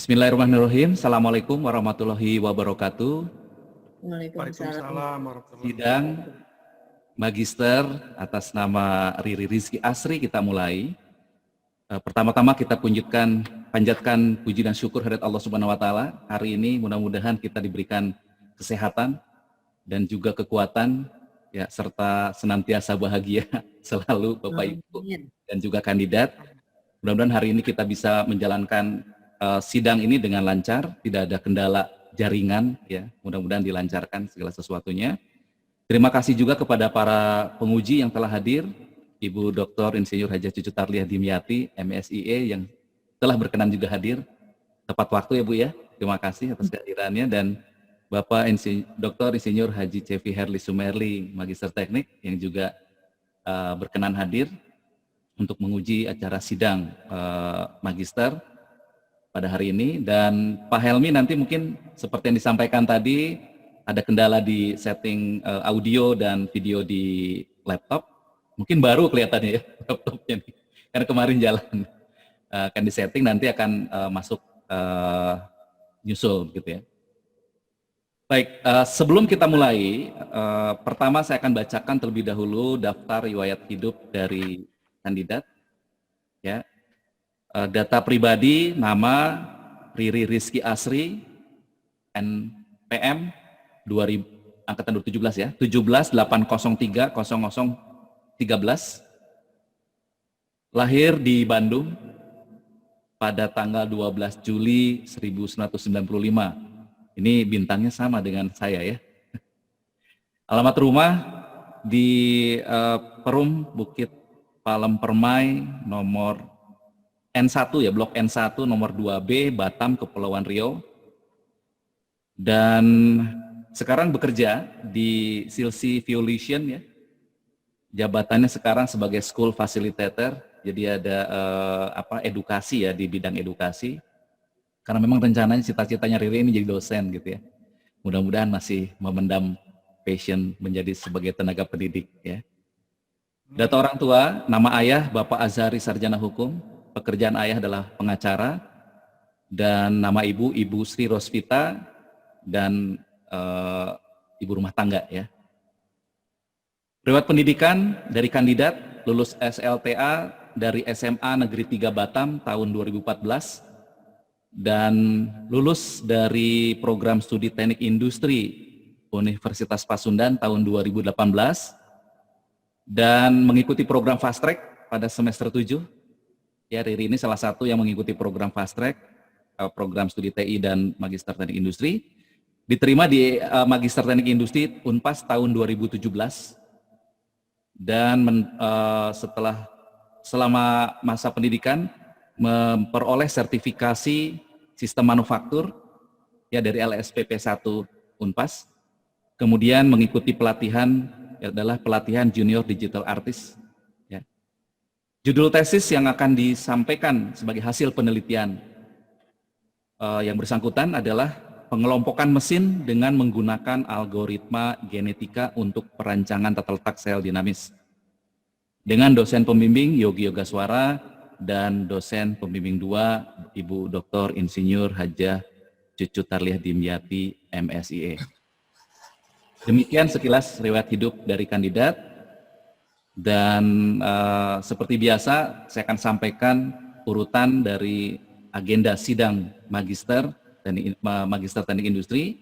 Bismillahirrahmanirrahim. Assalamualaikum warahmatullahi wabarakatuh. Waalaikumsalam. Waalaikumsalam warahmatullahi Sidang wabarakatuh. Magister atas nama Riri Rizky Asri kita mulai. Pertama-tama kita panjatkan puji dan syukur hadirat Allah Subhanahu wa taala. Hari ini mudah-mudahan kita diberikan kesehatan dan juga kekuatan ya, serta senantiasa bahagia selalu Bapak Ibu dan juga kandidat. Mudah-mudahan hari ini kita bisa menjalankan sidang ini dengan lancar, tidak ada kendala jaringan ya. Mudah-mudahan dilancarkan segala sesuatunya. Terima kasih juga kepada para penguji yang telah hadir, Ibu Dr. Insinyur Hajah Cucu Tarliah Dimyati, MSIE yang telah berkenan juga hadir tepat waktu ya Bu ya. Terima kasih atas kehadirannya, dan Bapak Dr. Insinyur Haji Cevi Herli Sumerli, Magister Teknik yang juga berkenan hadir untuk menguji acara sidang Magister pada hari ini. Dan Pak Helmi nanti mungkin seperti yang disampaikan tadi, ada kendala di setting audio dan video di laptop. Mungkin baru kelihatannya ya laptopnya nih, karena kemarin jalan. Akan disetting, nanti akan masuk nyusul gitu ya. Baik, sebelum kita mulai, pertama saya akan bacakan terlebih dahulu daftar riwayat hidup dari kandidat. Ya, data pribadi, nama Riri Rizky Asri, NPM 2000 angkatan 2017 ya, 17.803.0013, lahir di Bandung pada tanggal 12 Juli 1995. Ini bintangnya sama dengan saya ya. Alamat rumah di Perum Bukit Palem Permai, nomor N1 ya, blok N1 nomor 2B, Batam, Kepulauan Riau. Dan sekarang bekerja di Silsi Violation ya. Jabatannya sekarang sebagai School Facilitator. Jadi ada edukasi ya, di bidang edukasi. Karena memang rencananya cita-citanya Riri ini jadi dosen gitu ya. Mudah-mudahan masih memendam passion menjadi sebagai tenaga pendidik ya. Data orang tua, nama ayah Bapak Azhari Sarjana Hukum. Pekerjaan ayah adalah pengacara, dan nama ibu Ibu Sri Rosvita, dan ibu rumah tangga ya. Riwayat pendidikan dari kandidat, lulus SLTA dari SMA Negeri 3 Batam tahun 2014, dan lulus dari program studi teknik industri Universitas Pasundan tahun 2018, dan mengikuti program fast track pada semester 7. Ya, Riri ini salah satu yang mengikuti program fast track, program studi TI dan Magister Teknik Industri. Diterima di Magister Teknik Industri Unpas tahun 2017. Dan selama masa pendidikan memperoleh sertifikasi sistem manufaktur ya dari LSPP 1 Unpas. Kemudian mengikuti pelatihan adalah pelatihan Junior Digital Artist. Judul tesis yang akan disampaikan sebagai hasil penelitian yang bersangkutan adalah pengelompokan mesin dengan menggunakan algoritma genetika untuk perancangan tata letak sel dinamis, dengan dosen pembimbing Yogi Yogaswara dan dosen pembimbing 2 Ibu Dr. Insinyur Hajah Cucu Tarliah Dimyati, MSIE. Demikian sekilas riwayat hidup dari kandidat. Dan seperti biasa saya akan sampaikan urutan dari agenda sidang Magister Teknik Industri.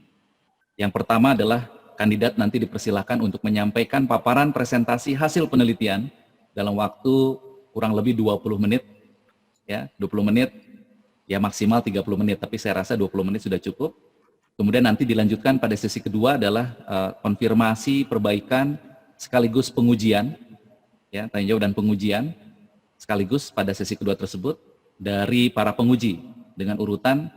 Yang pertama adalah kandidat nanti dipersilakan untuk menyampaikan paparan presentasi hasil penelitian dalam waktu kurang lebih 20 menit ya, 20 menit ya, maksimal 30 menit, tapi saya rasa 20 menit sudah cukup. Kemudian nanti dilanjutkan pada sesi kedua adalah konfirmasi, perbaikan sekaligus pengujian ya, tanya jawab dan pengujian sekaligus pada sesi kedua tersebut dari para penguji dengan urutan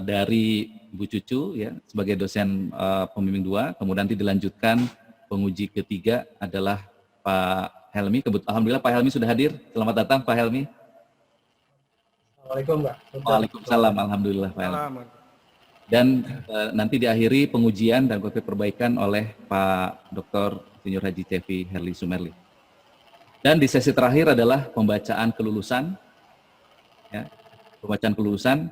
dari Bu Cucu ya sebagai dosen pembimbing 2, kemudian nanti dilanjutkan penguji ketiga adalah Pak Helmi. Alhamdulillah Pak Helmi sudah hadir. Selamat datang Pak Helmi. Assalamualaikum Pak. Waalaikumsalam, alhamdulillah Pak Helmi. Dan nanti diakhiri pengujian dan perbaikan oleh Pak Dr. Insinyur Haji Cevi Herli Sumerli. Dan di sesi terakhir adalah pembacaan kelulusan, ya, pembacaan kelulusan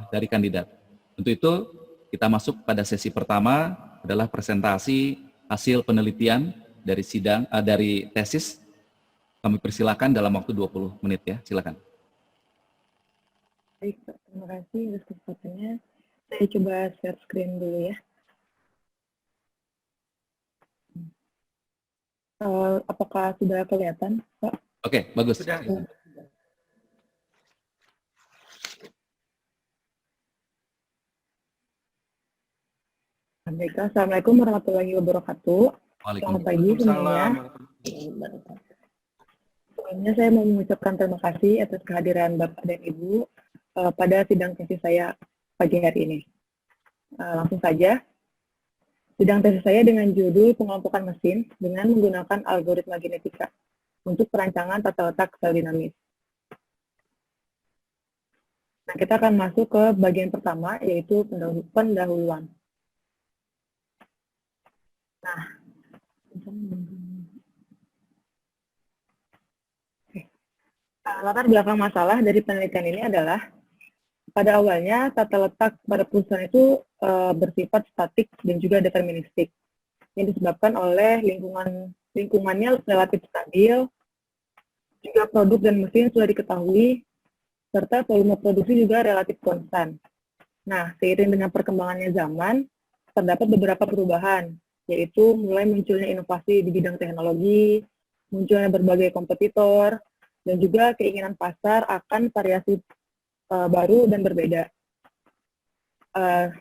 dari kandidat. Untuk itu kita masuk pada sesi pertama adalah presentasi hasil penelitian dari dari tesis. Kami persilakan dalam waktu 20 menit ya, silakan. Baik, Pak. Terima kasih atas kesempatannya. Saya coba share screen dulu ya. Apakah sudah kelihatan, Pak? Oke, bagus. Sudah. Baik, Assalamualaikum warahmatullahi wabarakatuh. Selamat pagi semuanya. Sebelumnya saya mau mengucapkan terima kasih atas kehadiran Bapak dan Ibu pada sidang tesis saya pagi hari ini. Langsung saja, sidang tesis saya dengan judul pengelompokan mesin dengan menggunakan algoritma genetika untuk perancangan tata letak sel dinamis. Nah, kita akan masuk ke bagian pertama, yaitu pendahuluan. Nah, latar belakang masalah dari penelitian ini adalah pada awalnya tata letak pada perusahaan itu bersifat statik dan juga deterministik yang disebabkan oleh lingkungannya relatif stabil, juga produk dan mesin sudah diketahui, serta volume produksi juga relatif konstan. Nah, seiring dengan perkembangannya zaman, terdapat beberapa perubahan, yaitu mulai munculnya inovasi di bidang teknologi, munculnya berbagai kompetitor, dan juga keinginan pasar akan variasi baru dan berbeda,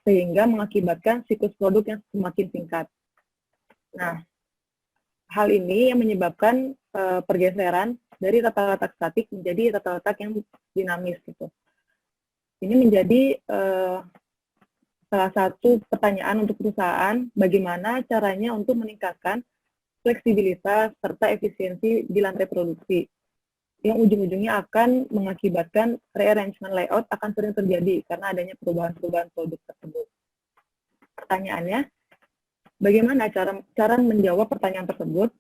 sehingga mengakibatkan siklus produk yang semakin singkat. Nah, hal ini yang menyebabkan pergeseran dari tata letak statik menjadi tata letak yang dinamis gitu. Ini menjadi salah satu pertanyaan untuk perusahaan, bagaimana caranya untuk meningkatkan fleksibilitas serta efisiensi di lantai produksi, yang ujung-ujungnya akan mengakibatkan rearrangement layout akan sering terjadi karena adanya perubahan-perubahan produk tersebut. Pertanyaannya, bagaimana cara menjawab pertanyaan tersebut?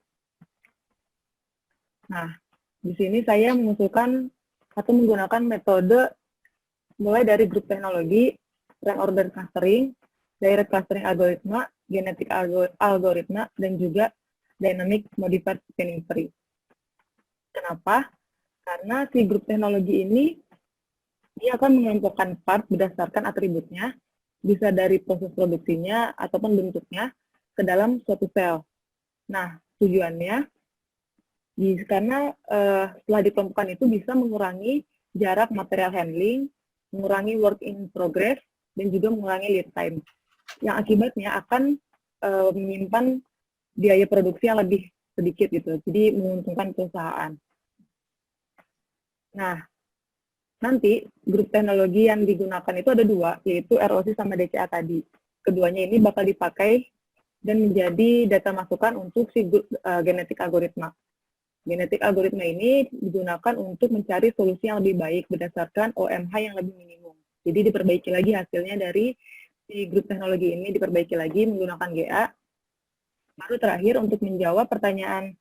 Nah, di sini saya mengusulkan atau menggunakan metode mulai dari grup teknologi, rank order clustering, direct clustering algoritma, genetic algoritma, dan juga dynamic modified scanning tree. Kenapa? Karena si grup teknologi ini dia akan mengelompokkan part berdasarkan atributnya, bisa dari proses produksinya ataupun bentuknya ke dalam suatu sel. Nah, tujuannya karena setelah dikelompokkan itu bisa mengurangi jarak material handling, mengurangi work in progress, dan juga mengurangi lead time. Yang akibatnya akan menyimpan biaya produksi yang lebih sedikit gitu, jadi menguntungkan perusahaan. Nah, nanti grup teknologi yang digunakan itu ada dua, yaitu ROC sama DCA tadi. Keduanya ini bakal dipakai dan menjadi data masukan untuk si genetik algoritma. Genetik algoritma ini digunakan untuk mencari solusi yang lebih baik berdasarkan OMH yang lebih minimum. Jadi diperbaiki lagi hasilnya dari si grup teknologi ini, diperbaiki lagi menggunakan GA. Baru terakhir untuk menjawab pertanyaan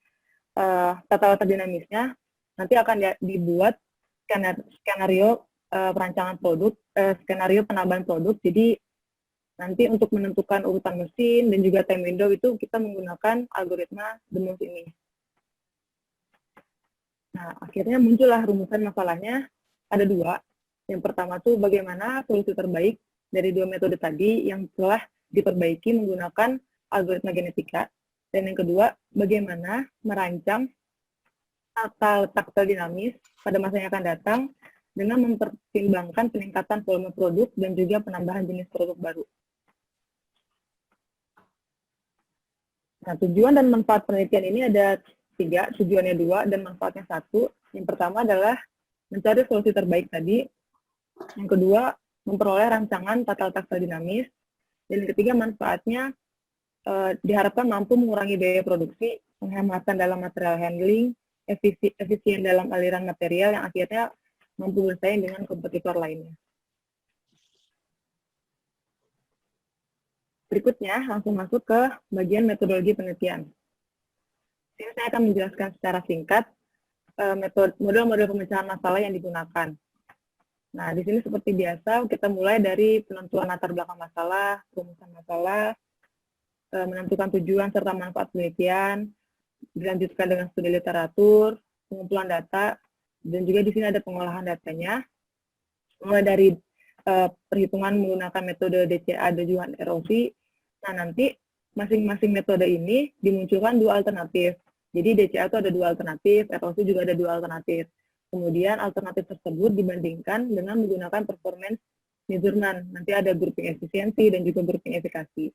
tata letak dinamisnya, nanti akan dibuat skenario perancangan produk, skenario penambahan produk. Jadi nanti untuk menentukan urutan mesin dan juga time window itu kita menggunakan algoritma DEMOS ini. Nah, akhirnya muncullah rumusan masalahnya, ada dua. Yang pertama tuh bagaimana solusi terbaik dari dua metode tadi yang telah diperbaiki menggunakan algoritma genetika. Dan yang kedua, bagaimana merancang tata letak sel dinamis pada masa yang akan datang dengan mempertimbangkan peningkatan volume produk dan juga penambahan jenis produk baru. Nah, tujuan dan manfaat penelitian ini ada 3, tujuannya 2 dan manfaatnya 1. Yang pertama adalah mencari solusi terbaik tadi. Yang kedua, memperoleh rancangan tata letak sel dinamis. Dan yang ketiga, manfaatnya diharapkan mampu mengurangi biaya produksi, penghematan dalam material handling, efisien dalam aliran material yang akhirnya mampu bersaing dengan kompetitor lainnya. Berikutnya, langsung masuk ke bagian metodologi penelitian. Ini saya akan menjelaskan secara singkat model-model pemecahan masalah yang digunakan. Nah, di sini seperti biasa, kita mulai dari penentuan latar belakang masalah, rumusan masalah, menentukan tujuan serta manfaat penelitian, dilanjutkan dengan studi literatur, pengumpulan data, dan juga di sini ada pengolahan datanya, mulai dari perhitungan menggunakan metode DCA dan juga erosi. Nah, nanti masing-masing metode ini dimunculkan dua alternatif. Jadi DCA itu ada dua alternatif, erosi juga ada dua alternatif. Kemudian alternatif tersebut dibandingkan dengan menggunakan performance measurement. Nanti ada grouping efisiensi dan juga grouping efikasi.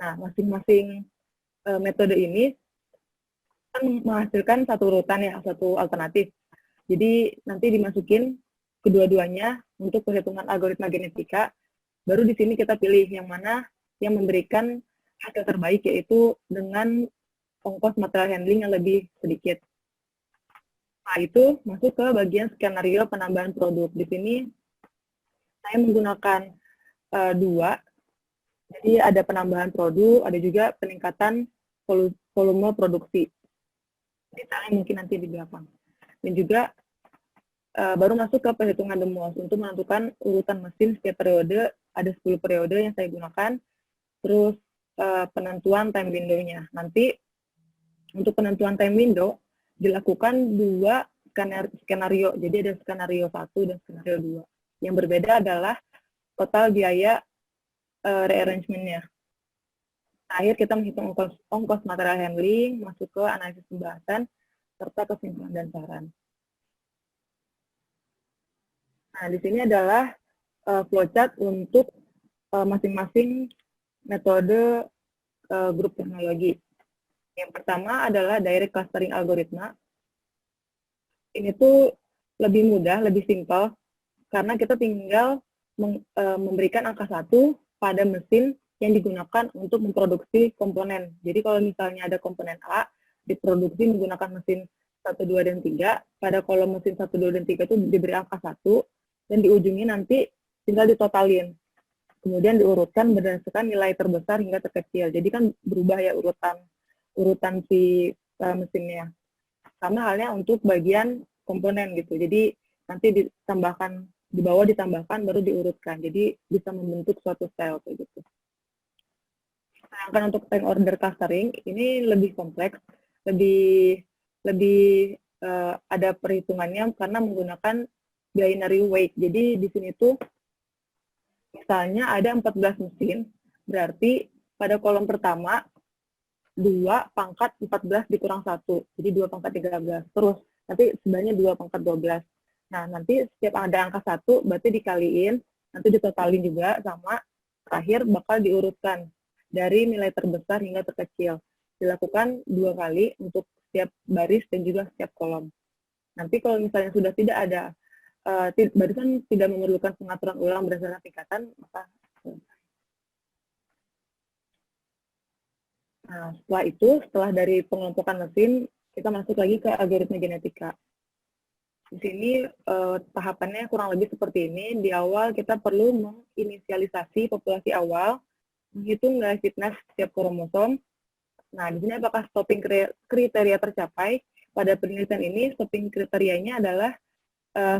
Nah, masing-masing metode ini kan menghasilkan satu urutan ya, satu alternatif. Jadi nanti dimasukin kedua-duanya untuk perhitungan algoritma genetika. Baru di sini kita pilih yang mana yang memberikan hasil terbaik, yaitu dengan ongkos material handling yang lebih sedikit. Nah, itu masuk ke bagian skenario penambahan produk. Di sini saya menggunakan dua. Jadi ada penambahan produk, ada juga peningkatan volume produksi. Detailnya mungkin nanti di belakang. Dan juga baru masuk ke perhitungan DeMoss untuk menentukan urutan mesin setiap periode. Ada 10 periode yang saya gunakan. Terus penentuan time window-nya. Nanti untuk penentuan time window dilakukan dua skenario. Jadi ada skenario 1 dan skenario 2. Yang berbeda adalah total biaya rearrangement-nya. Akhir kita menghitung ongkos material handling, masuk ke analisis pembahasan, serta kesimpulan dan saran. Nah, di sini adalah flowchart untuk masing-masing metode grup teknologi. Yang pertama adalah direct clustering algoritma. Ini tuh lebih mudah, lebih simpel, karena kita tinggal memberikan angka 1 pada mesin yang digunakan untuk memproduksi komponen. Jadi kalau misalnya ada komponen A, diproduksi menggunakan mesin 1, 2, dan 3, pada kolom mesin 1, 2, dan 3 itu diberi angka 1, dan di ujungnya nanti tinggal ditotalin. Kemudian diurutkan berdasarkan nilai terbesar hingga terkecil. Jadi kan berubah ya urutan si mesinnya. Sama halnya untuk bagian komponen gitu. Jadi nanti ditambahkan, di bawah ditambahkan, baru diurutkan. Jadi bisa membentuk suatu sel kayak gitu. Sedangkan untuk time order clustering ini lebih kompleks, lebih ada perhitungannya karena menggunakan binary weight. Jadi di sini tuh misalnya ada 14 mesin, berarti pada kolom pertama 2 pangkat 14 dikurang 1, jadi 2 pangkat 13. Terus nanti sebenarnya 2 pangkat 12. Nah, nanti setiap ada angka 1 berarti dikaliin, nanti ditotalin juga sama, terakhir bakal diurutkan dari nilai terbesar hingga terkecil. Dilakukan 2 kali untuk setiap baris dan juga setiap kolom. Nanti kalau misalnya sudah tidak ada, barisan tidak memerlukan pengaturan ulang berdasarkan tingkatan, maka nah, setelah itu, setelah dari pengelompokan mesin, kita masuk lagi ke algoritma genetika. Di sini tahapannya kurang lebih seperti ini. Di awal kita perlu menginisialisasi populasi awal, menghitung nilai fitness setiap kromosom. Nah, di sini apakah stopping kriteria tercapai? Pada penelitian ini, stopping kriterianya adalah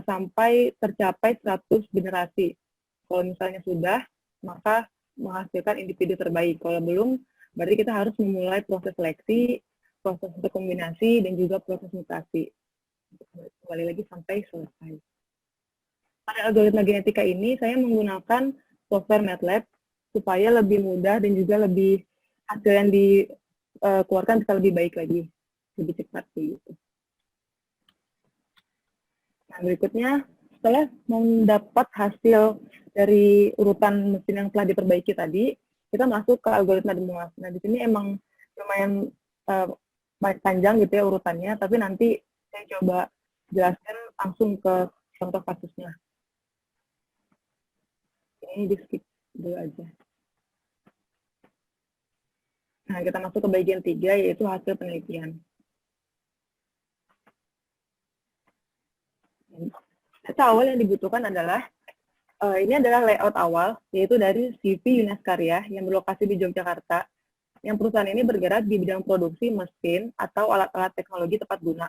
sampai tercapai 100 generasi. Kalau misalnya sudah, maka menghasilkan individu terbaik. Kalau belum, berarti kita harus memulai proses seleksi, proses rekombinasi, dan juga proses mutasi. Kembali lagi sampai selesai. Pada algoritma genetika ini, saya menggunakan software MATLAB supaya lebih mudah dan juga lebih hasil yang dikeluarkan bisa lebih baik lagi, lebih cepat gitu. Nah, berikutnya, setelah mendapat hasil dari urutan mesin yang telah diperbaiki tadi, kita masuk ke algoritma DeMoss. Nah, di sini emang lumayan panjang gitu ya urutannya, tapi nanti saya coba jelaskan langsung ke contoh kasusnya. Ini di skip dulu aja. Nah, kita masuk ke bagian 3, yaitu hasil penelitian. Data awal yang dibutuhkan adalah, ini adalah layout awal, yaitu dari CV Yunas Karya yang berlokasi di Yogyakarta. Yang perusahaan ini bergerak di bidang produksi mesin atau alat-alat teknologi tepat guna.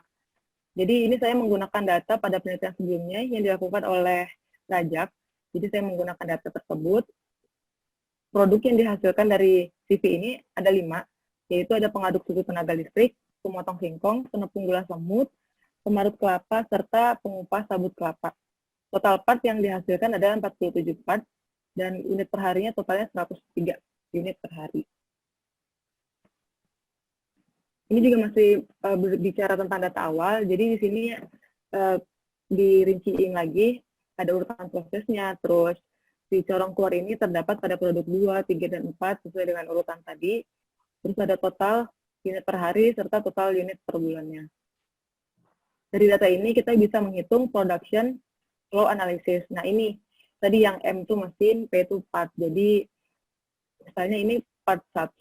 Jadi ini saya menggunakan data pada penelitian sebelumnya yang dilakukan oleh Rajab. Jadi saya menggunakan data tersebut. Produk yang dihasilkan dari CV ini ada 5, yaitu ada pengaduk susu tenaga listrik, pemotong singkong, penepung gula semut, pemarut kelapa, serta pengupas sabut kelapa. Total part yang dihasilkan adalah 47 part, dan unit per harinya totalnya 103 unit per hari. Ini juga masih berbicara tentang data awal, jadi di sini dirinciin lagi, ada urutan prosesnya, terus di corong keluar ini terdapat pada produk 2, 3, dan 4 sesuai dengan urutan tadi. Terus ada total unit per hari serta total unit per bulannya. Dari data ini kita bisa menghitung production flow analysis. Nah ini tadi yang M itu mesin, P itu part. Jadi misalnya ini part 1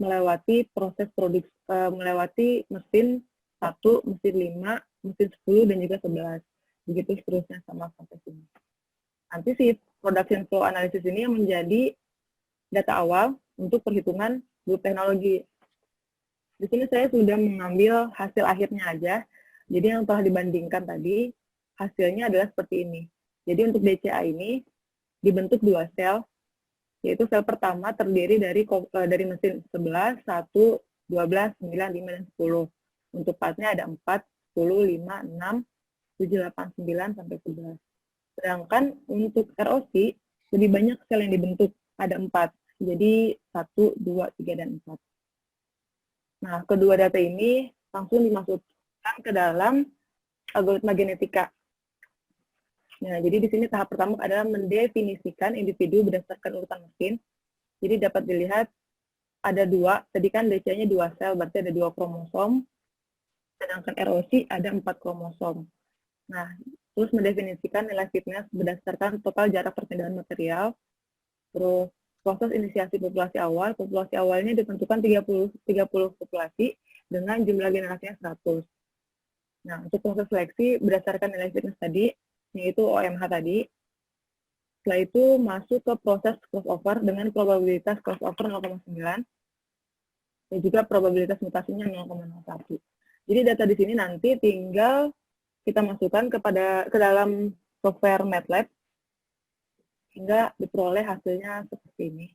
melewati proses produksi, melewati mesin 1, mesin 5, mesin 10, dan juga 11. Begitu seterusnya sama sampai sini. Nanti si production flow analysis ini yang menjadi data awal untuk perhitungan grup teknologi. Di sini saya sudah mengambil hasil akhirnya aja. Jadi yang telah dibandingkan tadi, hasilnya adalah seperti ini. Jadi untuk DCA ini dibentuk 2 sel, yaitu sel pertama terdiri dari mesin 11, 1, 12, 9, 5, dan 10. Untuk partnya ada 4, 10, 5, 6, 7, 8, 9, sampai 11. Sedangkan untuk ROC, lebih banyak sel yang dibentuk, ada 4. Jadi 1, 2, 3, dan 4. Nah, kedua data ini langsung dimasukkan ke dalam algoritma genetika. Nah, jadi di sini tahap pertama adalah mendefinisikan individu berdasarkan urutan mesin. Jadi dapat dilihat ada 2, tadi kan DC-nya 2 sel, berarti ada 2 kromosom, sedangkan ROC ada 4 kromosom. Nah, terus mendefinisikan nilai fitness berdasarkan total jarak perpindahan material, terus proses inisiasi populasi awalnya ditentukan 30 populasi dengan jumlah generasinya 100. Nah, untuk proses seleksi berdasarkan nilai fitness tadi, yaitu OMH tadi, setelah itu masuk ke proses crossover dengan probabilitas crossover 0,9, dan juga probabilitas mutasinya 0,01. Jadi data di sini nanti tinggal kita masukkan ke dalam software MATLAB hingga diperoleh hasilnya seperti ini.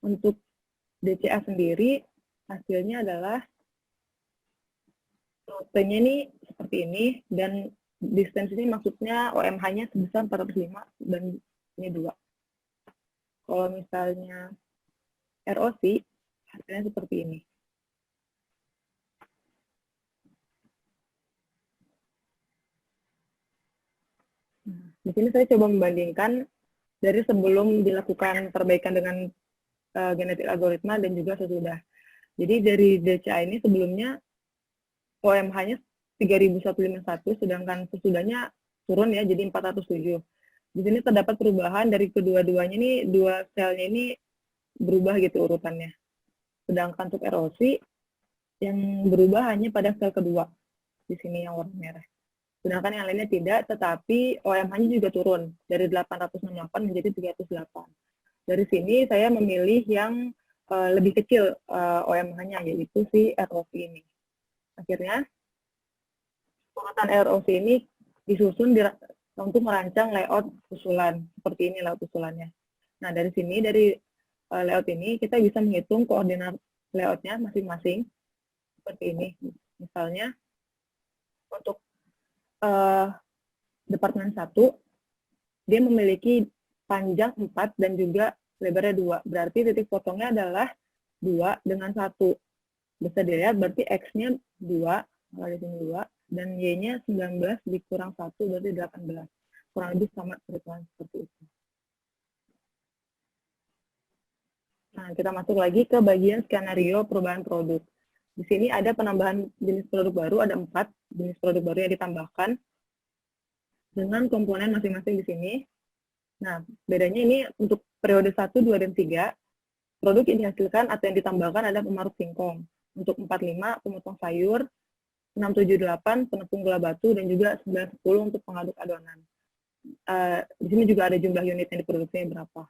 Untuk DCA sendiri hasilnya adalah rutenya ini seperti ini, dan distance ini maksudnya OMH-nya sebesar 405 dan ini 2. Kalau misalnya ROC hasilnya seperti ini. Di sini saya coba membandingkan dari sebelum dilakukan perbaikan dengan genetik algoritma dan juga sesudah. Jadi dari DCA ini sebelumnya OMH-nya 3151, sedangkan sesudahnya turun ya, jadi 407. Di sini terdapat perubahan dari kedua-duanya ini, 2 selnya ini berubah gitu urutannya. Sedangkan untuk ROC yang berubah hanya pada sel kedua, di sini yang warna merah. Sedangkan yang lainnya tidak, tetapi OMH-nya juga turun dari 868 menjadi 308. Dari sini saya memilih yang lebih kecil OMH-nya, yaitu si ROC ini. Akhirnya, urutan ROC ini disusun untuk merancang layout usulan. Seperti ini layout usulannya. Nah, dari sini, dari layout ini, kita bisa menghitung koordinat layoutnya masing-masing. Seperti ini. Misalnya, untuk Departemen 1, dia memiliki panjang 4 dan juga lebarnya 2. Berarti titik potongnya adalah 2 dengan 1. Bisa dilihat berarti X-nya 2, kalau di sini 2, dan Y-nya 19 dikurang 1 berarti 18. Kurang lebih sama perhitungan seperti itu. Nah, kita masuk lagi ke bagian skenario perubahan produk. Di sini ada penambahan jenis produk baru, ada 4 jenis produk baru yang ditambahkan dengan komponen masing-masing di sini. Nah, bedanya ini untuk periode 1, 2, dan 3, produk yang dihasilkan atau yang ditambahkan ada pemarut singkong. Untuk 45, pemotong sayur, 678, penepung gula batu, dan juga 910 untuk pengaduk adonan. Di sini juga ada jumlah unit yang diproduksinya berapa.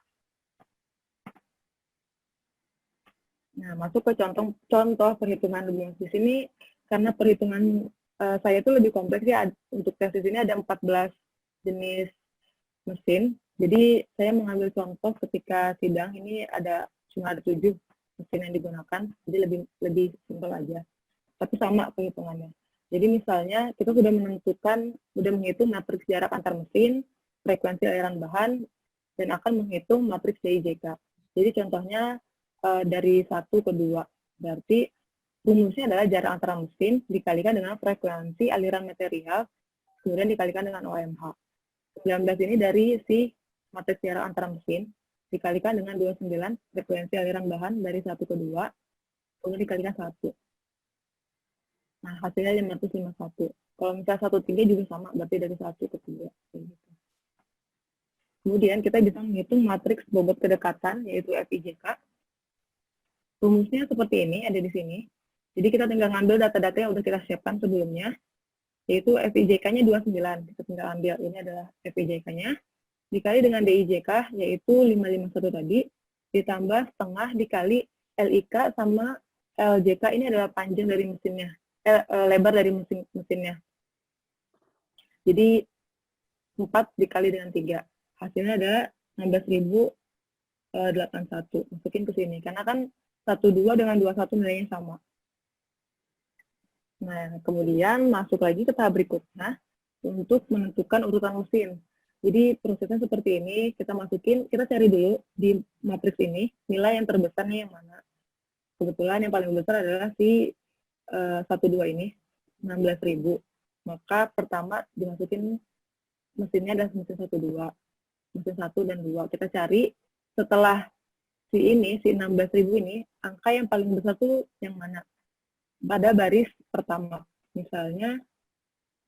Nah, masuk ke contoh perhitungan rumus. Di sini, karena perhitungan saya itu lebih kompleks ya, untuk tes di sini ada 14 jenis mesin. Jadi saya mengambil contoh ketika sidang ini cuma ada 7 mesin yang digunakan, jadi lebih simpel aja. Tapi sama perhitungannya. Jadi misalnya kita sudah menghitung matriks jarak antar mesin, frekuensi aliran bahan, dan akan menghitung matriks DIJK. Jadi contohnya dari 1 ke 2. Berarti rumusnya adalah jarak antara mesin dikalikan dengan frekuensi aliran material, kemudian dikalikan dengan OMH. 19 ini dari si matriks jarak antara mesin, dikalikan dengan 29 frekuensi aliran bahan dari 1 ke 2, kemudian dikalikan 1. Nah, hasilnya 551. Kalau misalnya 1,3 juga sama, berarti dari 1 ke 3. Gitu. Kemudian kita bisa menghitung matriks bobot kedekatan, yaitu FIJK. Rumusnya seperti ini, ada di sini. Jadi kita tinggal ngambil data-data yang udah kita siapkan sebelumnya, yaitu FIJK-nya 29. Kita tinggal ambil, ini adalah FIJK-nya. Dikali dengan DIJK, yaitu 551 tadi, ditambah setengah dikali LIK sama LJK, ini adalah panjang dari mesinnya, lebar dari mesinnya. Jadi 4 dikali dengan 3. Hasilnya ada 16.081. Masukin ke sini. Karena kan 12 dengan 21 nilainya sama. Nah, kemudian masuk lagi ke tahap berikutnya untuk menentukan urutan mesin. Jadi prosesnya seperti ini, kita cari dulu di matriks ini, nilai yang terbesarnya yang mana. Kebetulan yang paling besar adalah si 12 ini, 16.000. Maka pertama dimasukin mesinnya adalah mesin 12. Mesin 1 dan 2. Kita cari setelah si 16.000 ini, angka yang paling besar tuh yang mana? Pada baris pertama. Misalnya,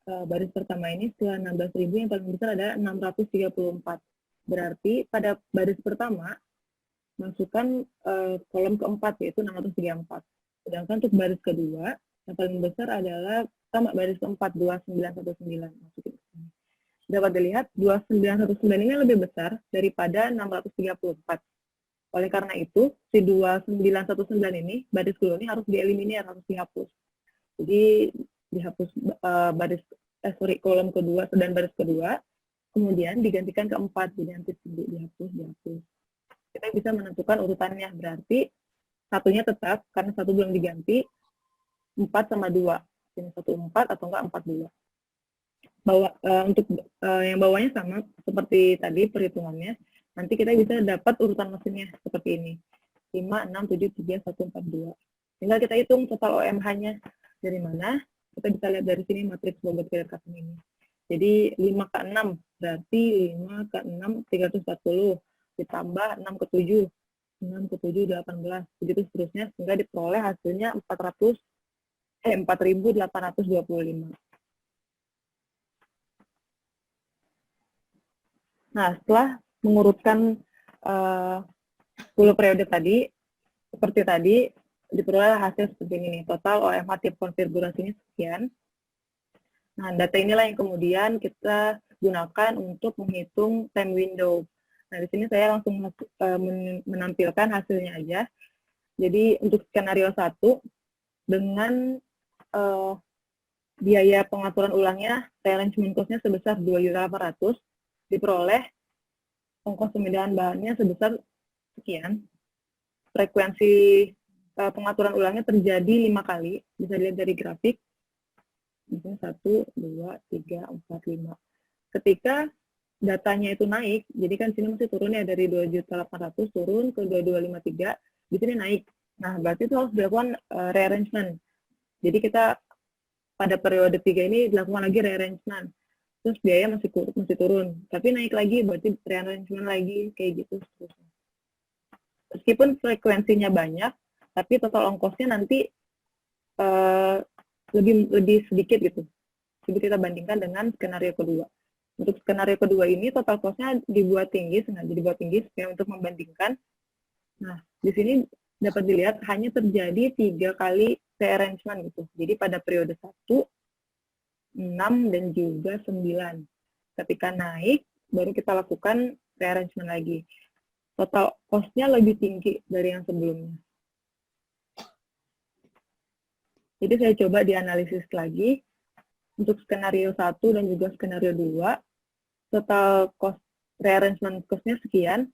baris pertama ini setelah 16.000 yang paling besar ada 634. Berarti pada baris pertama, masukkan kolom keempat, yaitu 634. Sedangkan untuk baris kedua, yang paling besar adalah sama baris keempat, 2919. Masukin ke sini. Dapat dilihat 2919 ini lebih besar daripada 634. Oleh karena itu, si 2919 ini, baris kedua ini harus dieliminir, harus dihapus. Jadi dihapus kolom kedua dan baris kedua, kemudian digantikan ke 4, jadi nanti dihapus. Kita bisa menentukan urutannya, berarti satunya tetap, karena 1 belum diganti, 4 sama 2. Ini 1,4 atau enggak 4,2. Untuk yang bawahnya sama seperti tadi perhitungannya, nanti kita bisa dapat urutan mesinnya seperti ini, 5, 6, 7, 3, 1, 4, 2. Tinggal kita hitung total OMH-nya dari mana, kita bisa lihat dari sini matriks bobot kedekatan ini. Jadi 5 ke 6, berarti 5 ke 6, 340, ditambah 6 ke 7, 6 ke 7, 18, begitu seterusnya, sehingga diperoleh hasilnya 4.825. Nah, setelah mengurutkan 10 periode tadi, seperti tadi, diperoleh hasil seperti ini nih. Total OMH tiap konfigurasinya sekian. Nah, data inilah yang kemudian kita gunakan untuk menghitung time window. Nah, di sini saya langsung menampilkan hasilnya aja. Jadi, untuk skenario 1, dengan biaya pengaturan ulangnya, rearrangement cost-nya sebesar 2.800.000, diperoleh ongkos pemindahan bahannya sebesar sekian. Frekuensi pengaturan ulangnya terjadi 5 kali, bisa dilihat dari grafik. Misalnya 1, 2, 3, 4, 5. Ketika datanya itu naik, jadi kan sini masih turun ya, dari 2.800.000 turun ke 2.253, di sini naik. Nah, berarti itu harus dilakukan rearrangement. Jadi kita pada periode 3 ini dilakukan lagi rearrangement. Terus biaya masih turun, tapi naik lagi, berarti rearrangement lagi, kayak gitu seterusnya. Meskipun frekuensinya banyak, tapi total ongkosnya nanti lebih sedikit gitu. Jadi kita bandingkan dengan skenario kedua. Untuk skenario kedua ini total cost-nya dibuat tinggi, sengaja dibuat tinggi supaya untuk membandingkan. Nah, di sini dapat dilihat hanya terjadi 3 kali rearrangement gitu. Jadi pada periode 1, 6, dan juga 9. Ketika naik, baru kita lakukan rearrangement lagi. Total cost-nya lebih tinggi dari yang sebelumnya. Jadi saya coba dianalisis lagi. Untuk skenario 1 dan juga skenario 2, total cost rearrangement cost-nya sekian,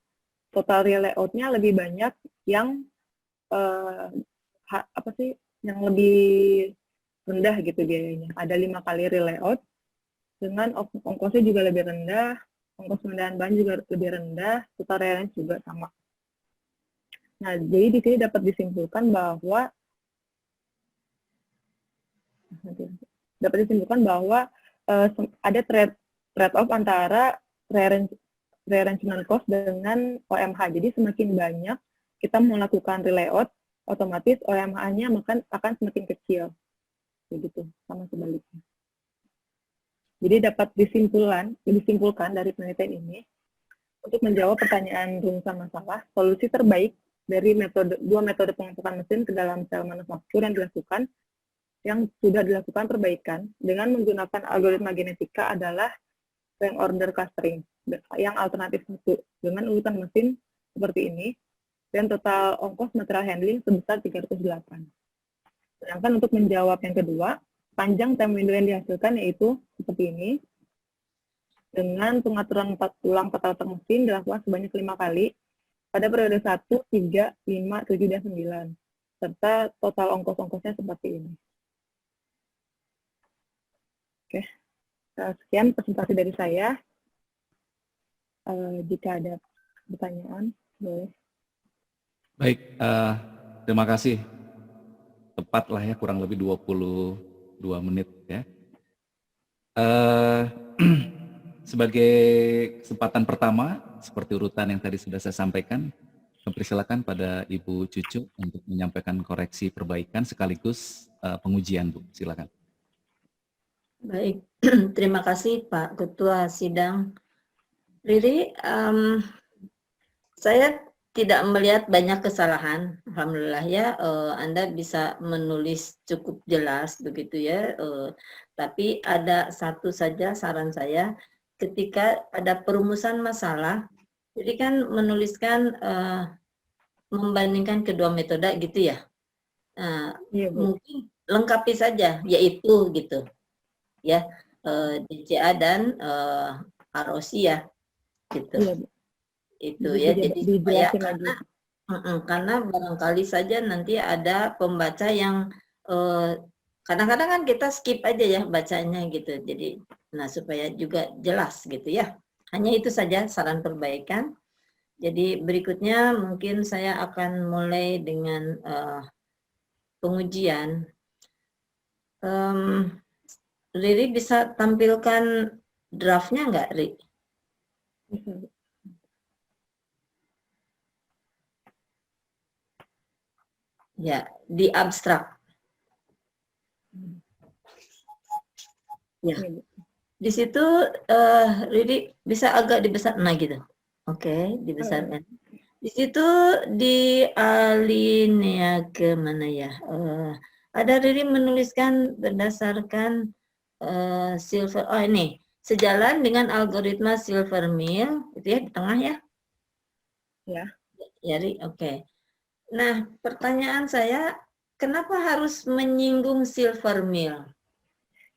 total layout-nya lebih banyak yang yang lebih rendah gitu biayanya. Ada 5 kali layout dengan ongkosnya juga lebih rendah, ongkos pengadaan bahan juga lebih rendah, total rearrange juga sama. Nah, jadi di sini dapat disimpulkan bahwa ada trade-off antara rearrangement cost dengan OMH. Jadi semakin banyak kita melakukan relayout, otomatis OMH-nya akan semakin kecil. Begitu, sama sebaliknya. Jadi dapat disimpulkan dari penelitian ini, untuk menjawab pertanyaan rumusan masalah, solusi terbaik dari dua metode pengempukan mesin ke dalam sel manufaktur yang sudah dilakukan perbaikan dengan menggunakan algoritma genetika adalah rank order clustering yang alternatif 1 dengan urutan mesin seperti ini dan total ongkos material handling sebesar 308. Sedangkan untuk menjawab yang kedua, panjang time window yang dihasilkan yaitu seperti ini dengan pengaturan ulang total mesin dilakukan sebanyak 5 kali pada periode 1, 3, 5, 7, dan 9 serta total ongkos-ongkosnya seperti ini. Oke, sekian presentasi dari saya. Jika ada pertanyaan, boleh. Baik, terima kasih. Tepat lah ya, kurang lebih 22 menit ya. Sebagai kesempatan pertama, seperti urutan yang tadi sudah saya sampaikan, persilakan pada Ibu Cucu untuk menyampaikan koreksi perbaikan sekaligus pengujian, Bu. Silakan. Baik, terima kasih Pak Ketua Sidang. Riri, saya tidak melihat banyak kesalahan. Alhamdulillah ya, Anda bisa menulis cukup jelas begitu ya. Tapi ada satu saja saran saya, ketika ada perumusan masalah, jadi kan menuliskan membandingkan kedua metode gitu ya. Iya, Bu. Mungkin lengkapi saja, yaitu gitu. Ya, DCA dan ROC ya, gitu. Iya, Bu. Itu ya, jadi supaya karena barangkali saja nanti ada pembaca yang kadang-kadang kan kita skip aja ya bacanya gitu. Jadi, nah supaya juga jelas gitu ya. Hanya itu saja saran perbaikan. Jadi berikutnya mungkin saya akan mulai dengan pengujian. Riri bisa tampilkan draftnya nggak, Ri? Ya, di abstrak. Ya, di situ Riri bisa agak dibesar, nah gitu. Oke, dibesarkan. Di situ di alinea ke mana ya? Ada Riri menuliskan berdasarkan silver, oh ini, sejalan dengan algoritma silver mill, itu ya di tengah ya? Ya. Ya, Ri, oke. Nah, pertanyaan saya, kenapa harus menyinggung silver mill?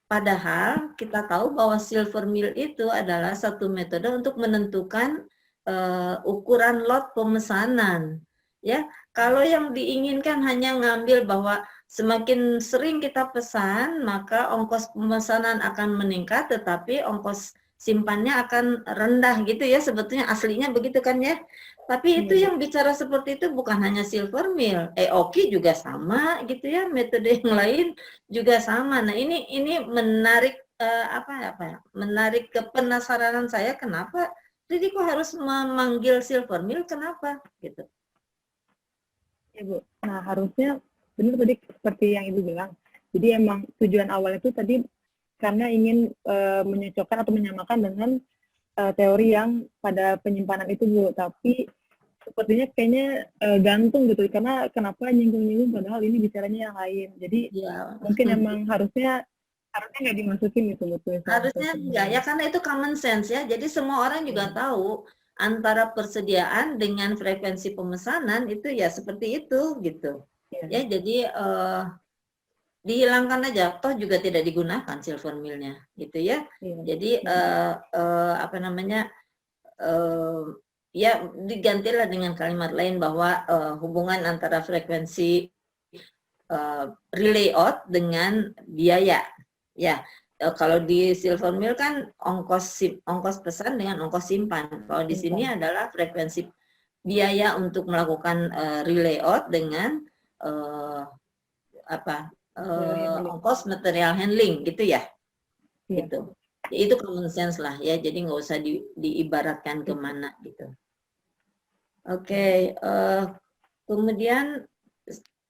Padahal kita tahu bahwa silver mill itu adalah satu metode untuk menentukan ukuran lot pemesanan. Ya, kalau yang diinginkan hanya ngambil bahwa semakin sering kita pesan, maka ongkos pemesanan akan meningkat, tetapi ongkos simpannya akan rendah gitu ya, sebetulnya aslinya begitu kan ya. Tapi itu yang bicara seperti itu bukan hanya silver mill, EOKI juga sama gitu ya, metode yang lain juga sama. Nah ini menarik menarik kepenasaran saya, kenapa jadi kok harus memanggil silver mill, kenapa gitu? Ya Bu, nah harusnya benar tadi seperti yang Ibu bilang. Jadi emang tujuan awal itu tadi karena ingin menyocokkan atau menyamakan dengan teori yang pada penyimpanan itu Bu. Tapi sepertinya kayaknya gantung gitu, karena kenapa nyinggung-nyinggung padahal ini bicaranya yang lain. Jadi ya, mungkin emang harusnya nggak dimasukin gitu Bu. Harusnya enggak ya, karena itu common sense ya. Jadi semua orang juga tahu antara persediaan dengan frekuensi pemesanan itu ya seperti itu gitu. Ya, jadi dihilangkan aja, toh juga tidak digunakan silver mill-nya gitu ya. Jadi ya digantilah dengan kalimat lain bahwa hubungan antara frekuensi relay out dengan biaya. Ya, kalau di silver mill kan ongkos pesan dengan ongkos simpan. Kalau di sini adalah frekuensi biaya untuk melakukan relay out dengan ongkos material handling gitu ya. Gitu. Ya, itu common sense lah ya, jadi nggak usah diibaratkan kemana gitu. Oke, kemudian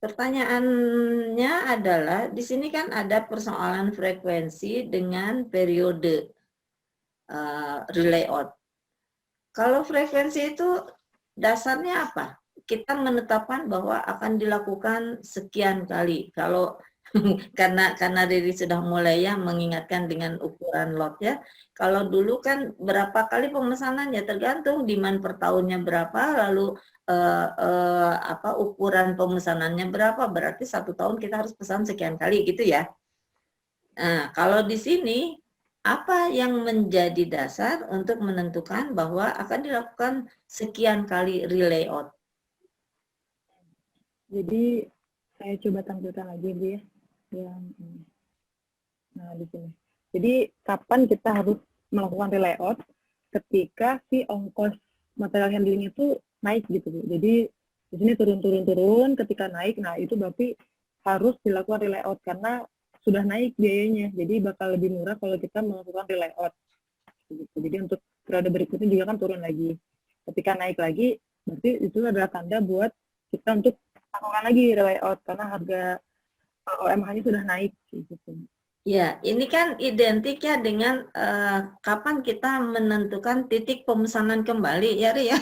pertanyaannya adalah di sini kan ada persoalan frekuensi dengan periode relay out. Kalau frekuensi itu dasarnya apa? Kita menetapkan bahwa akan dilakukan sekian kali. Kalau karena Riri sudah mulai ya mengingatkan dengan ukuran lot ya. Kalau dulu kan berapa kali pemesanan ya tergantung demand per tahunnya berapa, lalu ukuran pemesanannya berapa, berarti 1 tahun kita harus pesan sekian kali gitu ya. Nah, kalau di sini apa yang menjadi dasar untuk menentukan bahwa akan dilakukan sekian kali relay out? Jadi saya coba tampilkan lagi Bu ya. Nah, di sini. Jadi kapan kita harus melakukan relay out? Ketika si ongkos material handling itu naik gitu Bu. Jadi di sini turun, ketika naik, nah itu berarti harus dilakukan relay out karena sudah naik biayanya. Jadi bakal lebih murah kalau kita melakukan relay out. Gitu. Jadi untuk periode berikutnya juga kan turun lagi. Ketika naik lagi, berarti itu adalah tanda buat kita untuk lakukan lagi relay out karena harga OMH-nya sudah naik gitu. Ya, ini kan identik ya dengan kapan kita menentukan titik pemesanan kembali ya Ri ya.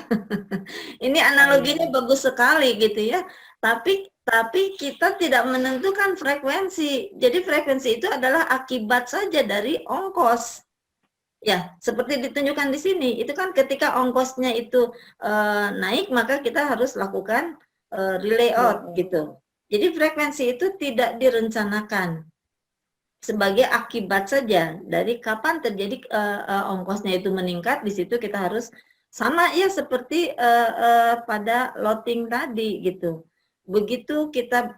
Ini analoginya bagus sekali gitu ya. Tapi kita tidak menentukan frekuensi. Jadi frekuensi itu adalah akibat saja dari ongkos. Ya, seperti ditunjukkan di sini, itu kan ketika ongkosnya itu naik, maka kita harus lakukan relay out gitu. Jadi frekuensi itu tidak direncanakan sebagai akibat saja dari kapan terjadi ongkosnya itu meningkat. Di situ kita harus sama ya seperti pada loading tadi gitu. Begitu kita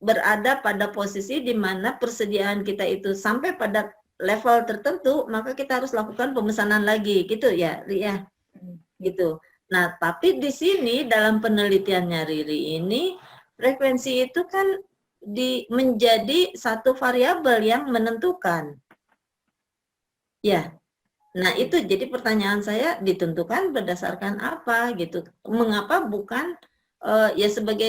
berada pada posisi di mana persediaan kita itu sampai pada level tertentu, maka kita harus lakukan pemesanan lagi gitu ya, Ria. Gitu. Nah, tapi di sini dalam penelitiannya Riri ini frekuensi itu kan menjadi satu variabel yang menentukan. Ya. Nah, itu jadi pertanyaan saya ditentukan berdasarkan apa gitu. Mengapa bukan ya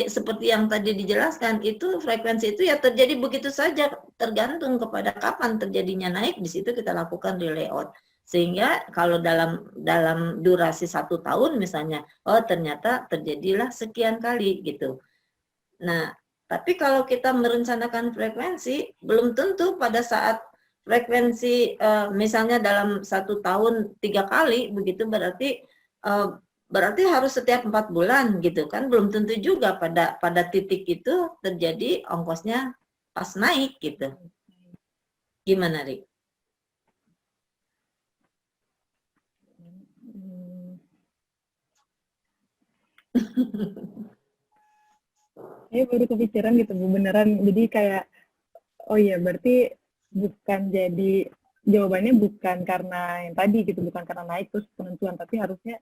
seperti yang tadi dijelaskan, itu frekuensi itu ya terjadi begitu saja, tergantung kepada kapan terjadinya naik, di situ kita lakukan relay out. Sehingga kalau dalam durasi 1 tahun misalnya, oh ternyata terjadilah sekian kali gitu. Nah, tapi kalau kita merencanakan frekuensi, belum tentu pada saat frekuensi misalnya dalam 1 tahun 3 kali, begitu berarti harus setiap 4 bulan gitu kan, belum tentu juga pada titik itu terjadi ongkosnya pas naik gitu. Gimana, Rik? Saya baru kepikiran gitu Bu, beneran. Jadi kayak, oh iya berarti bukan jadi, jawabannya bukan karena yang tadi gitu, bukan karena naik terus penentuan, tapi harusnya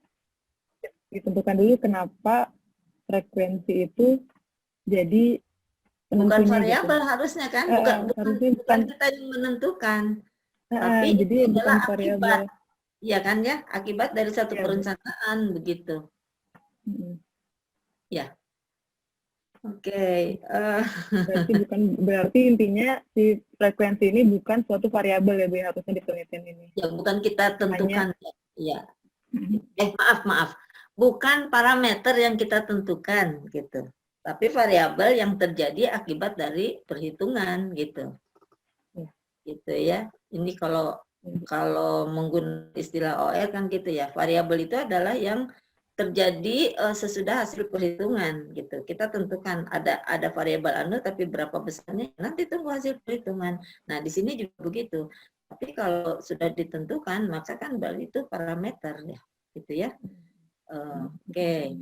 ditentukan dulu kenapa frekuensi itu jadi bukan penentunya variabel gitu. Harusnya kan, bukan kita yang menentukan, tapi jadi itu adalah variabel. akibat, ya kan ya, akibat dari satu perencanaan begitu. Ya. Oke. Berarti intinya si frekuensi ini bukan suatu variabel ya Bu, harusnya di penelitian ini. Ya, bukan kita tentukan. Ya. Maaf. Bukan parameter yang kita tentukan gitu. Tapi variabel yang terjadi akibat dari perhitungan gitu. Gitu ya. Ini kalau menggunakan istilah OR kan gitu ya. Variabel itu adalah yang terjadi sesudah hasil perhitungan gitu. Kita tentukan ada variabel anu tapi berapa besarnya nanti tunggu hasil perhitungan. Nah, di sini juga begitu. Tapi kalau sudah ditentukan maka kan berarti itu parameter ya. gitu ya. Oke.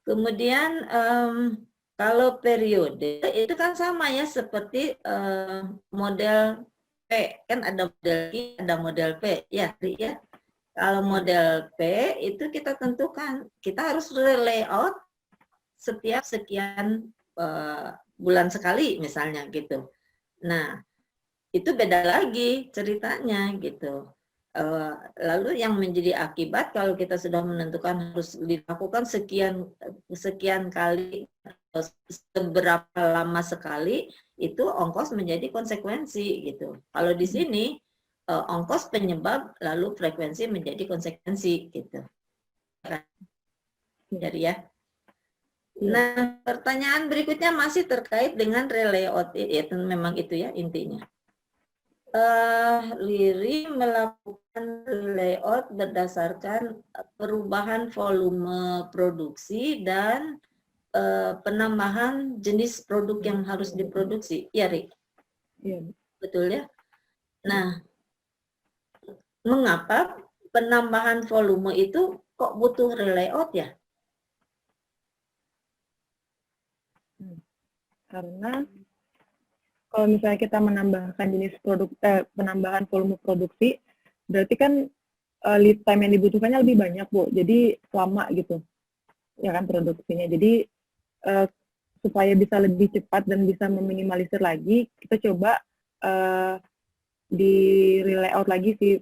Kemudian kalau periode itu kan sama ya seperti model P, kan ada model I, ada model P, ya, Ri, ya. Kalau model P itu kita tentukan, kita harus layout setiap sekian bulan sekali misalnya gitu. Nah, itu beda lagi ceritanya gitu. Lalu yang menjadi akibat kalau kita sudah menentukan harus dilakukan sekian kali, seberapa lama sekali, itu ongkos menjadi konsekuensi gitu. Kalau di sini ongkos penyebab lalu frekuensi menjadi konsekuensi gitu. Jadi ya. Nah, pertanyaan berikutnya masih terkait dengan layout, ya memang itu ya intinya. Riri melakukan layout berdasarkan perubahan volume produksi dan penambahan jenis produk yang harus diproduksi. Ya, Ri? Iya. Betul ya? Nah, mengapa penambahan volume itu kok butuh layout ya? Karena kalau misalnya kita menambahkan jenis produk, penambahan volume produksi, berarti kan lead time yang dibutuhkannya lebih banyak, Bu. Jadi lama gitu, ya kan produksinya. Jadi supaya bisa lebih cepat dan bisa meminimalisir lagi, kita coba di layout lagi si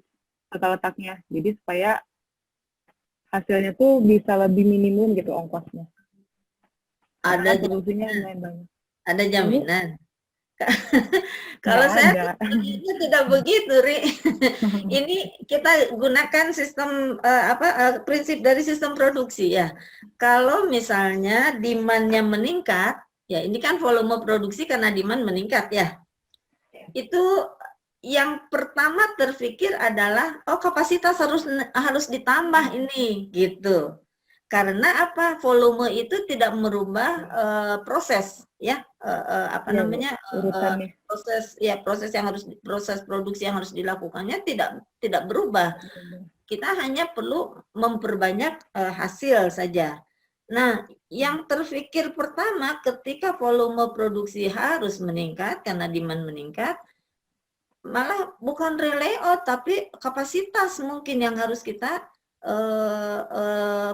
tata letaknya. Jadi supaya hasilnya tuh bisa lebih minimum gitu ongkosnya. Ada produksinya lumayan banyak. Ada jaminan? Kalau saya itu tidak begitu, Ri. Ini kita gunakan sistem prinsip dari sistem produksi ya. Kalau misalnya demand-nya meningkat, ya ini kan volume produksi karena demand meningkat ya. Itu yang pertama terpikir adalah kapasitas harus ditambah ini gitu. Karena apa? Volume itu tidak merubah proses ya, proses produksi yang harus dilakukannya tidak berubah. Kita hanya perlu memperbanyak hasil saja. Nah, yang terpikir pertama ketika volume produksi harus meningkat karena demand meningkat, malah bukan layout tapi kapasitas mungkin yang harus kita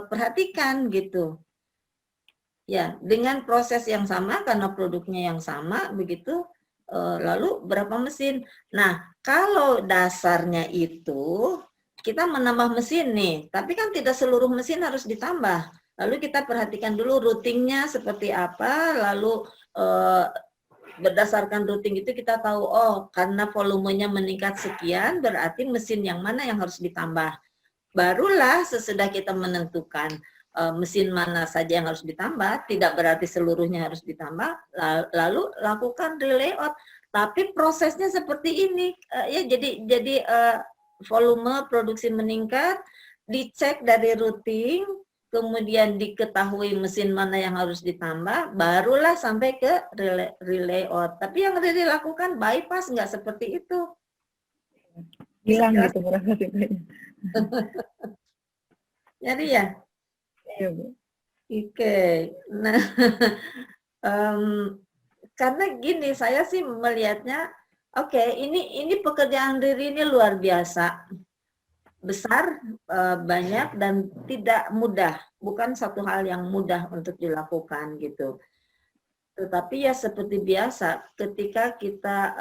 perhatikan gitu. Ya, dengan proses yang sama karena produknya yang sama begitu, lalu berapa mesin. Nah, kalau dasarnya itu kita menambah mesin nih, tapi kan tidak seluruh mesin harus ditambah. Lalu kita perhatikan dulu routingnya seperti apa, lalu berdasarkan routing itu kita tahu, karena volumenya meningkat sekian, berarti mesin yang mana yang harus ditambah. Barulah sesudah kita menentukan mesin mana saja yang harus ditambah, tidak berarti seluruhnya harus ditambah, lalu lakukan layout. Tapi prosesnya seperti ini, ya jadi volume produksi meningkat, dicek dari routing, kemudian diketahui mesin mana yang harus ditambah, barulah sampai ke layout. Tapi yang Riri lakukan bypass nggak seperti itu. Hilang gitu merasa sih. Jadi ya? Iya, Bu. Oke. Nah, karena gini, saya sih melihatnya, ini pekerjaan Riri ini luar biasa. Besar, banyak, dan tidak mudah. Bukan satu hal yang mudah untuk dilakukan gitu. Tetapi ya seperti biasa, ketika kita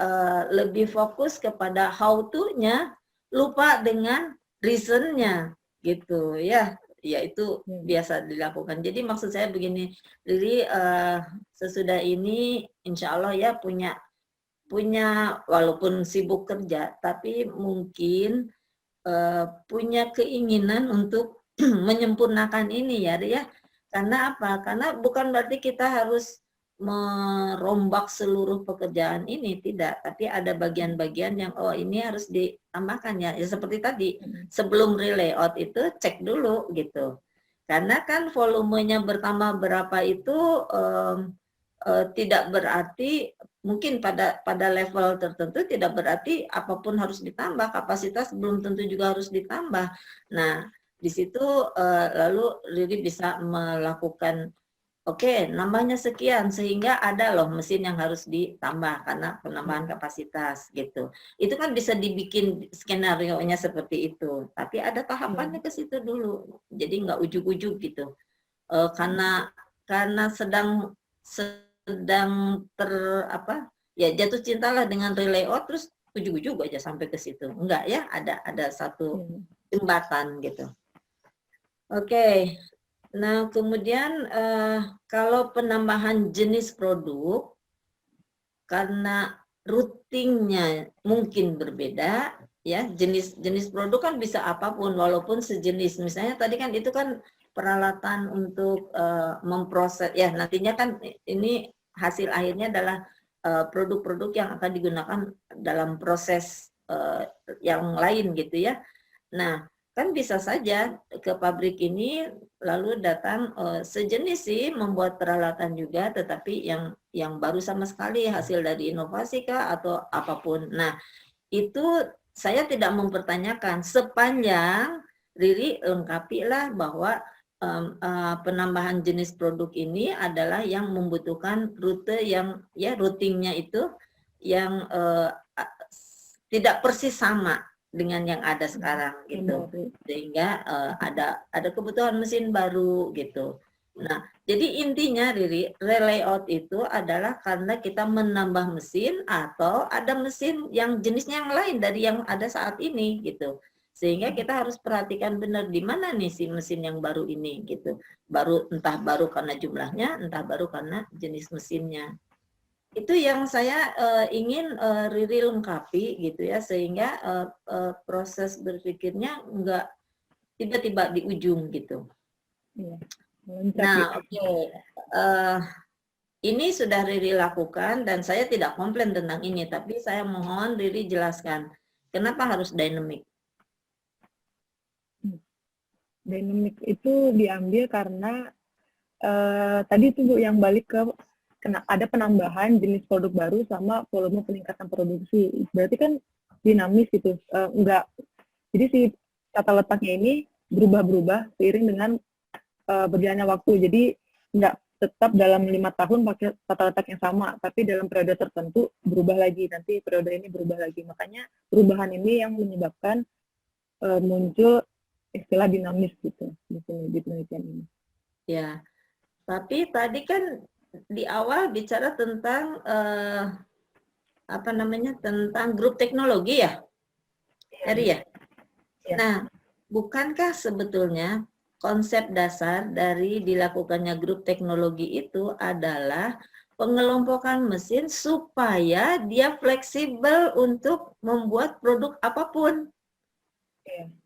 lebih fokus kepada how to-nya, lupa dengan reason-nya gitu ya. Ya itu biasa dilakukan. Jadi maksud saya begini, Riri sesudah ini insya Allah ya punya walaupun sibuk kerja, tapi mungkin punya keinginan untuk menyempurnakan ini ya, karena apa? Karena bukan berarti kita harus merombak seluruh pekerjaan ini, tidak, tapi ada bagian-bagian yang ini harus ditambahkan ya. Ya seperti tadi, sebelum layout itu cek dulu gitu. Karena kan volumenya bertambah berapa itu tidak berarti mungkin pada level tertentu tidak berarti apapun harus ditambah, kapasitas belum tentu juga harus ditambah. Nah, Di situ lalu Riri bisa melakukan, oke, nambahnya sekian, sehingga ada loh mesin yang harus ditambah karena penambahan kapasitas gitu. Itu kan bisa dibikin skenario-nya seperti itu, tapi ada tahapannya ke situ dulu. Jadi nggak ujuk-ujuk gitu. Karena sedang ya jatuh cintalah dengan relayout, terus ujuk-ujuk aja sampai ke situ. Enggak ya, ada satu jembatan gitu. Oke. Nah, kemudian kalau penambahan jenis produk, karena routingnya mungkin berbeda, ya jenis produk kan bisa apapun, walaupun sejenis. Misalnya tadi kan itu kan peralatan untuk memproses, ya nantinya kan ini hasil akhirnya adalah produk-produk yang akan digunakan dalam proses yang lain gitu ya. Nah, kan bisa saja ke pabrik ini lalu datang sejenis sih membuat peralatan juga, tetapi yang baru sama sekali hasil dari inovasi kah atau apapun. Nah, itu saya tidak mempertanyakan sepanjang Riri lengkapilah bahwa penambahan jenis produk ini adalah yang membutuhkan rute yang ya routingnya itu yang tidak persis sama dengan yang ada sekarang gitu, sehingga ada kebutuhan mesin baru gitu. Nah, jadi intinya Riri, relayout itu adalah karena kita menambah mesin atau ada mesin yang jenisnya yang lain dari yang ada saat ini gitu. Sehingga kita harus perhatikan benar di mana nih si mesin yang baru ini gitu. Entah baru karena jumlahnya, entah baru karena jenis mesinnya. Itu yang saya ingin Riri lengkapi gitu ya, sehingga proses berpikirnya enggak tiba-tiba di ujung gitu. Nah, oke. Ini sudah Riri lakukan dan saya tidak komplain tentang ini, tapi saya mohon Riri jelaskan kenapa harus dynamic. Dynamic itu diambil karena tadi itu Bu yang balik ke ada penambahan jenis produk baru sama volume peningkatan produksi. Berarti kan dinamis gitu. Jadi si tata letaknya ini berubah-berubah seiring dengan berjalannya waktu. Jadi nggak tetap dalam 5 tahun pakai tata letak yang sama, tapi dalam periode tertentu berubah lagi. Nanti periode ini berubah lagi. Makanya perubahan ini yang menyebabkan muncul istilah dinamis gitu di penelitian ini. Ya, tapi tadi kan di awal bicara tentang tentang grup teknologi ya, Eri ya? Nah, bukankah sebetulnya konsep dasar dari dilakukannya grup teknologi itu adalah pengelompokan mesin supaya dia fleksibel untuk membuat produk apapun?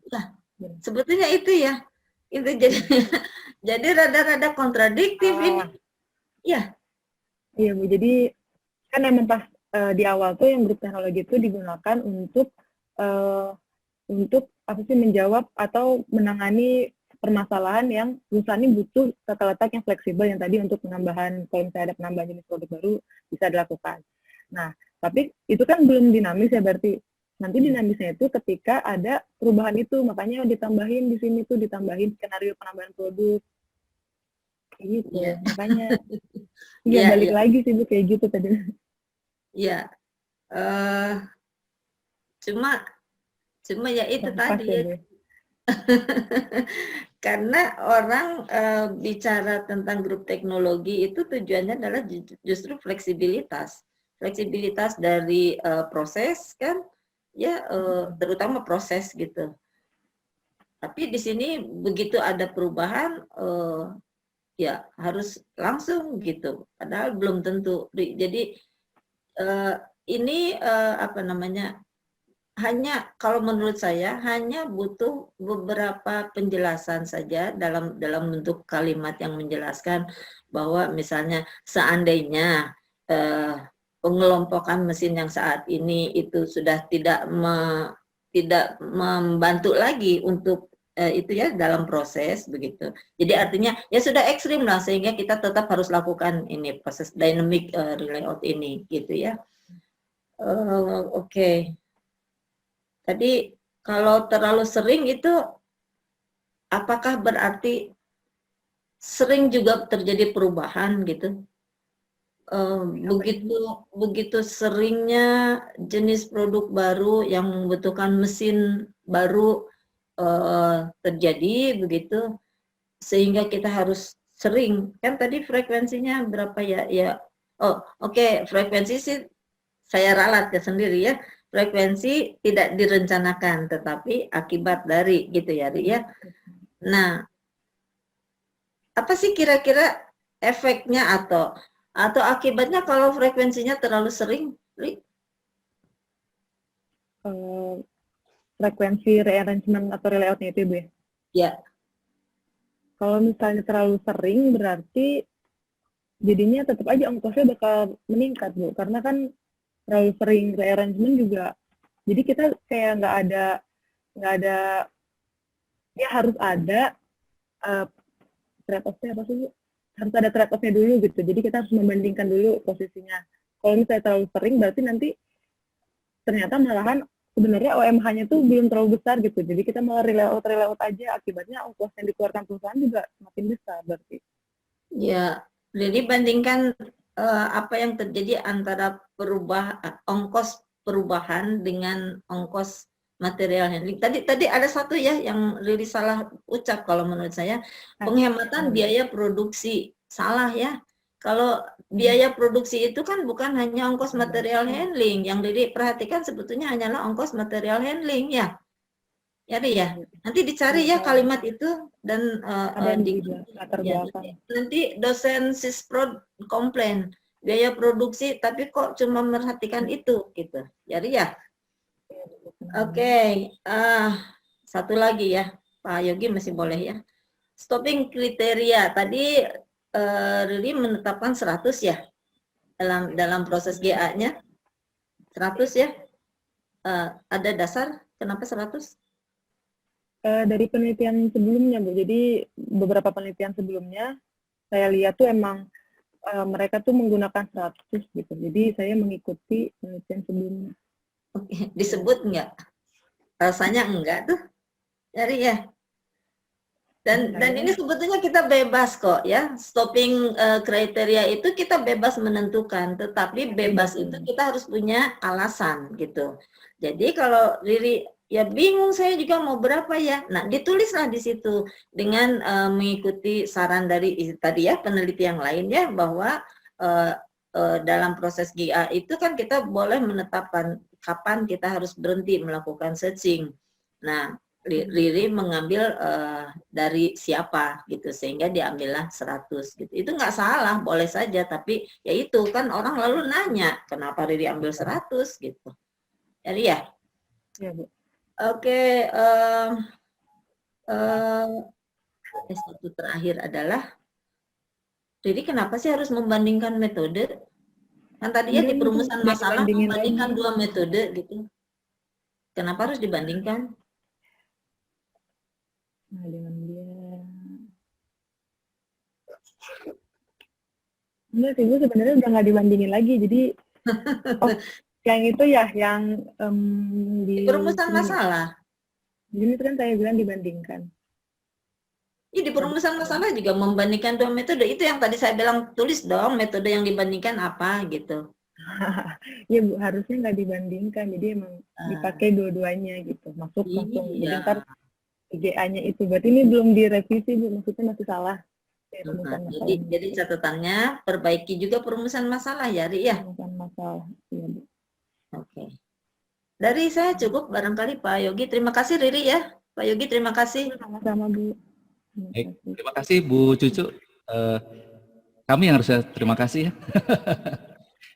Nah, sebetulnya itu ya. Itu jadi rada-rada kontradiktif ini. Iya. Iya Bu, jadi kan emang pas di awal tuh yang grup teknologi itu digunakan untuk menjawab atau menangani permasalahan yang misalnya butuh tata letak yang fleksibel yang tadi untuk penambahan, kalau misalnya ada penambahan jenis produk baru bisa dilakukan. Nah, tapi itu kan belum dinamis ya, berarti nanti dinamisnya itu ketika ada perubahan itu, makanya ditambahin di sini tuh ditambahin skenario penambahan produk. Gitu, makanya balik lagi sih Bu kayak gitu tadi. Iya, cuma ya itu tadi ya. Karena orang bicara tentang grup teknologi itu tujuannya adalah justru fleksibilitas dari proses kan, ya terutama proses gitu. Tapi di sini begitu ada perubahan ya harus langsung gitu, padahal belum tentu. Jadi ini hanya kalau menurut saya hanya butuh beberapa penjelasan saja dalam bentuk kalimat yang menjelaskan bahwa misalnya seandainya pengelompokan mesin yang saat ini itu sudah tidak membantu lagi untuk itu ya dalam proses begitu. Jadi artinya ya sudah ekstrim lah, sehingga kita tetap harus lakukan ini proses dynamic relayout ini gitu ya. Oke. Tadi kalau terlalu sering itu apakah berarti sering juga terjadi perubahan gitu? Begitu seringnya jenis produk baru yang membutuhkan mesin baru terjadi begitu, sehingga kita harus sering, kan tadi frekuensinya berapa ya? Oke, frekuensi sih saya ralat ke sendiri ya. Frekuensi tidak direncanakan, tetapi akibat dari gitu ya, Ri ya. Nah, apa sih kira-kira efeknya atau akibatnya kalau frekuensinya terlalu sering, Ri? Frekuensi rearrangement atau relayoutnya itu, Ibu ya? Ya. Kalau misalnya terlalu sering, berarti jadinya tetap aja ongkosnya bakal meningkat, Bu. Karena kan terlalu sering rearrangement juga, jadi kita kayak nggak ada, ya harus ada trade-off-nya apa sih, Bu? Harus ada trade-off-nya dulu gitu. Jadi kita harus membandingkan dulu posisinya. Kalau misalnya terlalu sering, berarti nanti ternyata malahan sebenarnya OMH-nya tuh belum terlalu besar gitu. Jadi kita malah relayout aja, akibatnya ongkos yang dikeluarkan perusahaan juga semakin besar berarti. Ya, jadi bandingkan apa yang terjadi antara ongkos perubahan dengan ongkos material handling. Tadi ada satu ya yang Riri salah ucap kalau menurut saya, penghematan biaya produksi. Salah ya. Kalau biaya produksi itu kan bukan hanya ongkos material handling, yang Riri perhatikan sebetulnya hanyalah ongkos material handling ya. Ya, ya. Nanti dicari ya kalimat itu dan nanti dosen Sisprod komplain biaya produksi tapi kok cuma merhatikan itu gitu. Jadi ya. Oke, satu lagi ya, Pak Yogi masih boleh ya. Stopping kriteria tadi Riri menetapkan 100 ya dalam proses GA-nya 100 ya. Ada dasar kenapa 100? Dari penelitian sebelumnya, Bu. Jadi beberapa penelitian sebelumnya saya lihat tuh emang mereka tuh menggunakan 100 gitu. Jadi saya mengikuti penelitian sebelumnya. Oke, disebut enggak? Rasanya enggak tuh. Jadi ya. Dan ini sebetulnya kita bebas kok ya. Stopping kriteria itu kita bebas menentukan, tetapi bebas itu kita harus punya alasan gitu. Jadi kalau Riri ya bingung saya juga mau berapa ya. Nah, ditulislah di situ dengan mengikuti saran dari tadi ya peneliti yang lain ya bahwa dalam proses GA itu kan kita boleh menetapkan kapan kita harus berhenti melakukan searching. Nah, Riri mengambil dari siapa gitu sehingga diambillah 100 gitu. Itu nggak salah, boleh saja, tapi ya itu kan orang lalu nanya kenapa Riri ambil 100 gitu. Jadi ya. Ya, Bu. Oke, satu terakhir adalah Riri kenapa sih harus membandingkan metode? Kan tadi ya di perumusan masalah membandingkan dua metode gitu. Kenapa harus dibandingkan? Nah, dengan dia. Enggak sih, Bu, sebenarnya udah nggak dibandingin lagi. Jadi, yang itu ya, yang di perumusan masalah. Jadi itu kan saya bilang dibandingkan. Di perumusan masalah juga membandingkan dua metode. Itu yang tadi saya bilang, tulis dong metode yang dibandingkan apa gitu. Ya, Bu, harusnya nggak dibandingkan. Jadi emang dipakai dua-duanya gitu. Masuk langsung. Jadi ntar GA-nya itu. Berarti ini belum direvisi, Bu. Maksudnya masih salah. Jadi catatannya perbaiki juga perumusan masalah ya, Ri ya? Perumusan masalah. Iya, Bu. Oke. Dari saya cukup barangkali Pak Yogi. Terima kasih Riri ya. Pak Yogi terima kasih. Sama-sama, Bu. Baik, terima kasih Bu Cucu. Kami yang harus terima kasih ya.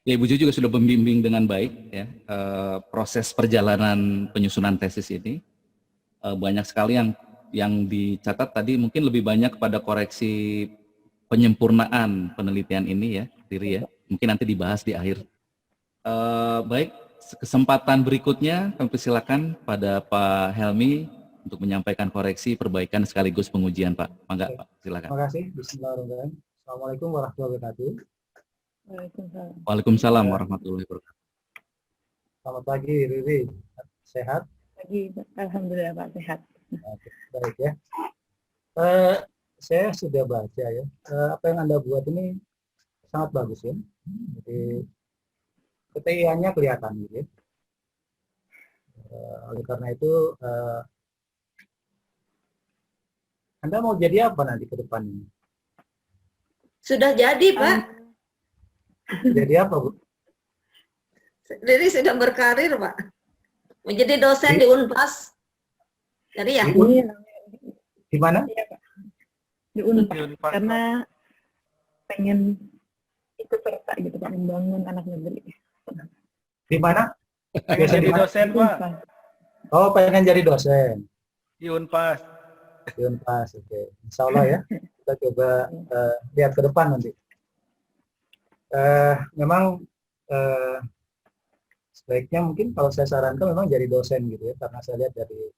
Ya, Ibu Cucu juga sudah membimbing dengan baik ya proses perjalanan penyusunan tesis ini. Banyak sekali yang dicatat tadi, mungkin lebih banyak pada koreksi penyempurnaan penelitian ini ya, Riri ya. Mungkin nanti dibahas di akhir. Baik, kesempatan berikutnya kami persilakan pada Pak Helmi untuk menyampaikan koreksi, perbaikan sekaligus pengujian, Pak. Mangga, Pak, silakan. Terima kasih. Bismillahirrahmanirrahim. Assalamualaikum warahmatullahi wabarakatuh. Waalaikumsalam. Waalaikumsalam warahmatullahi wabarakatuh. Selamat pagi, Riri. Sehat? Pagi, Alhamdulillah, Pak, sehat. Oke, baik ya. Saya sudah baca ya. Apa yang Anda buat ini sangat bagus ya. Jadi KTI-nya kelihatan gitu ya. Oleh karena itu, Anda mau jadi apa nanti ke depan ini? Sudah jadi, Pak. Jadi apa, Bu? Jadi sudah berkarir, Pak. Menjadi dosen di Unpas. Jadi ya? Di mana? Iya, Pak. Di Unpad, karena pengen ikut serta gitu Pak, membangun anak negeri. Di mana? Pengen jadi dosen, Pak. Unpad. Oh, pengen jadi dosen. Di Unpas. Di Unpas, oke. Insya Allah ya. Kita coba lihat ke depan nanti. Memang sebaiknya mungkin kalau saya sarankan memang jadi dosen gitu ya, karena saya lihat dari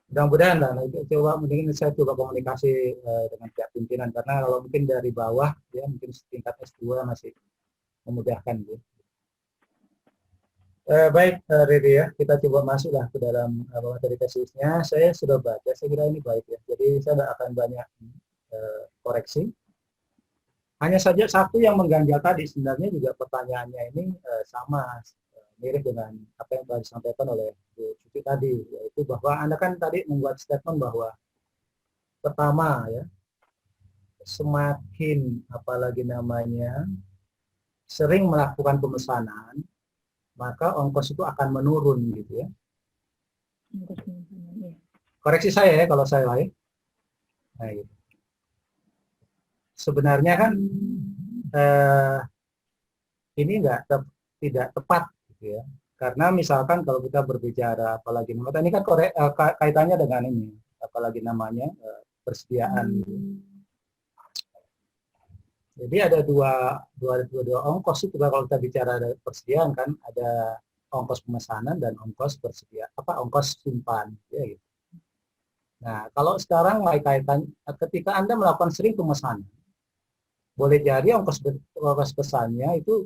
mudah-mudahan lah, nah, coba mungkin saya coba komunikasi dengan pihak pimpinan, karena kalau mungkin dari bawah ya mungkin tingkat S2 masih memudahkan gitu. Baik, Riri ya, kita coba masuklah ke dalam materi tesisnya. Saya sudah baca, saya kira ini baik ya. Jadi saya tidak akan banyak koreksi. Hanya saja satu yang mengganjal tadi, sebenarnya juga pertanyaannya ini sama, mirip dengan apa yang telah disampaikan oleh Bu Cuti tadi, yaitu bahwa Anda kan tadi membuat statement bahwa pertama ya, semakin apalagi namanya sering melakukan pemesanan, maka ongkos itu akan menurun gitu ya. Koreksi saya ya kalau saya lain. Nah, gitu. Sebenarnya kan ini tidak tepat gitu ya. Karena misalkan kalau kita berbicara apalagi namanya ini kan kaitannya dengan ini apalagi namanya persediaan gitu. Jadi ada dua ongkos itu kalau kita bicara dari persediaan kan ada ongkos pemesanan dan ongkos ongkos simpan ya gitu. Nah, kalau sekarang mulai kaitan ketika Anda melakukan sering pemesanan, boleh jadi ongkos pesannya itu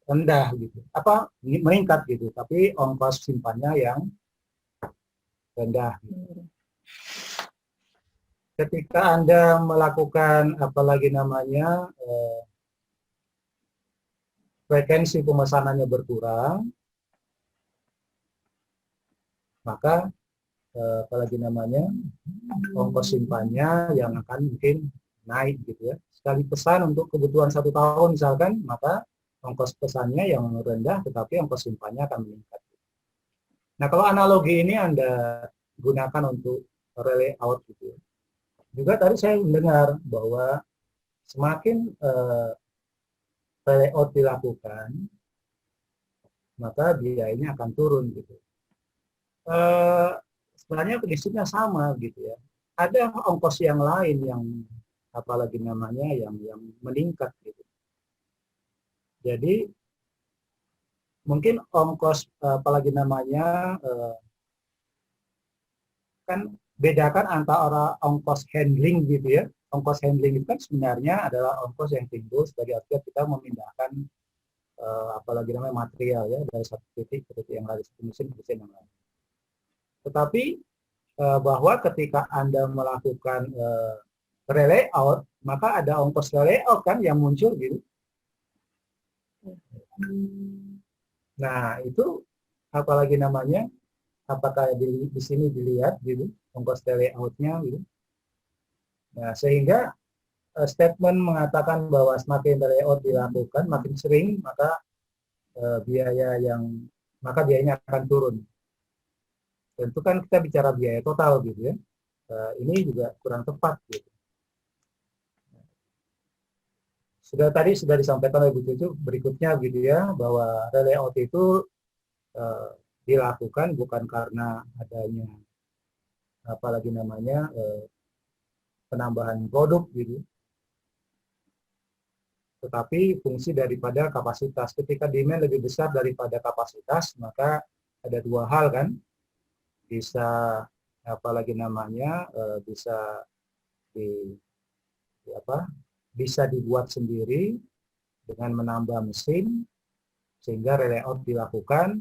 rendah gitu, meningkat gitu, tapi ongkos simpannya yang rendah. Gitu. Ketika Anda melakukan apalagi namanya frekuensi pemesanannya berkurang, maka apalagi namanya ongkos simpannya yang akan mungkin naik gitu ya. Sekali pesan untuk kebutuhan 1 tahun misalkan, maka ongkos pesannya yang rendah tetapi ongkos simpannya akan meningkat. Nah, kalau analogi ini Anda gunakan untuk relay out gitu ya. Juga tadi saya mendengar bahwa semakin relay out dilakukan, maka biayanya akan turun gitu. Sebenarnya prinsipnya sama gitu ya. Ada ongkos yang lain yang apalagi namanya yang meningkat gitu. Jadi mungkin ongkos apalagi namanya kan bedakan antara ongkos handling gitu ya. Ongkos handling itu kan sebenarnya adalah ongkos yang timbul sebagai akibat kita memindahkan apalagi namanya material ya dari satu titik ke titik yang lain, satu mesin ke mesin yang lain. Tetapi bahwa ketika Anda melakukan relay out, maka ada ongkos relay out kan yang muncul gitu. Nah, itu apalagi namanya, apakah di sini dilihat gitu, ongkos relay out-nya gitu. Nah, sehingga statement mengatakan bahwa semakin relay out dilakukan, makin sering, maka biayanya akan turun. Tentu kan kita bicara biaya total gitu ya. Ini juga kurang tepat gitu. Tadi sudah disampaikan oleh Bu Cucu berikutnya gitu ya, bahwa relay out itu dilakukan bukan karena adanya apalagi namanya penambahan produk gitu, tetapi fungsi daripada kapasitas. Ketika demand lebih besar daripada kapasitas, maka ada dua hal kan, bisa apalagi namanya bisa dibuat sendiri dengan menambah mesin sehingga relay out dilakukan.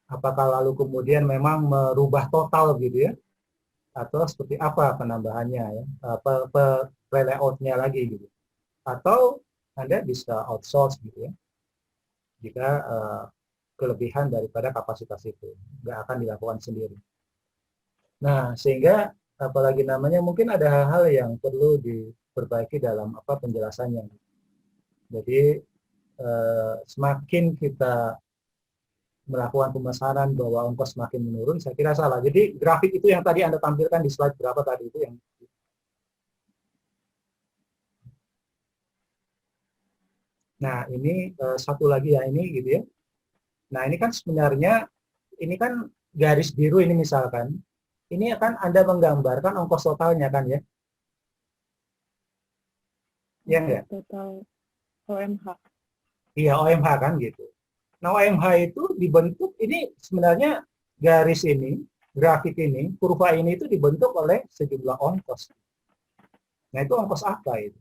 Apakah lalu kemudian memang merubah total gitu ya, atau seperti apa penambahannya ya, layoutnya lagi gitu. Atau Anda bisa outsource gitu ya, jika kelebihan daripada kapasitas itu nggak akan dilakukan sendiri. Nah, sehingga apalagi namanya mungkin ada hal-hal yang perlu diperbaiki dalam penjelasannya. Jadi semakin kita melakukan pemesanan bahwa ongkos semakin menurun, saya kira salah. Jadi grafik itu yang tadi Anda tampilkan di slide berapa tadi itu yang. Nah, ini satu lagi ya ini gitu ya. Nah, ini kan sebenarnya ini kan garis biru ini misalkan. Ini akan Anda menggambarkan ongkos totalnya kan ya. Iya enggak? Total OMH. Iya, OMH kan gitu. Nah, OMH itu dibentuk, ini sebenarnya garis ini, grafik ini, kurva ini itu dibentuk oleh sejumlah ongkos. Nah, itu ongkos apa itu?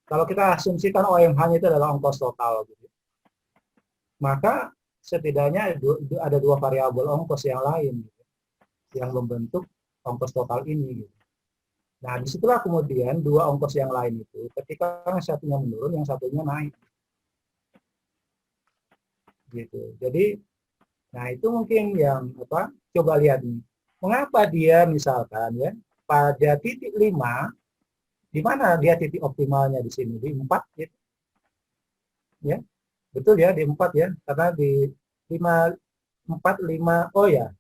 Kalau kita asumsikan OMH-nya itu adalah ongkos total, gitu, maka setidaknya ada dua variabel ongkos yang lain gitu, yang membentuk ongkos total ini. Gitu. Nah, disitulah kemudian dua ongkos yang lain itu, ketika yang satunya menurun, yang satunya naik. Gitu. Jadi, nah itu mungkin yang coba lihat nih. Mengapa dia misalkan ya pada titik 5, di mana dia titik optimalnya di sini di 4 gitu. Ya. Betul ya di 4 ya, karena di 5 4 5 oh ya,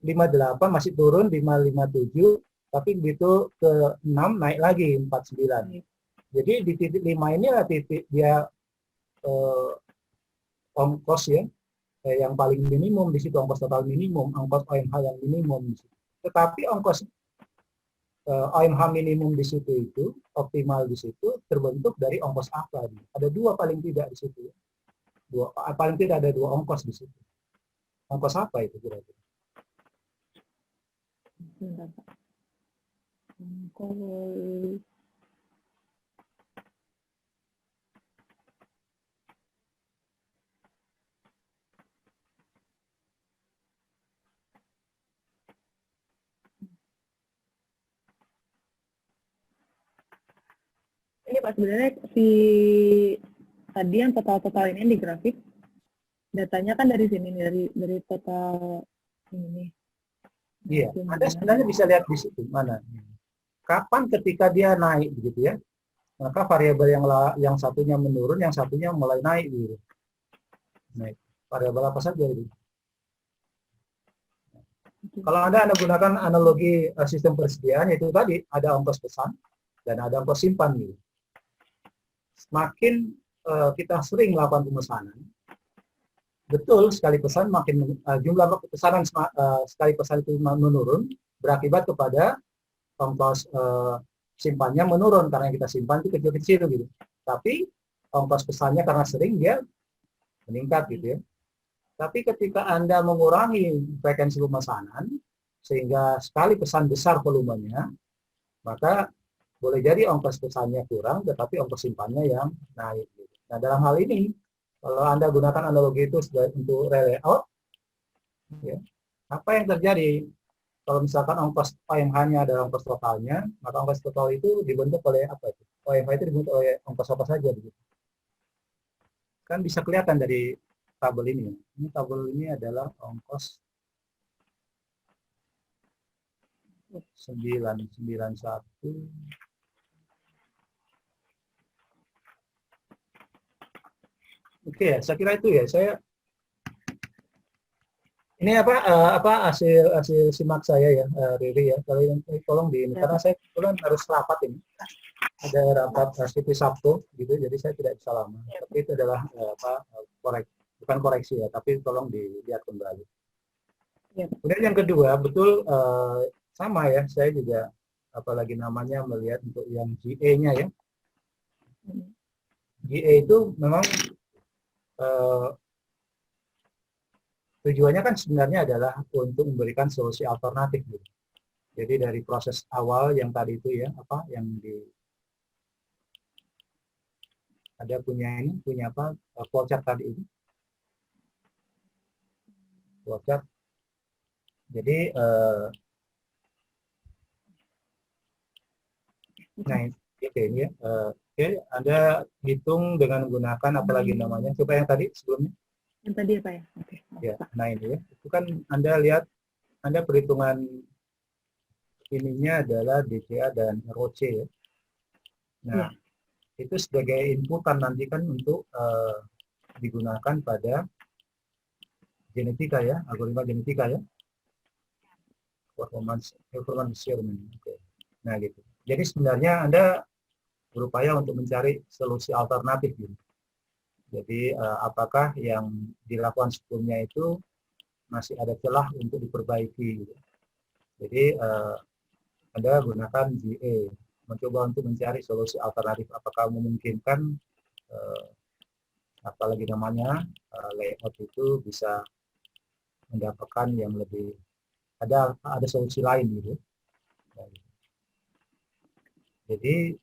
58 masih turun 557, tapi begitu ke 6 naik lagi 49. Jadi di titik 5 inilah titik dia ongkos ya yang paling minimum di situ, ongkos total minimum, ongkos OMH yang minimum di situ. Tetapi ongkos OMH minimum di situ itu optimal di situ terbentuk dari ongkos apa? Ada dua paling tidak di situ. Paling tidak ada dua ongkos di situ. Ongkos apa itu kira-kira? Ini Pak, sebenarnya si tadi yang total-total ini di grafik, datanya kan dari sini, dari total ini. Iya, Anda sebenarnya bisa lihat di situ mana. Kapan ketika dia naik begitu ya, maka variabel yang satunya menurun, yang satunya mulai naik gitu. Naik. Variabel apa saja itu? Kalau Anda gunakan analogi sistem persediaan, itu tadi ada ongkos pesan dan ada ongkos simpan gitu. Semakin kita sering melakukan pemesanan, betul sekali pesan makin jumlah pesanan sekali pesan itu menurun, berakibat kepada ongkos simpannya menurun karena yang kita simpan itu kecil-kecil gitu. Tapi ongkos pesannya karena sering dia meningkat gitu ya. Tapi ketika Anda mengurangi frekuensi pemesanan sehingga sekali pesan besar volumenya, maka boleh jadi ongkos pesannya kurang, tetapi ongkos simpannya yang naik. Gitu. Nah, dalam hal ini, kalau Anda gunakan analogi itu untuk layout, ya, apa yang terjadi? Kalau misalkan ongkos OMH-nya adalah ongkos totalnya, maka ongkos total itu dibentuk oleh apa itu? OMH itu dibentuk oleh ongkos apa saja begitu. Kan bisa kelihatan dari tabel ini. Ini tabel ini adalah ongkos 991. Oke ya, saya kira itu ya. Ini hasil simak saya ya, Riri ya. Kalian tolong di ini karena saya kebetulan harus rapat ini. Ada rapat seperti Sabtu gitu, jadi saya tidak bisa lama. Tapi itu adalah bukan koreksi ya, tapi tolong dilihat kembali. Kemudian yang kedua, betul sama ya, saya juga apalagi namanya melihat untuk yang GA-nya ya. GA itu memang tujuannya kan sebenarnya adalah untuk memberikan solusi alternatif gitu. Jadi dari proses awal yang tadi itu ya, ada punya flowchart tadi itu. Flowchart. Jadi Nah, oke ini ya. Oke, Anda hitung dengan menggunakan apalagi namanya. Coba yang tadi sebelumnya. Yang tadi apa ya? Oke. Ya, nah ini ya. Itu kan Anda lihat, Anda perhitungan ininya adalah DCA dan ROC ya. Nah, itu sebagai inputan nanti kan untuk digunakan pada genetika ya, algoritma genetika ya. Performance measurement. Oke. Nah, gitu. Jadi sebenarnya Anda berupaya untuk mencari solusi alternatif gitu. Jadi apakah yang dilakukan sebelumnya itu masih ada celah untuk diperbaiki gitu. Jadi Anda gunakan GA, mencoba untuk mencari solusi alternatif apakah memungkinkan apalagi namanya layout itu bisa mendapatkan yang lebih ada solusi lain gitu. Jadi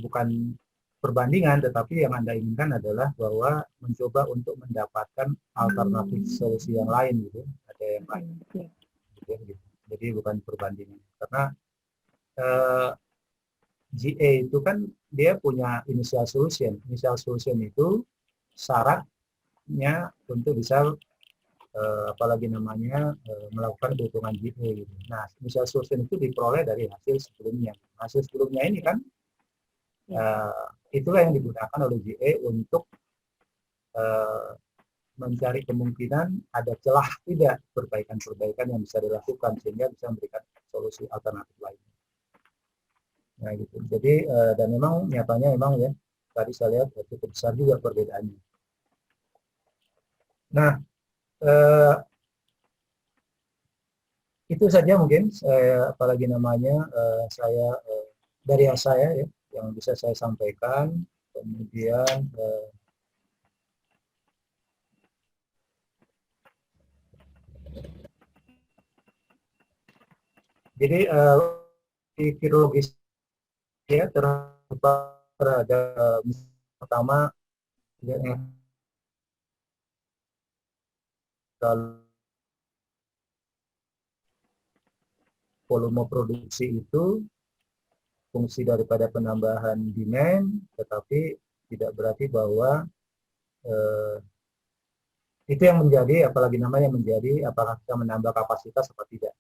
bukan perbandingan, tetapi yang Anda inginkan adalah bahwa mencoba untuk mendapatkan alternatif solusi yang lain gitu, ada yang lain. Gitu. Jadi bukan perbandingan, karena GA itu kan dia punya initial solution. Initial solution itu syaratnya untuk bisa apalagi namanya melakukan perhitungan GA gitu. Nah, initial solution itu diperoleh dari hasil sebelumnya. Hasil sebelumnya ini kan itulah yang digunakan oleh GA untuk mencari kemungkinan ada celah tidak perbaikan-perbaikan yang bisa dilakukan sehingga bisa memberikan solusi alternatif lain. Nah gitu. Jadi dan memang nyatanya memang ya tadi saya lihat cukup besar juga perbedaannya. Nah itu saja mungkin apalagi namanya saya dari saya ya yang bisa saya sampaikan. Kemudian jadi filologis ya terhadap pertama volume produksi itu fungsi daripada penambahan demand, tetapi tidak berarti bahwa itu yang menjadi apalagi namanya menjadi apakah kita menambah kapasitas atau tidak.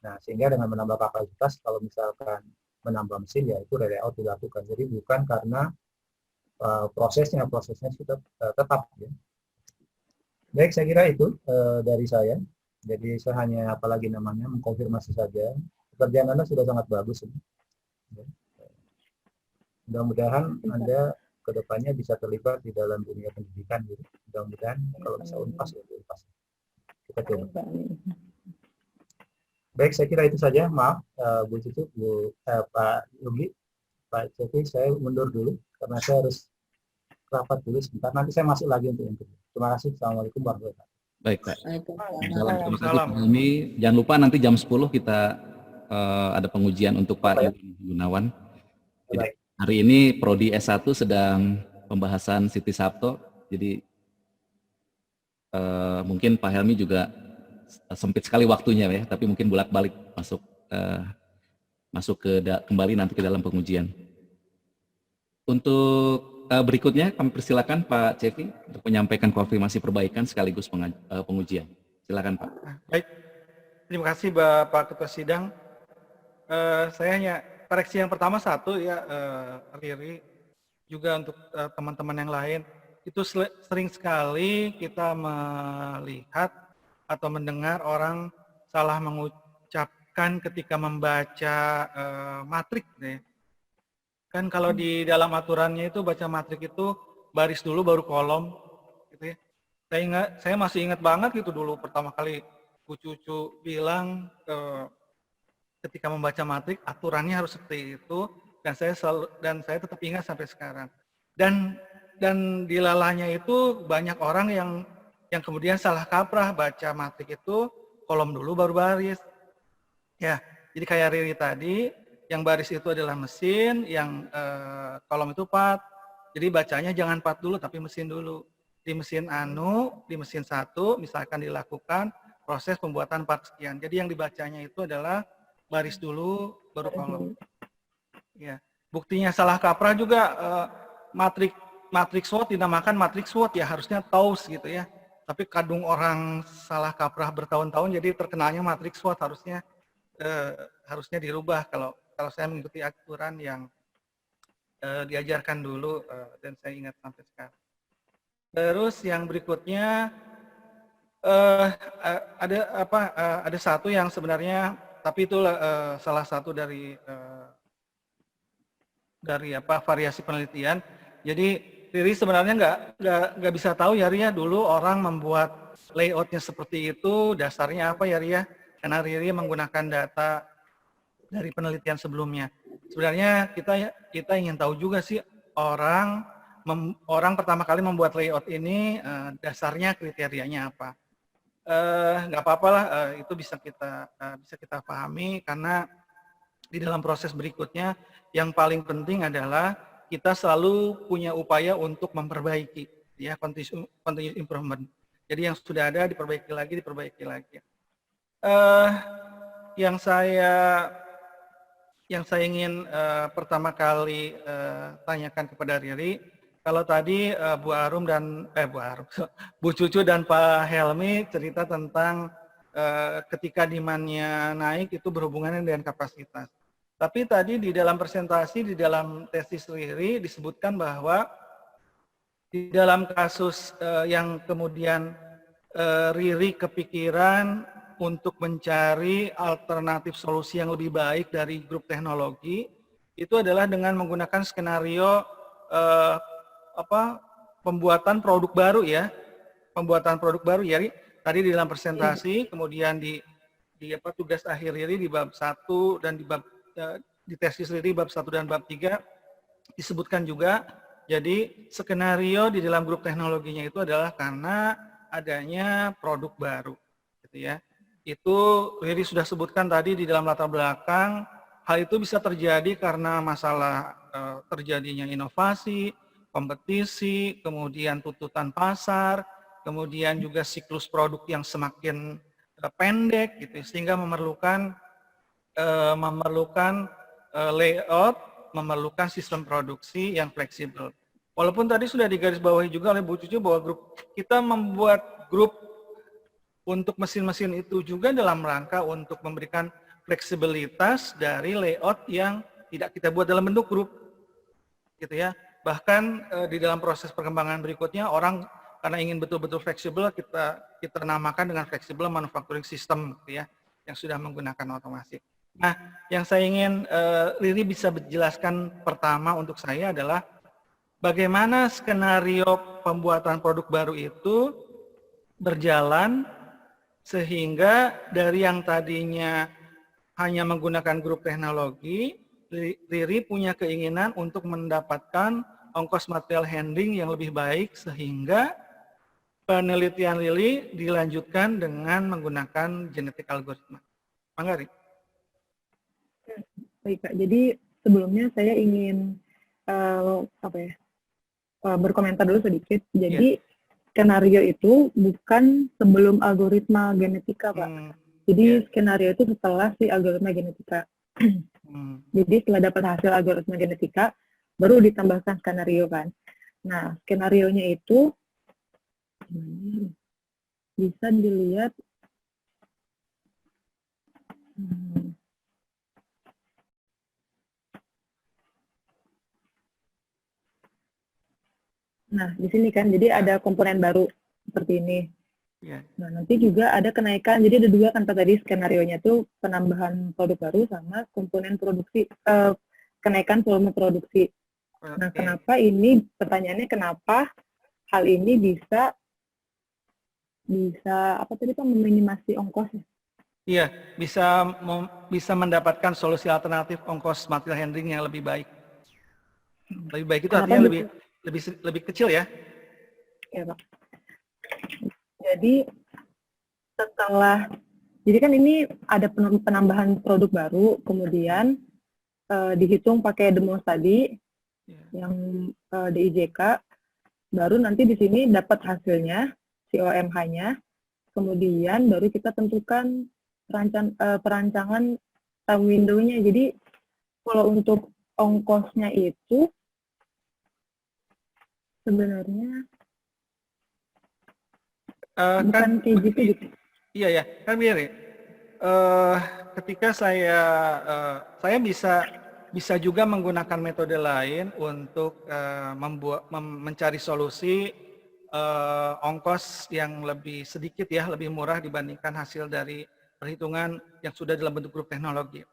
Nah, sehingga dengan menambah kapasitas, kalau misalkan menambah mesin, ya itu layout dilakukan. Jadi bukan karena prosesnya sudah tetap. Ya. Baik, saya kira itu dari saya. Jadi saya hanya apalagi namanya mengkonfirmasi saja. Pekerjaan Anda sudah sangat bagus. Ya. Mudah-mudahan Anda kedepannya bisa terlibat di dalam dunia pendidikan. Gitu. Mudah-mudahan kalau bisa unpas ya unpas. Kita coba. Baik, saya kira itu saja. Maaf, Bu Cucu, Pak Yogi, Pak Cepi, saya mundur dulu karena saya harus rapat dulu sebentar. Nanti saya masuk lagi untuk yang kedua. Terima kasih. Assalamualaikum warahmatullahi wabarakatuh. Baik, Pak. Waalaikumsalam. Kami jangan lupa nanti jam 10 kita ada pengujian untuk Pak Gunawan. Jadi, hari ini Prodi S1 sedang pembahasan Siti Sabto. Jadi mungkin Pak Helmi juga sempit sekali waktunya ya, tapi mungkin bolak-balik masuk kembali nanti ke dalam pengujian. Untuk berikutnya kami persilakan Pak Cevi untuk menyampaikan konfirmasi perbaikan sekaligus pengujian. Silakan Pak. Baik, terima kasih Bapak Ketua Sidang. Saya hanya koreksi yang pertama satu ya, Riri, juga untuk teman-teman yang lain. Itu sering sekali kita melihat atau mendengar orang salah mengucapkan ketika membaca matrik. Ya. Kan kalau di dalam aturannya itu baca matrik itu baris dulu baru kolom. Gitu ya. Saya masih ingat banget gitu dulu pertama kali Bu Cucu bilang ketika membaca matrik aturannya harus seperti itu dan saya tetap ingat sampai sekarang. Dan dilalahnya itu banyak orang yang kemudian salah kaprah baca matrik itu kolom dulu baru baris. Ya, jadi kayak Riri tadi, yang baris itu adalah mesin, yang kolom itu part. Jadi bacanya jangan part dulu tapi mesin dulu. Di mesin di mesin 1 misalkan dilakukan proses pembuatan part sekian. Jadi yang dibacanya itu adalah baris dulu baru kolom. Ya, buktinya salah kaprah juga matrix SWOT dinamakan matrix SWOT ya, harusnya TOWS gitu ya. Tapi kadung orang salah kaprah bertahun-tahun jadi terkenalnya matrix SWOT, harusnya dirubah kalau saya mengikuti aturan yang diajarkan dulu dan saya ingat sampai sekarang. Terus yang berikutnya ada satu yang sebenarnya, tapi itu salah satu dari variasi penelitian. Jadi Riri sebenarnya nggak bisa tahu ya Ria, dulu orang membuat layoutnya seperti itu dasarnya apa ya Ria? Karena Riri menggunakan data dari penelitian sebelumnya. Sebenarnya kita ingin tahu juga sih orang pertama kali membuat layout ini dasarnya kriterianya apa. Nggak apa-apa lah, itu bisa kita pahami karena di dalam proses berikutnya yang paling penting adalah kita selalu punya upaya untuk memperbaiki ya, continuous improvement. Jadi yang sudah ada diperbaiki lagi. Yang saya ingin pertama kali tanyakan kepada Riri, kalau tadi Bu Cucu dan Pak Helmi cerita tentang ketika demand-nya naik itu berhubungan dengan kapasitas. Tapi tadi di dalam presentasi, di dalam tesis Riri disebutkan bahwa di dalam kasus yang kemudian Riri kepikiran untuk mencari alternatif solusi yang lebih baik dari grup teknologi, itu adalah dengan menggunakan skenario pembuatan produk baru ya. Pembuatan produk baru ya, tadi di dalam presentasi, kemudian di tugas akhir Riri di bab 1 dan di tesis Riri bab 1 dan bab 3 disebutkan juga. Jadi skenario di dalam grup teknologinya itu adalah karena adanya produk baru gitu ya. Itu Riri sudah sebutkan tadi di dalam latar belakang, hal itu bisa terjadi karena masalah terjadinya inovasi, kompetisi, kemudian tuntutan pasar, kemudian juga siklus produk yang semakin pendek gitu, sehingga memerlukan layout, memerlukan sistem produksi yang fleksibel. Walaupun tadi sudah digarisbawahi juga oleh Bu Cucu bahwa kita membuat grup untuk mesin-mesin itu juga dalam rangka untuk memberikan fleksibilitas dari layout yang tidak kita buat dalam bentuk grup, gitu ya. Bahkan di dalam proses perkembangan berikutnya orang karena ingin betul-betul fleksibel kita namakan dengan flexible manufacturing system, gitu ya, yang sudah menggunakan otomasi. Nah, yang saya ingin Riri bisa jelaskan pertama untuk saya adalah bagaimana skenario pembuatan produk baru itu berjalan sehingga dari yang tadinya hanya menggunakan grup teknologi, Riri punya keinginan untuk mendapatkan ongkos material handling yang lebih baik sehingga penelitian Riri dilanjutkan dengan menggunakan genetik algoritma. Mangga, Riri. Baik Pak, jadi sebelumnya saya ingin berkomentar dulu sedikit. Jadi skenario itu bukan sebelum algoritma genetika Pak. Jadi skenario itu setelah si algoritma genetika. Jadi setelah dapat hasil algoritma genetika, baru ditambahkan skenario kan. Nah, skenarionya itu bisa dilihat. Nah, di sini kan, jadi ada komponen baru seperti ini. Nah, nanti juga ada kenaikan, jadi ada dua kan tadi skenario-nya tuh penambahan produk baru sama komponen produksi, kenaikan volume produksi. Nah, kenapa ini, pertanyaannya kenapa hal ini bisa apa tadi Pak, meminimasi ongkosnya? Iya, bisa mendapatkan solusi alternatif ongkos material handling yang lebih baik. Lebih baik itu artinya lebih kecil ya? Ya Pak. Jadi jadi kan ini ada penambahan produk baru, kemudian dihitung pakai DEMOS tadi, yang DIJK, baru nanti di sini dapat hasilnya, COMH-nya, kemudian baru kita tentukan perancangan time window-nya. Jadi kalau untuk ongkosnya itu sebenarnya bukan kayak gitu gitu. Iya ya, kan begini. Ketika saya bisa juga menggunakan metode lain untuk mencari solusi ongkos yang lebih sedikit ya, lebih murah dibandingkan hasil dari perhitungan yang sudah dalam bentuk grup teknologi.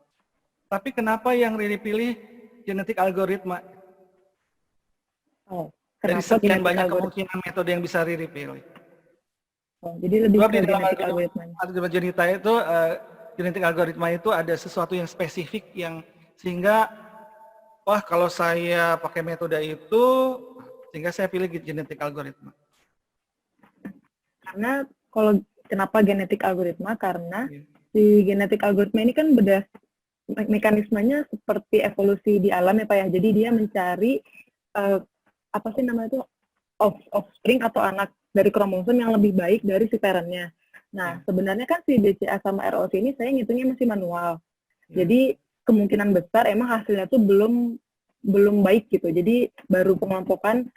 Tapi kenapa yang Riri pilih genetik algoritma? Oh, Dari kenapa sekian genetik banyak algoritma? kemungkinan metode yang bisa Riri pilih. Oh, jadi lebih Sebab ke di dalam genetik algoritmanya. genetik algoritma itu ada sesuatu yang spesifik yang sehingga wah kalau saya pakai metode itu sehingga saya pilih genetik algoritma. Karena kalau kenapa genetik algoritma? Karena Iya. si genetik algoritma ini kan mekanismenya seperti evolusi di alam ya Pak ya. Jadi dia mencari apa sih namanya itu offspring atau anak dari kromosom yang lebih baik dari si parentnya. Nah, sebenarnya kan si BCA sama ROC ini saya ngitungnya masih manual. Jadi kemungkinan besar emang hasilnya tuh belum baik gitu. Jadi baru pengelompokan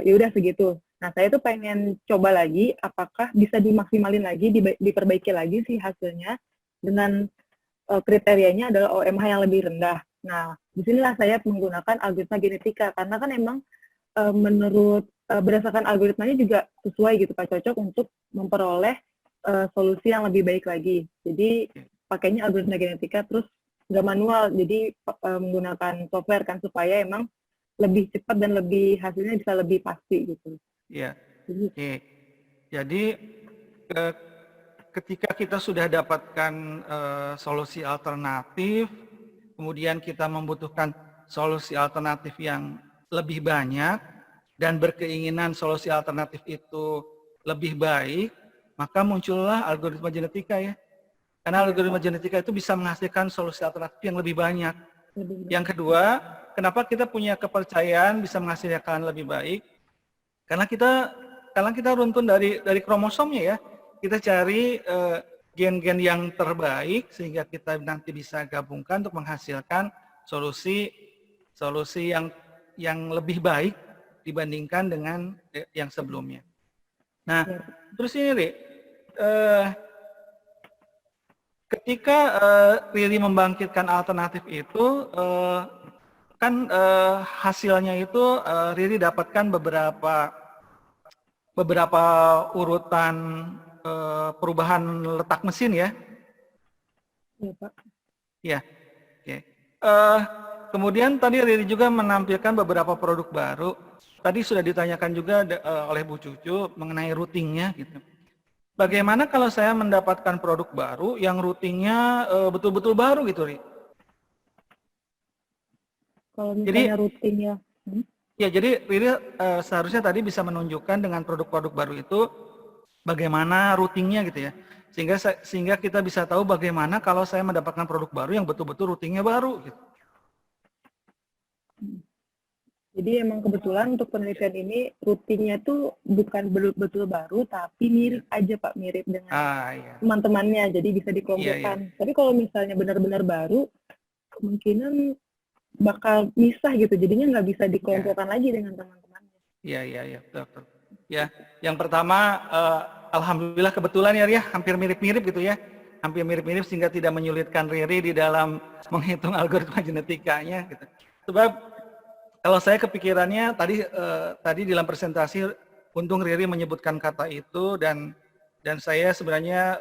ya udah segitu. Nah, saya tuh pengen coba lagi apakah bisa dimaksimalin lagi, diperbaiki lagi sih hasilnya dengan kriterianya adalah OMH yang lebih rendah. Nah, disinilah saya menggunakan algoritma genetika karena kan emang menurut berdasarkan algoritmanya juga sesuai gitu Pak, cocok untuk memperoleh solusi yang lebih baik lagi. Jadi pakainya algoritma genetika terus nggak manual, jadi menggunakan software kan supaya emang lebih cepat dan lebih hasilnya bisa lebih pasti gitu. Iya. Oke. Jadi ketika kita sudah dapatkan solusi alternatif, kemudian kita membutuhkan solusi alternatif yang lebih banyak dan berkeinginan solusi alternatif itu lebih baik, maka muncullah algoritma genetika ya. Karena algoritma genetika itu bisa menghasilkan solusi alternatif yang lebih banyak. Yang kedua, kenapa kita punya kepercayaan bisa menghasilkan lebih baik? Karena kita runtun dari kromosomnya ya. Kita cari gen-gen yang terbaik sehingga kita nanti bisa gabungkan untuk menghasilkan solusi yang lebih baik dibandingkan dengan yang sebelumnya. Nah, terus ini Ri, ketika Riri membangkitkan alternatif itu, kan hasilnya itu Riri dapatkan beberapa urutan perubahan letak mesin ya. Iya Pak. Ya, oke. Kemudian tadi Riri juga menampilkan beberapa produk baru. Tadi sudah ditanyakan juga oleh Bu Cucu mengenai routingnya gitu. Bagaimana kalau saya mendapatkan produk baru yang routingnya betul-betul baru gitu, Ri? Kalau misalnya routingnya, ya jadi Riri seharusnya tadi bisa menunjukkan dengan produk-produk baru itu bagaimana routingnya gitu ya. Sehingga kita bisa tahu bagaimana kalau saya mendapatkan produk baru yang betul-betul routingnya baru gitu. Jadi emang kebetulan untuk penelitian ini routingnya tuh bukan betul baru, tapi mirip aja Pak, mirip dengan teman-temannya, jadi bisa dikelompokkan. Tapi kalau misalnya benar-benar baru, kemungkinan bakal misah gitu, jadinya nggak bisa dikelompokkan lagi dengan teman-temannya. Iya, betul. Ya, yang pertama, alhamdulillah kebetulan ya, hampir mirip-mirip gitu ya, hampir mirip-mirip sehingga tidak menyulitkan Riri di dalam menghitung algoritma genetikanya gitu. Sebab kalau saya kepikirannya tadi dalam presentasi untung Riri menyebutkan kata itu dan saya sebenarnya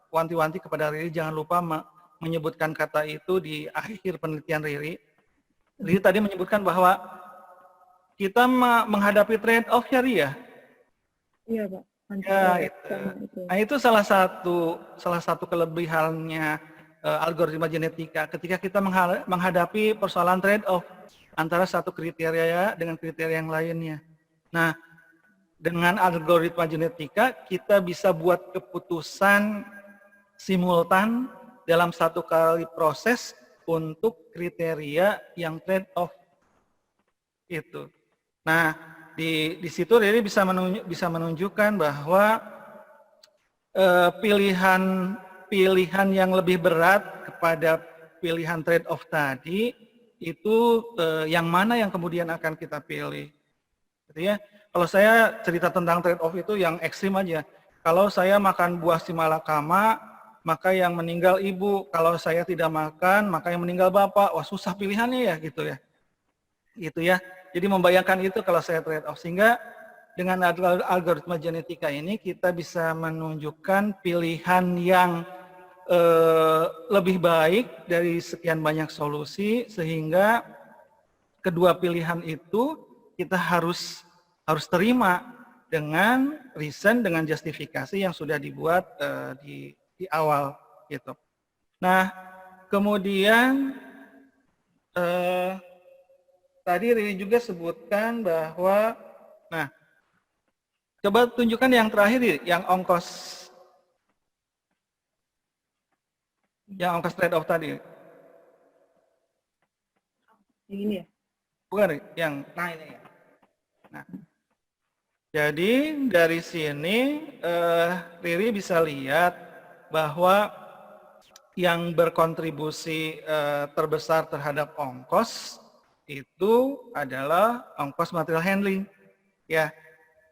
wanti-wanti kepada Riri jangan lupa menyebutkan kata itu di akhir penelitian Riri. Riri tadi menyebutkan bahwa kita menghadapi trade-off ya Riri ya. Iya Pak. Nah itu salah satu kelebihannya algoritma genetika ketika kita menghadapi persoalan trade-off antara satu kriteria dengan kriteria yang lainnya. Nah, dengan algoritma genetika kita bisa buat keputusan simultan dalam satu kali proses untuk kriteria yang trade-off itu. Nah, di situ Riri bisa menunjukkan bahwa pilihan yang lebih berat kepada pilihan trade-off tadi, itu yang mana yang kemudian akan kita pilih. Gitu ya. Kalau saya cerita tentang trade-off itu yang ekstrim aja. Kalau saya makan buah simalakama, maka yang meninggal ibu. Kalau saya tidak makan, maka yang meninggal bapak. Wah, susah pilihannya ya, gitu ya. Gitu ya. Jadi membayangkan itu kalau saya trade-off. Sehingga dengan algoritma genetika ini kita bisa menunjukkan pilihan yang lebih baik dari sekian banyak solusi, sehingga kedua pilihan itu kita harus terima dengan reason, dengan justifikasi yang sudah dibuat di awal gitu. Nah, kemudian tadi Riri juga sebutkan bahwa, nah, coba tunjukkan yang terakhir, yang ongkos trade-off tadi. Ini ya. Bukan, yang ini ya. Nah, jadi dari sini Riri bisa lihat bahwa yang berkontribusi terbesar terhadap ongkos itu adalah ongkos material handling, ya,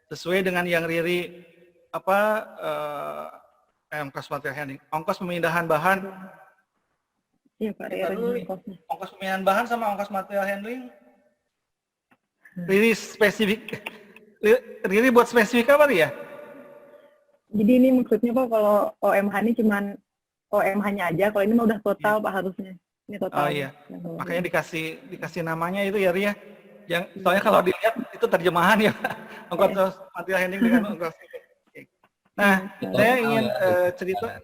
sesuai dengan yang Riri ongkos material handling, ongkos pemindahan bahan. Iya Pak, Ongkos pemindahan bahan sama ongkos material handling. Riri spesifik. Riri buat spesifik apa ya? Jadi ini maksudnya Pak, kalau OMH ini cuman OMH-nya aja, kalau ini mah udah total Pak harusnya. Ini total. Oh iya. Makanya dikasih namanya itu ya Ria. Soalnya kalau dilihat itu terjemahan ya. Ongkos material handling dengan ongkos itu. Nah, saya ingin cerita.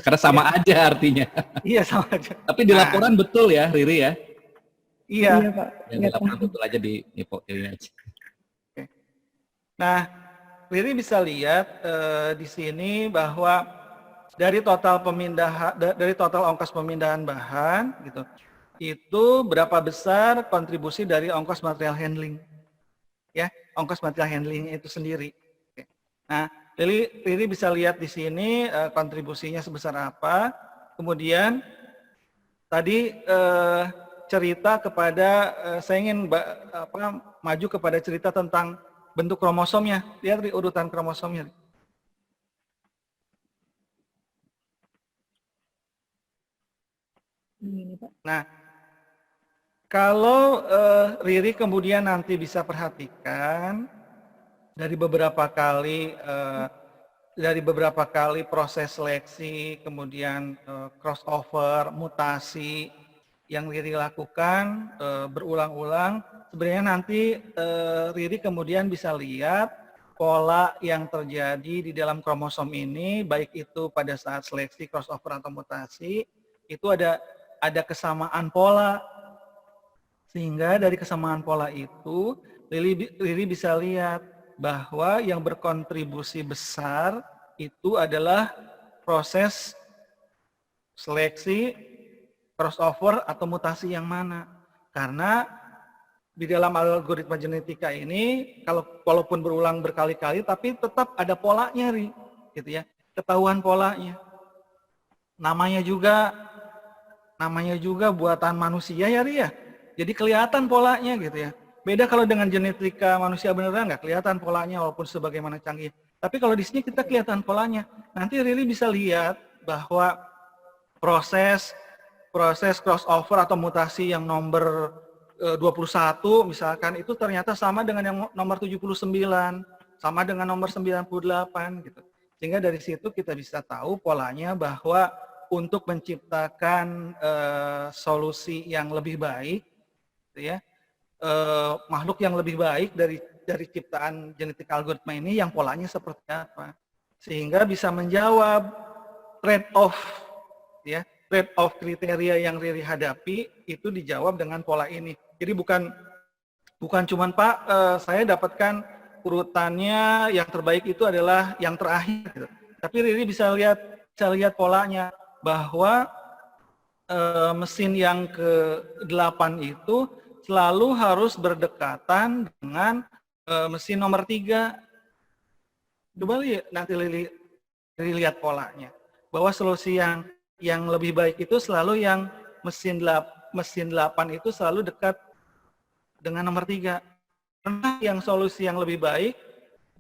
Karena sama aja artinya. Iya, sama aja. Tapi di laporan betul ya, Riri ya? Iya. Iya Pak. Ya, di laporan betul aja di ini aja. Oke. Nah, Riri bisa lihat di sini bahwa dari total ongkos pemindahan bahan gitu, itu berapa besar kontribusi dari ongkos material handling, ya, ongkos material handling itu sendiri. Oke. Nah, Riri bisa lihat di sini kontribusinya sebesar apa. Kemudian tadi cerita kepada saya ingin maju kepada cerita tentang bentuk kromosomnya. Lihat di urutan kromosomnya. Nah, kalau Riri kemudian nanti bisa perhatikan dari beberapa kali proses seleksi, kemudian crossover, mutasi yang Riri lakukan berulang-ulang, sebenarnya nanti Riri kemudian bisa lihat pola yang terjadi di dalam kromosom ini, baik itu pada saat seleksi, crossover atau mutasi, itu ada kesamaan pola. Sehingga dari kesamaan pola itu, Riri bisa lihat bahwa yang berkontribusi besar itu adalah proses seleksi, crossover, atau mutasi yang mana. Karena di dalam algoritma genetika ini, walaupun berulang berkali-kali, tapi tetap ada polanya, gitu ya. Ketahuan polanya. Namanya juga buatan manusia ya, Ri ya. Jadi kelihatan polanya gitu ya. Beda kalau dengan genetika manusia beneran nggak kelihatan polanya walaupun sebagaimana canggih. Tapi kalau di sini kita kelihatan polanya. Nanti Riri bisa lihat bahwa proses crossover atau mutasi yang nomor 21 misalkan itu ternyata sama dengan yang nomor 79, sama dengan nomor 98 gitu. Sehingga dari situ kita bisa tahu polanya bahwa untuk menciptakan solusi yang lebih baik, gitu ya, makhluk yang lebih baik dari ciptaan genetik algoritma ini yang polanya seperti apa, sehingga bisa menjawab trade-off, ya, trade-off kriteria yang Riri hadapi itu dijawab dengan pola ini. Jadi bukan cuman Pak, saya dapatkan urutannya yang terbaik itu adalah yang terakhir, gitu. Tapi Riri bisa lihat polanya bahwa mesin yang ke-8 itu selalu harus berdekatan dengan mesin nomor 3. Coba nanti lihat polanya. Bahwa solusi yang lebih baik itu selalu yang mesin 8 itu selalu dekat dengan nomor 3. Karena yang solusi yang lebih baik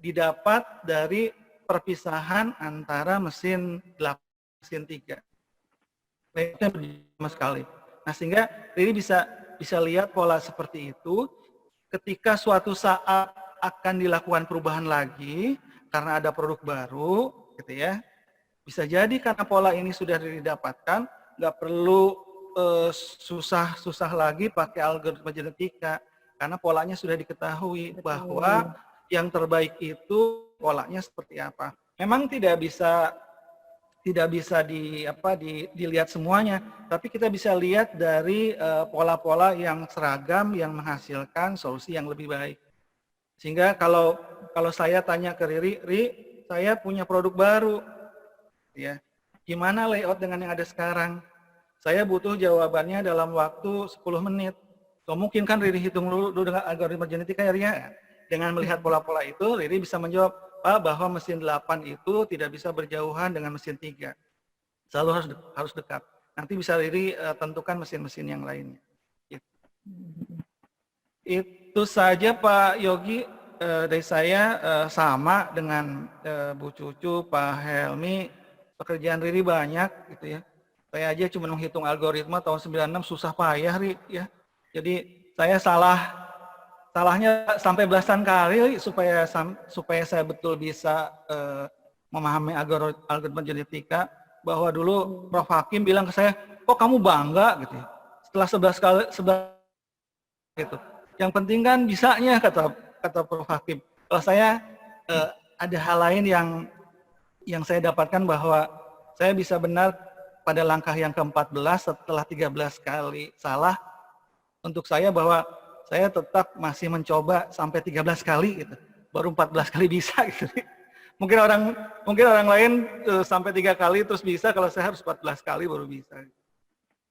didapat dari perpisahan antara mesin 8 dan mesin 3. Itu sama sekali. Nah, sehingga Riri bisa lihat pola seperti itu ketika suatu saat akan dilakukan perubahan lagi karena ada produk baru, gitu ya. Bisa jadi karena pola ini sudah didapatkan, nggak perlu susah lagi pakai algoritma genetika karena polanya sudah diketahui bahwa yang terbaik itu polanya seperti apa. Memang tidak bisa dilihat semuanya, tapi kita bisa lihat dari pola-pola yang seragam yang menghasilkan solusi yang lebih baik. Sehingga kalau saya tanya ke Riri, saya punya produk baru, ya, gimana layout dengan yang ada sekarang? Saya butuh jawabannya dalam waktu 10 menit. So, mungkin kan Riri hitung dulu dengan algoritma genetika ya, Ria. Dengan melihat pola-pola itu, Riri bisa menjawab, Pak, bahwa mesin 8 itu tidak bisa berjauhan dengan mesin 3. Selalu harus dekat. Nanti bisa Riri tentukan mesin-mesin yang lainnya. Itu saja Pak Yogi dari saya, sama dengan Bu Cucu, Pak Helmi. Pekerjaan Riri banyak gitu ya. Saya aja cuma menghitung algoritma tahun 96 susah payah, Ri, ya. Jadi saya salahnya sampai belasan kali supaya saya betul bisa memahami algoritma genetika. Bahwa dulu Prof. Hakim bilang ke saya, kok kamu bangga gitu ya. Setelah 11 gitu. Yang penting kan bisanya, kata Prof. Hakim. Kalau saya ada hal lain yang saya dapatkan bahwa saya bisa benar pada langkah yang ke-14 setelah 13 kali salah. Untuk saya bahwa saya tetap masih mencoba sampai 13 kali gitu. Baru 14 kali bisa gitu. Mungkin orang lain sampai 3 kali terus bisa, kalau saya harus 14 kali baru bisa.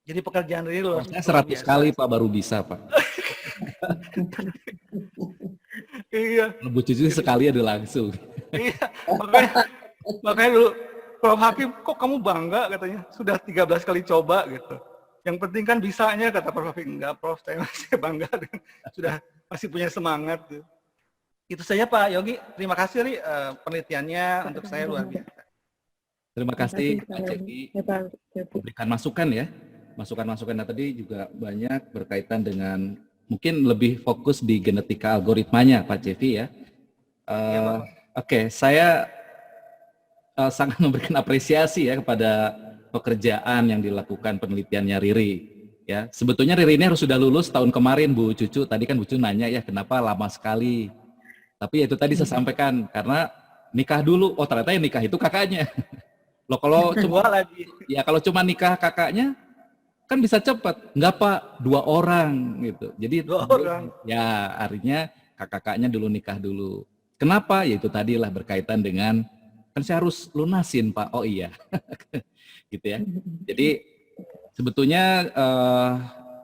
Jadi pekerjaan Riri luar biasa. 100 kali Pak baru bisa, Pak. Iya. Bu Cucu sekali ada langsung. Iya, makanya dulu Prof. Hakim, kok kamu bangga katanya, sudah 13 kali coba gitu. Yang penting kan bisanya, kata Prof. Hakim. Enggak, Prof, saya masih bangga, sudah masih punya semangat. Gitu. Itu saja Pak Yogi, terima kasih Ri, penelitiannya untuk saya luar biasa. Terima kasih Pak Ceki, memberikan masukan ya. Masukan-masukannya tadi juga banyak berkaitan dengan mungkin lebih fokus di genetika algoritmanya Pak Cevi ya. Oke, saya sangat memberikan apresiasi ya kepada pekerjaan yang dilakukan penelitiannya Riri. Ya, sebetulnya Riri ini harus sudah lulus tahun kemarin Bu Cucu. Tadi kan Bu Cucu nanya ya kenapa lama sekali. Tapi ya itu tadi saya sampaikan karena nikah dulu. Oh ternyata yang nikah itu kakaknya. Loh kalau cuma lagi, ya kalau cuma nikah kakaknya kan bisa cepat. Enggak Pak, 2 orang gitu. Jadi 2 orang. Ya artinya kakaknya dulu nikah dulu. Kenapa? Ya itu tadilah berkaitan dengan kan saya harus lunasin Pak. Oh iya. Gitu ya. Jadi sebetulnya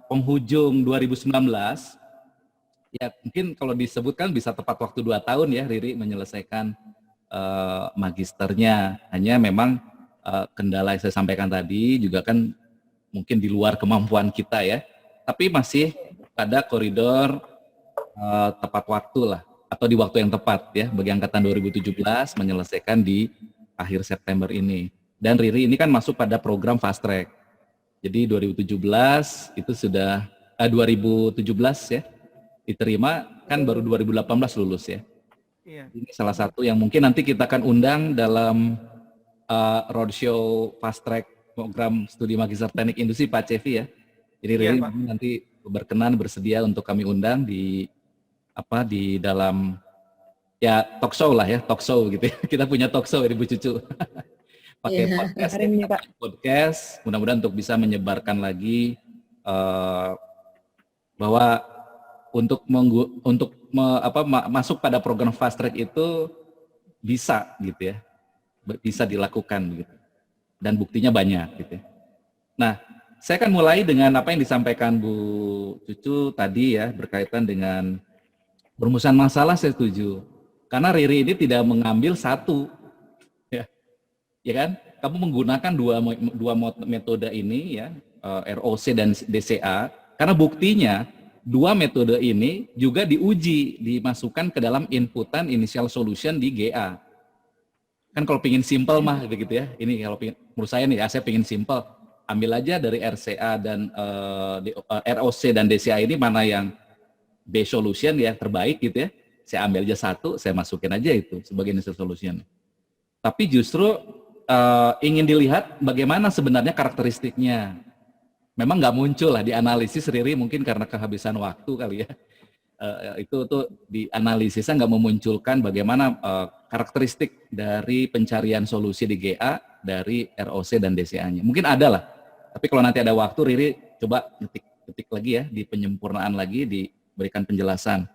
penghujung 2019 ya mungkin kalau disebutkan bisa tepat waktu 2 tahun ya Riri menyelesaikan magisternya. Hanya memang kendala yang saya sampaikan tadi juga kan mungkin di luar kemampuan kita ya. Tapi masih pada koridor tepat waktu lah atau di waktu yang tepat ya bagi angkatan 2017 menyelesaikan di akhir September ini. Dan Riri ini kan masuk pada program fast track. Jadi 2017 itu sudah 2017 ya diterima, kan baru 2018 lulus ya. Iya. Ini salah satu yang mungkin nanti kita akan undang dalam roadshow fast track program studi magister teknik industri Pak Cevi ya. Jadi Riri nanti berkenan bersedia untuk kami undang di dalam ya talk show lah ya, talk show gitu ya. Kita punya talk show Ibu Cucu. Pakai podcast, mudah-mudahan untuk bisa menyebarkan lagi bahwa masuk pada program fast track itu bisa gitu ya, bisa dilakukan gitu, dan buktinya banyak gitu. Nah, saya akan mulai dengan apa yang disampaikan Bu Cucu tadi ya berkaitan dengan perumusan masalah. Saya setuju karena Riri ini tidak mengambil satu. Ya kan? Kamu menggunakan dua metode ini ya, ROC dan DCA, karena buktinya dua metode ini juga diuji, dimasukkan ke dalam inputan initial solution di GA. Kan kalau pingin simple mah begitu ya, ini kalau pingin, menurut saya nih, saya pingin simple, ambil aja dari RCA dan ROC dan DCA ini mana yang B solution ya terbaik gitu ya, saya ambil aja satu, saya masukin aja itu sebagai initial solution. Tapi justru ingin dilihat bagaimana sebenarnya karakteristiknya. Memang nggak muncul lah di analisis, Riri, mungkin karena kehabisan waktu kali ya. Itu tuh di analisisnya nggak memunculkan bagaimana karakteristik dari pencarian solusi di GA dari ROC dan DCA-nya. Mungkin ada lah, tapi kalau nanti ada waktu, Riri coba ketik lagi ya, di penyempurnaan lagi, diberikan penjelasan.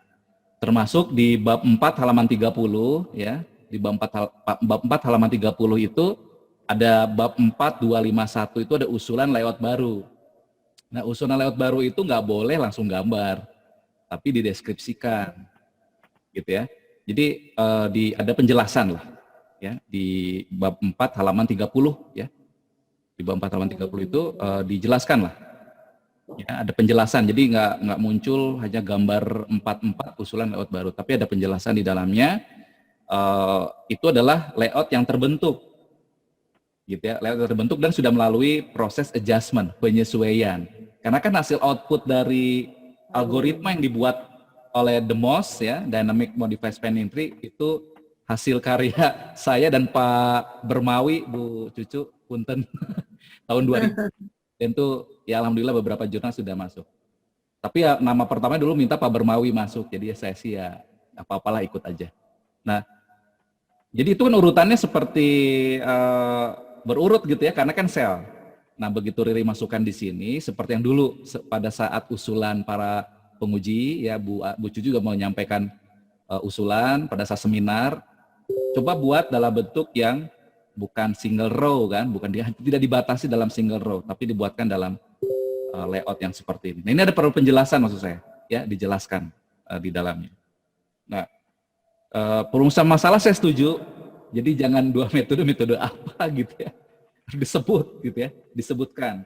Termasuk di bab 4 halaman 30 ya, di bab 4 halaman 30 itu ada bab 4 251 itu ada usulan layout baru. Nah, usulan layout baru itu nggak boleh langsung gambar, tapi dideskripsikan, gitu ya. Jadi ada penjelasan lah, ya di bab 4 halaman 30 ya. Di bab 4 halaman 30 itu dijelaskan lah. Ya, ada penjelasan, jadi nggak muncul hanya gambar 4 usulan layout baru, tapi ada penjelasan di dalamnya. Itu adalah layout yang terbentuk, gitu ya, layout terbentuk dan sudah melalui proses adjustment, penyesuaian. Karena kan hasil output dari algoritma yang dibuat oleh DeMoss ya, Dynamic Modified Spanning Tree, itu hasil karya saya dan Pak Bermawi, Bu Cucu, punten, tahun 2000. Dan itu ya alhamdulillah beberapa jurnal sudah masuk. Tapi ya nama pertama dulu minta Pak Bermawi masuk, jadi saya sih ya apa-apalah ikut aja. Nah, jadi itu kan urutannya seperti berurut gitu ya, karena kan sel. Nah, begitu Riri masukkan di sini, seperti yang dulu pada saat usulan para penguji, ya Bu Cucu juga mau menyampaikan usulan pada saat seminar, coba buat dalam bentuk yang bukan single row kan, tidak dibatasi dalam single row, tapi dibuatkan dalam layout yang seperti ini. Nah, ini ada perlu penjelasan maksud saya, ya dijelaskan di dalamnya. Nah, perumusan masalah saya setuju, jadi jangan dua metode apa gitu ya, disebut gitu ya, disebutkan.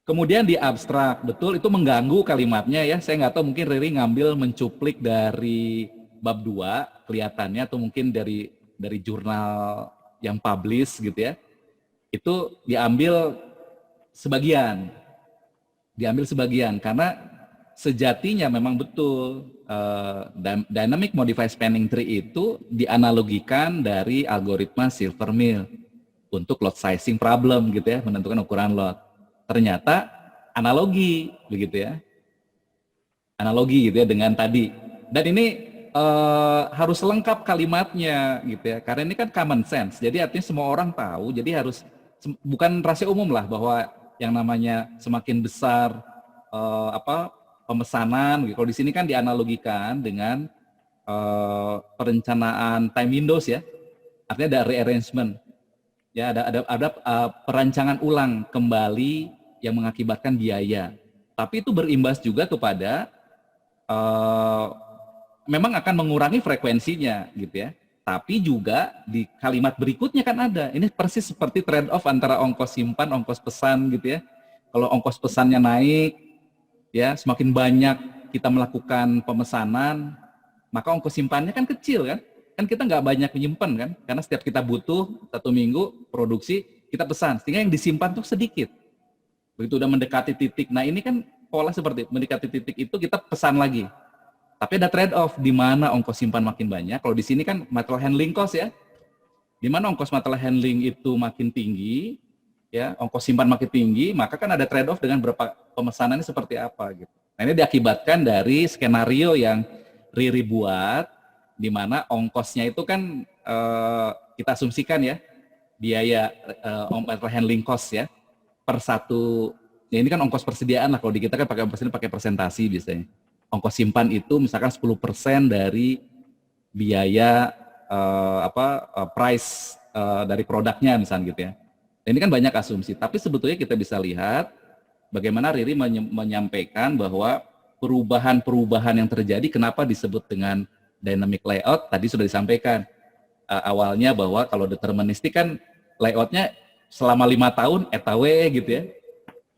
Kemudian di abstrak, betul itu mengganggu kalimatnya ya, saya nggak tahu mungkin Riri ngambil mencuplik dari bab 2 kelihatannya, atau mungkin dari jurnal yang publish gitu ya, itu diambil sebagian, karena sejatinya memang betul Dynamic Modified Spanning Tree itu dianalogikan dari algoritma Silvermill untuk lot sizing problem gitu ya, menentukan ukuran lot. Ternyata analogi begitu ya, analogi gitu ya dengan tadi. Dan ini harus lengkap kalimatnya gitu ya, karena ini kan common sense. Jadi artinya semua orang tahu. Jadi harus bukan rahasia umum lah bahwa yang namanya semakin besar pemesanan. Gitu. Kalau di sini kan dianalogikan dengan perencanaan time windows ya, artinya ada rearrangement. Ya, ada perancangan ulang kembali yang mengakibatkan biaya. Tapi itu berimbas juga kepada memang akan mengurangi frekuensinya gitu ya. Tapi juga di kalimat berikutnya kan ada. Ini persis seperti trade off antara ongkos simpan, ongkos pesan gitu ya. Kalau ongkos pesannya naik ya, semakin banyak kita melakukan pemesanan, maka ongkos simpannya kan kecil kan. Kan kita nggak banyak menyimpan kan, karena setiap kita butuh 1 minggu produksi, kita pesan, sehingga yang disimpan tuh sedikit. Begitu udah mendekati titik, nah ini kan pola seperti mendekati titik itu kita pesan lagi. Tapi ada trade off, di mana ongkos simpan makin banyak. Kalau di sini kan material handling cost ya, di mana ongkos material handling itu makin tinggi, ya ongkos simpan makin tinggi, maka kan ada trade off dengan berapa pemesanannya seperti apa gitu. Nah ini diakibatkan dari skenario yang Riri buat, di mana ongkosnya itu kan kita asumsikan ya, biaya material handling cost ya, per satu, ya ini kan ongkos persediaan lah, kalau di kita kan pakai presentasi biasanya. Ongkos simpan itu misalkan 10% dari biaya price dari produknya misalnya gitu ya. Dan ini kan banyak asumsi, tapi sebetulnya kita bisa lihat bagaimana Riri menyampaikan bahwa perubahan-perubahan yang terjadi kenapa disebut dengan dynamic layout, tadi sudah disampaikan awalnya bahwa kalau deterministik kan layoutnya selama 5 tahun ETW gitu ya.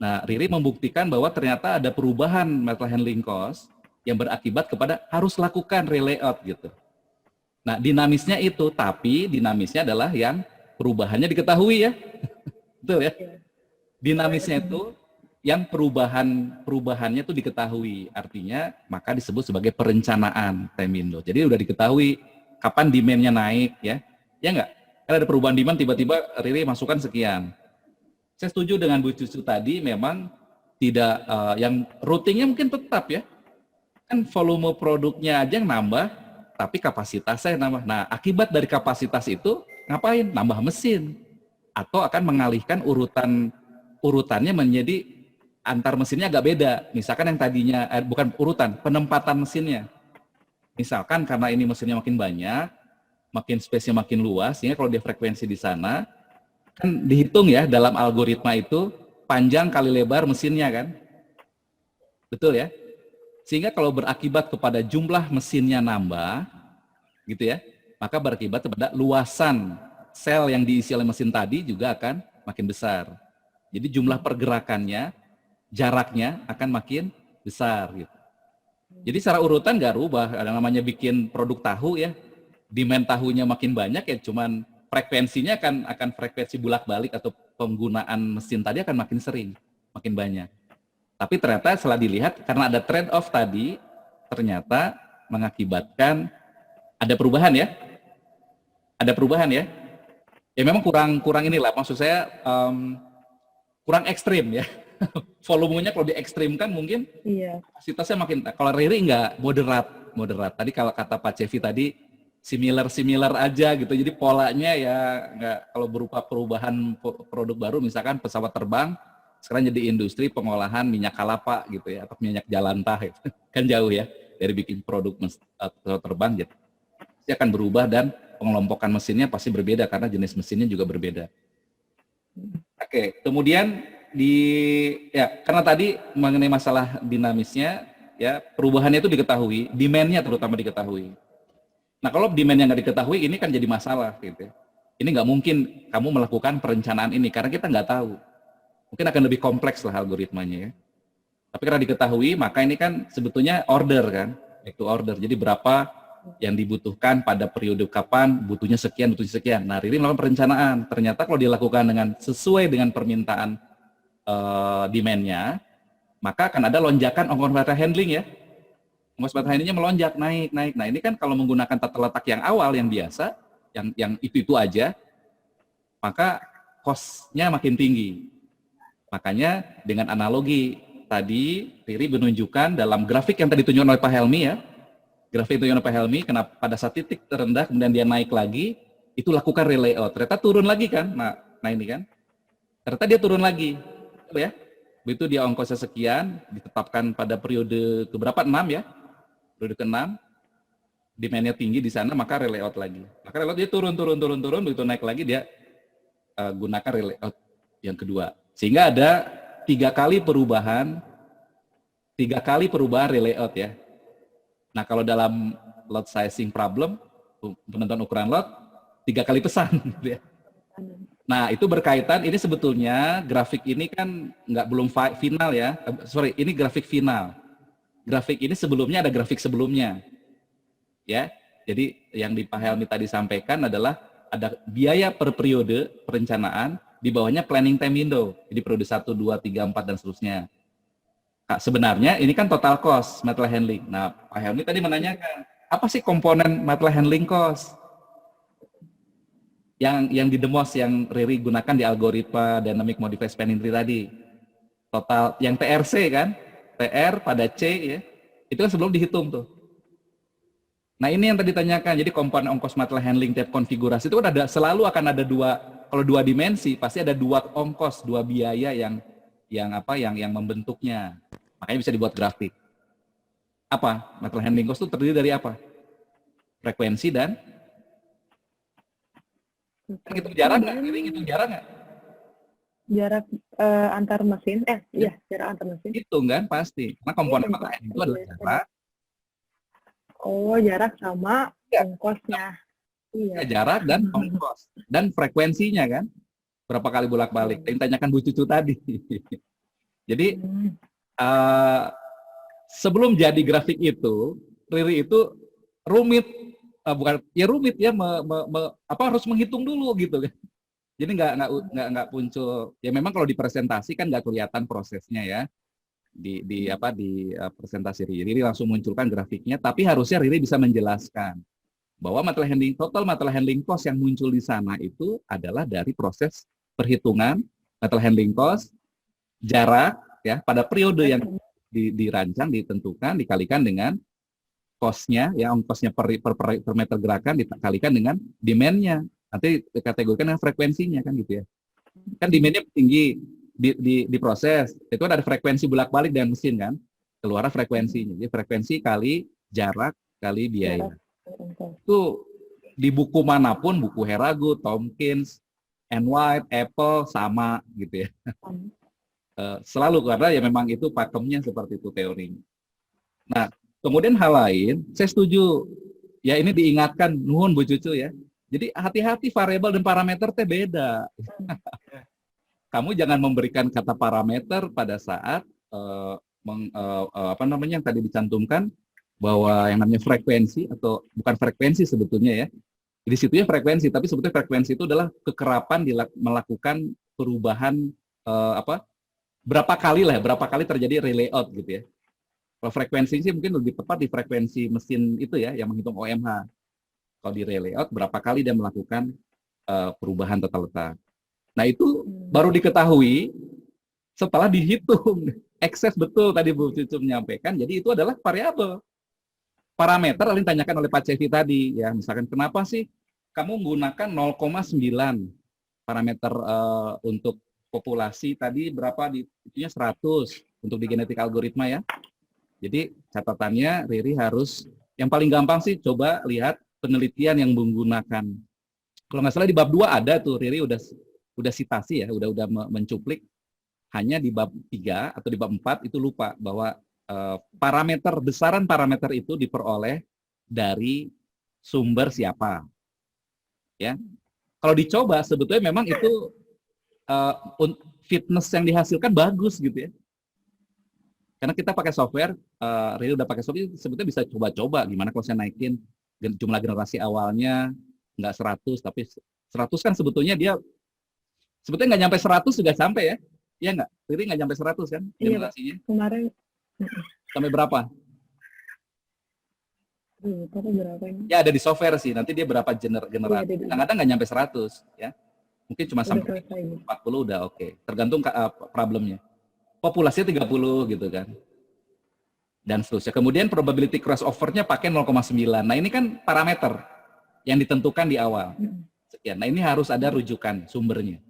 Nah, Riri membuktikan bahwa ternyata ada perubahan material handling cost yang berakibat kepada harus lakukan relayout gitu. Nah, dinamisnya itu, tapi dinamisnya adalah yang perubahannya diketahui ya. Betul ya? Dinamisnya itu yang perubahannya itu diketahui. Artinya maka disebut sebagai perencanaan time window. Jadi udah diketahui kapan demand-nya naik ya. Ya enggak? Kalau ada perubahan demand tiba-tiba Riri masukkan sekian. Saya setuju dengan Bu Cucu tadi, memang tidak yang routingnya mungkin tetap ya. Kan volume produknya aja yang nambah, tapi kapasitasnya nambah. Nah, akibat dari kapasitas itu ngapain? Nambah mesin. Atau akan mengalihkan urutannya menjadi antar mesinnya agak beda. Misalkan yang tadinya, bukan urutan, penempatan mesinnya. Misalkan karena ini mesinnya makin banyak, makin space-nya makin luas, sehingga kalau dia frekuensi di sana, kan dihitung ya dalam algoritma itu panjang kali lebar mesinnya kan, betul ya, sehingga kalau berakibat kepada jumlah mesinnya nambah gitu ya, maka berakibat kepada luasan sel yang diisi oleh mesin tadi juga akan makin besar. Jadi jumlah pergerakannya, jaraknya akan makin besar gitu. Jadi secara urutan nggak rubah, ada namanya bikin produk tahu ya, demand tahunya makin banyak ya, cuman frekuensinya akan frekuensi bolak-balik atau penggunaan mesin tadi akan makin sering, makin banyak. Tapi ternyata setelah dilihat, karena ada trade off tadi, ternyata mengakibatkan ada perubahan ya. Ada perubahan ya. Ya memang kurang inilah, maksud saya kurang ekstrim ya. Volumenya kalau diekstrimkan mungkin kapasitasnya makin, kalau Riri enggak, moderat. Tadi kalau kata Pak Cevi tadi, similar aja gitu. Jadi polanya ya nggak, kalau berupa perubahan produk baru, misalkan pesawat terbang sekarang jadi industri pengolahan minyak kelapa gitu ya, atau minyak jalantah gitu. Kan jauh ya dari bikin produk pesawat terbang gitu. Pasti akan berubah dan pengelompokan mesinnya pasti berbeda karena jenis mesinnya juga berbeda. Oke, kemudian karena tadi mengenai masalah dinamisnya ya, perubahannya itu diketahui, demand-nya terutama diketahui. Nah, kalau demand yang nggak diketahui, ini kan jadi masalah gitu. Ini nggak mungkin kamu melakukan perencanaan ini, karena kita nggak tahu. Mungkin akan lebih kompleks lah algoritmanya ya. Tapi karena diketahui, maka ini kan sebetulnya order kan, itu order. Jadi berapa yang dibutuhkan pada periode kapan, butuhnya sekian. Nah, Riri melakukan perencanaan. Ternyata kalau dilakukan dengan sesuai dengan permintaan demand-nya, maka akan ada lonjakan ongkos material handling ya. Ongkos material handlingnya melonjak, naik. Nah, ini kan kalau menggunakan tata letak yang awal, yang biasa, yang itu aja, maka cost-nya makin tinggi. Makanya dengan analogi tadi, Riri menunjukkan dalam grafik yang tadi ditunjukkan oleh Pak Helmi ya, grafik yang ditunjukkan oleh Pak Helmi, kenapa pada saat titik terendah, kemudian dia naik lagi, itu lakukan relayout. Ternyata turun lagi kan, nah ini kan, ternyata dia turun lagi, ya. Begitu dia ongkosnya sekian, ditetapkan pada periode keberapa, 6 ya, periode ke-6, demand-nya tinggi di sana, maka relayout lagi. Maka relayout dia turun, begitu naik lagi dia gunakan relayout yang kedua. Sehingga ada 3 kali perubahan relayout ya. Nah, kalau dalam lot sizing problem, penentuan ukuran lot, 3 kali pesan gitu ya. Nah, itu berkaitan, ini sebetulnya grafik ini kan belum final ya. Ini grafik final. Grafik ini sebelumnya ada grafik sebelumnya. Ya. Jadi yang di Pak Helmi tadi sampaikan adalah ada biaya per periode perencanaan, di bawahnya planning time window. Jadi periode 1, 2, 3, 4 dan seterusnya. Nah, sebenarnya ini kan total cost material handling. Nah, Pak Helmi tadi menanyakan, apa sih komponen material handling cost? Yang di demos yang Riri gunakan di algoritma dynamic modified spanning tree tadi. Total yang TRC kan? TR pada C ya. Itu kan sebelum dihitung tuh. Nah, ini yang tadi ditanyakan. Jadi komponen ongkos material handling tiap konfigurasi itu kan selalu akan ada kalau 2 dimensi pasti ada 2 ongkos, 2 biaya yang membentuknya. Makanya bisa dibuat grafik. Apa? Material handling cost itu terdiri dari apa? Frekuensi dan hitung jarak nggak? Hitung jarak nggak? Jarak antar mesin, jarak antar mesin. Hitung kan pasti. Karena komponen material handling itu adalah jarak. Oh, jarak sama ongkosnya. Iya. Jarak dan ongkos dan frekuensinya kan. Berapa kali bolak-balik? Yang tanyakan Bu Cucu tadi. Jadi eh, sebelum jadi grafik itu, Riri itu rumit, bukan ya rumit ya, harus menghitung dulu gitu kan. Jadi nggak muncul. Ya memang kalau di presentasi kan nggak kelihatan prosesnya ya. Di presentasi Riri langsung munculkan grafiknya, tapi harusnya Riri bisa menjelaskan bahwa total material handling cost yang muncul di sana itu adalah dari proses perhitungan material handling cost, jarak ya pada periode yang dirancang, ditentukan, dikalikan dengan cost-nya, ya ongkosnya per meter gerakan dikalikan dengan demand-nya. Nanti dikategorikan dengan frekuensinya kan gitu ya. Kan demand-nya tinggi, diproses, itu ada frekuensi bolak-balik dengan mesin kan, keluar frekuensinya. Jadi frekuensi kali jarak kali biaya. Itu di buku manapun, buku Heragut, Tompkins, White, Apple sama gitu ya. Selalu karena ya memang itu pakemnya seperti itu teorinya. Nah, kemudian hal lain, saya setuju ya, ini diingatkan nuhun Bu Cucu ya. Jadi hati-hati variabel dan parameter teh beda. Kamu jangan memberikan kata parameter pada saat yang tadi dicantumkan bahwa yang namanya frekuensi, atau bukan frekuensi sebetulnya ya. Di situnya frekuensi, tapi sebetulnya frekuensi itu adalah kekerapan melakukan perubahan berapa kali terjadi relayout gitu ya. Kalau frekuensi sih mungkin lebih tepat di frekuensi mesin itu ya, yang menghitung OMH. Kalau di relayout berapa kali dia melakukan perubahan tata letak. Nah itu baru diketahui setelah dihitung. Ekses betul tadi Bu Cucu menyampaikan, jadi itu adalah variabel. Parameter yang ditanyakan oleh Pak Cevi tadi, ya misalkan kenapa sih kamu menggunakan 0,9 parameter untuk populasi tadi berapa, itunya 100 untuk di genetik algoritma ya. Jadi catatannya Riri harus, yang paling gampang sih coba lihat penelitian yang menggunakan, kalau nggak salah di bab 2 ada tuh, Riri udah sitasi ya, udah mencuplik. Hanya di bab 3 atau di bab 4 itu lupa bahwa besaran parameter itu diperoleh dari sumber siapa. Ya. Kalau dicoba sebetulnya memang itu fitness yang dihasilkan bagus gitu ya. Karena kita pakai software, Riri udah pakai software, sebetulnya bisa coba-coba gimana kalau saya naikin jumlah generasi awalnya nggak 100, tapi 100 kan sebetulnya dia sebetulnya nggak nyampe 100 juga sampai ya. Iya nggak? Riri nggak nyampe 100 kan generasinya? Iya, kemarin. Sampai berapa? Berapa ini? Ya ada di software sih, nanti dia berapa generasi. Kadang-kadang nggak nyampe 100 ya. Mungkin cuma sampai 40 udah oke. Tergantung problemnya. Populasinya 30 gitu kan. Dan seterusnya. Kemudian probability crossover-nya pakai 0,9. Nah ini kan parameter yang ditentukan di awal. Sekian. Nah ini harus ada rujukan sumbernya.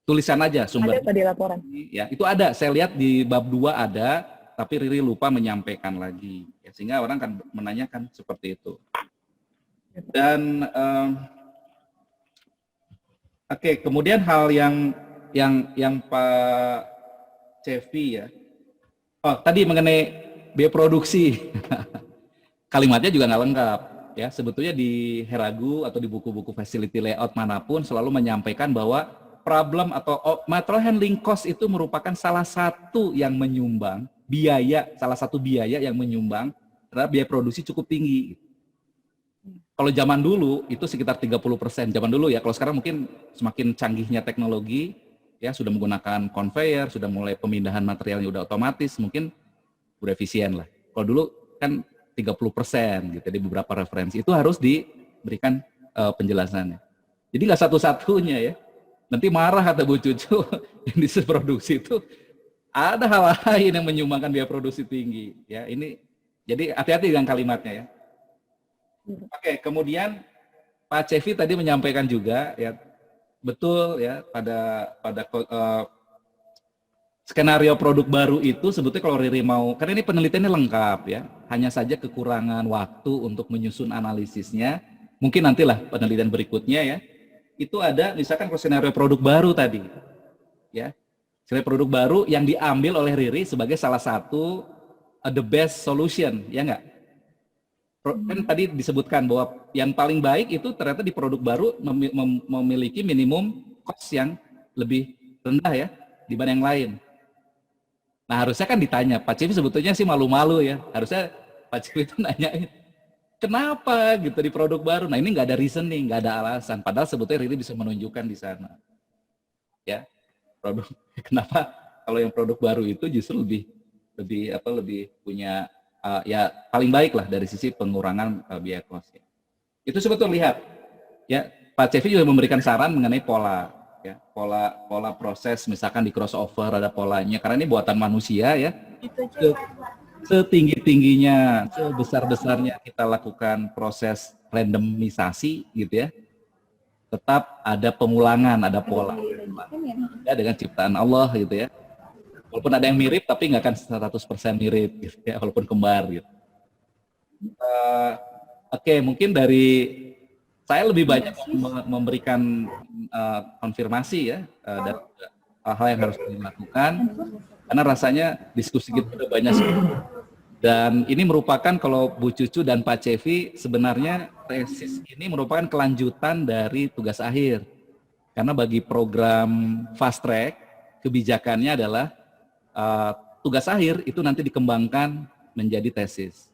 Tulisan aja sumber. Ada tadi laporan. Ya, itu ada. Saya lihat di bab 2 ada, tapi Riri lupa menyampaikan lagi. Ya, sehingga orang kan menanyakan seperti itu. Dan oke, kemudian hal yang Pak Cevi ya. Oh, tadi mengenai biaya produksi. Kalimatnya juga nggak lengkap. Ya, sebetulnya di Heragu atau di buku-buku facility layout manapun selalu menyampaikan bahwa problem atau material handling cost itu merupakan salah satu yang menyumbang salah satu biaya yang menyumbang terhadap biaya produksi cukup tinggi. Kalau zaman dulu itu sekitar 30%, zaman dulu ya. Kalau sekarang mungkin semakin canggihnya teknologi, ya sudah menggunakan conveyor, sudah mulai pemindahan materialnya udah otomatis, mungkin udah efisien lah. Kalau dulu kan 30% gitu, di beberapa referensi itu harus diberikan penjelasannya. Jadi nggak satu-satunya ya. Nanti marah kata Bu Cucu, yang diproduksi itu ada hal lain yang menyumbangkan biaya produksi tinggi. Ya, ini jadi hati-hati dengan kalimatnya ya. Oke, kemudian Pak Cevi tadi menyampaikan juga ya, betul ya, pada skenario produk baru itu sebetulnya kalau Riri mau, karena ini penelitiannya lengkap ya, hanya saja kekurangan waktu untuk menyusun analisisnya. Mungkin nantilah penelitian berikutnya ya. Itu ada misalkan skenario produk baru tadi ya, skenario produk baru yang diambil oleh Riri sebagai salah satu the best solution, ya enggak? Kan tadi disebutkan bahwa yang paling baik itu ternyata di produk baru memiliki minimum cost yang lebih rendah ya dibanding yang lain. Nah harusnya kan ditanya, Pak Civi sebetulnya sih malu-malu ya. Harusnya Pak Civi itu nanyain, kenapa gitu di produk baru? Nah ini nggak ada reasoning, nggak ada alasan. Padahal sebetulnya Riri bisa menunjukkan di sana. Ya, produk kenapa kalau yang produk baru itu justru lebih punya ya paling baik lah dari sisi pengurangan biaya cost. Itu sebetulnya lihat ya Pak Cevi juga memberikan saran mengenai pola ya pola proses misalkan di crossover ada polanya karena ini buatan manusia ya setinggi-tingginya sebesar-besarnya kita lakukan proses randomisasi gitu ya tetap ada pengulangan ada pola ya dengan ciptaan Allah gitu ya walaupun ada yang mirip tapi nggak akan 100% mirip gitu ya walaupun kembar gitu. Oke, mungkin dari saya lebih banyak memberikan konfirmasi ya dan hal-hal yang harus dilakukan karena rasanya diskusi kita udah banyak dan ini merupakan kalau Bu Cucu dan Pak Cevi sebenarnya tesis ini merupakan kelanjutan dari tugas akhir karena bagi program fast track kebijakannya adalah tugas akhir itu nanti dikembangkan menjadi tesis.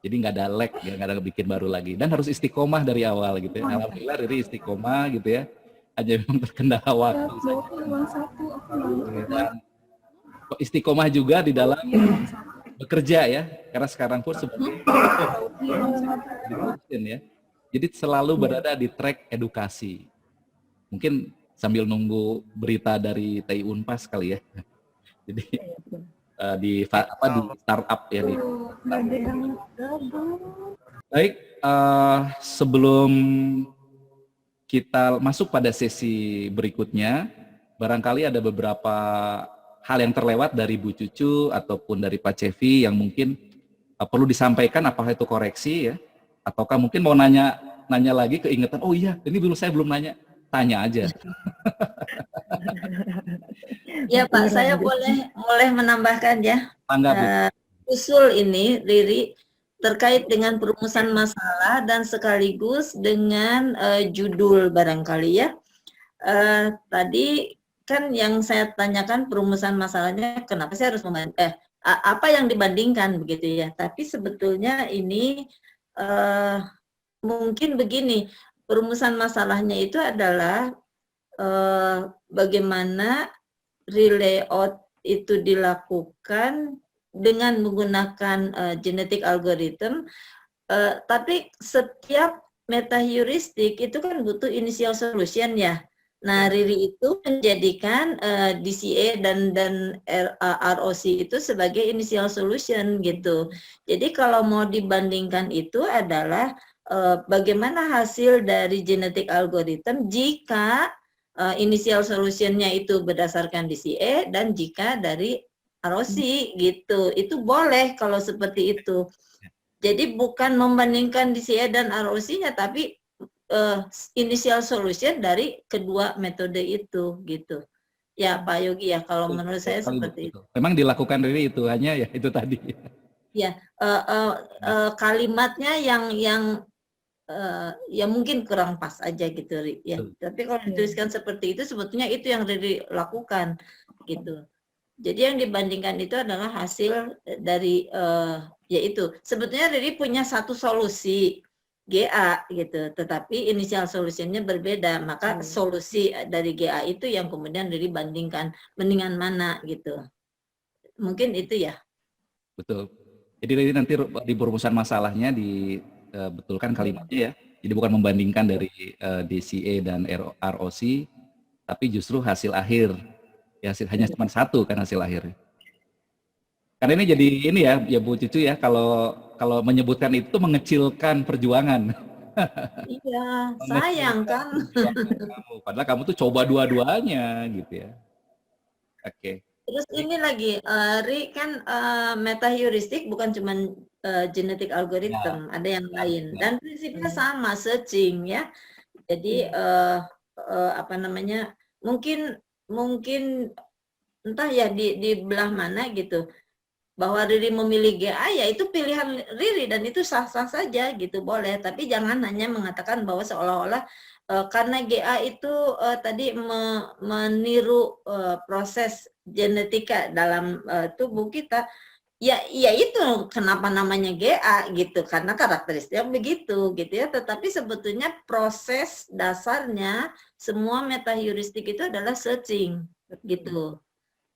Jadi nggak ada lag, nggak ada bikin baru lagi. Dan harus istiqomah dari awal gitu ya. Alhamdulillah Riri istiqomah gitu ya. Hanya memang terkendala waktu saja. Dan istiqomah juga di dalam bekerja ya. Karena sekarang pun seperti ya. Jadi selalu berada di track edukasi. Mungkin sambil nunggu berita dari TI Unpas kali ya. Jadi di startup ya di baik sebelum kita masuk pada sesi berikutnya barangkali ada beberapa hal yang terlewat dari Bu Cucu ataupun dari Pak Cevi yang mungkin perlu disampaikan apakah itu koreksi ya ataukah mungkin mau nanya lagi keingetan oh iya ini saya belum nanya tanya aja. Ya Pak, saya boleh menambahkan ya. Usul ini Riri terkait dengan perumusan masalah dan sekaligus dengan judul barangkali ya. Tadi kan yang saya tanyakan perumusan masalahnya kenapa saya harus apa yang dibandingkan begitu ya. Tapi sebetulnya ini mungkin begini, perumusan masalahnya itu adalah bagaimana relayout itu dilakukan dengan menggunakan genetic algorithm, tapi setiap meta heuristik itu kan butuh initial solution ya. Nah, Riri itu menjadikan DCA dan ROC itu sebagai initial solution gitu. Jadi kalau mau dibandingkan itu adalah bagaimana hasil dari genetic algorithm jika initial solution-nya itu berdasarkan DCA dan jika dari ROC gitu. Itu boleh kalau seperti itu. Jadi bukan membandingkan DCA dan ROC-nya tapi initial solution dari kedua metode itu gitu. Ya Pak Yogi ya kalau menurut saya seperti itu. Memang dilakukan Riri itu hanya ya itu tadi. Ya kalimatnya yang ya mungkin kurang pas aja gitu ya. Tapi kalau dituliskan seperti itu sebetulnya itu yang Riri lakukan gitu. Jadi yang dibandingkan itu adalah hasil dari yaitu sebetulnya Riri punya satu solusi GA gitu, tetapi initial solutionnya berbeda. Maka solusi dari GA itu yang kemudian Riri bandingkan mendingan mana gitu. Mungkin itu ya. Betul. Jadi Riri nanti di perumusan masalahnya betulkan kalimatnya ya. Jadi bukan membandingkan dari DCA dan ROC, tapi justru hasil akhir. Ya hanya cuma satu kan hasil akhir. Karena ini jadi ini ya Bu Cucu ya kalau menyebutkan itu mengecilkan perjuangan. Iya, sayang kan. Padahal kamu tuh coba dua-duanya gitu ya. Oke. Terus ini lagi, Ri kan meta heuristik bukan cuma genetic algorithm, ada yang lain. Dan prinsipnya sama, searching ya. Jadi apa namanya? Mungkin entah ya di belah mana gitu. Bahwa Riri memilih GA ya itu pilihan Riri dan itu sah-sah saja gitu boleh. Tapi jangan hanya mengatakan bahwa seolah-olah karena GA itu tadi meniru proses genetika dalam tubuh kita, ya itu kenapa namanya GA gitu, karena karakteristiknya begitu gitu ya. Tetapi sebetulnya proses dasarnya semua metaheuristik itu adalah searching gitu.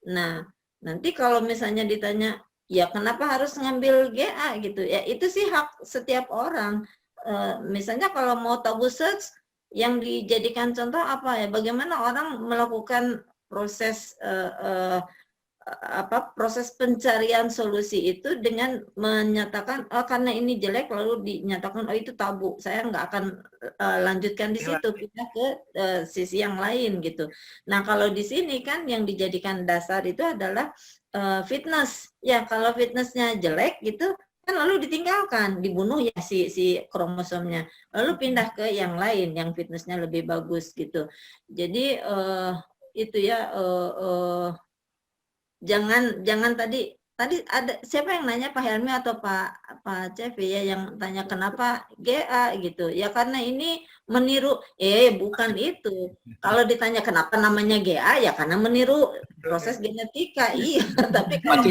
Nah, nanti kalau misalnya ditanya, ya kenapa harus ngambil GA gitu, ya itu sih hak setiap orang. Misalnya kalau mau tabu search, yang dijadikan contoh apa ya, bagaimana orang melakukan proses proses pencarian solusi itu dengan menyatakan karena ini jelek, lalu dinyatakan itu tabu, saya nggak akan lanjutkan di situ, pindah ke sisi yang lain gitu. Nah kalau di sini kan yang dijadikan dasar itu adalah fitness ya. Kalau fitnessnya jelek gitu kan lalu ditinggalkan, dibunuh ya si kromosomnya, lalu pindah ke yang lain yang fitnessnya lebih bagus gitu. Jadi itu ya, jangan tadi ada siapa yang nanya, Pak Helmi atau Pak Cevi ya, yang tanya kenapa GA gitu ya, karena ini meniru, bukan itu. Kalau ditanya kenapa namanya GA ya karena meniru proses genetika, iya. Tapi kalau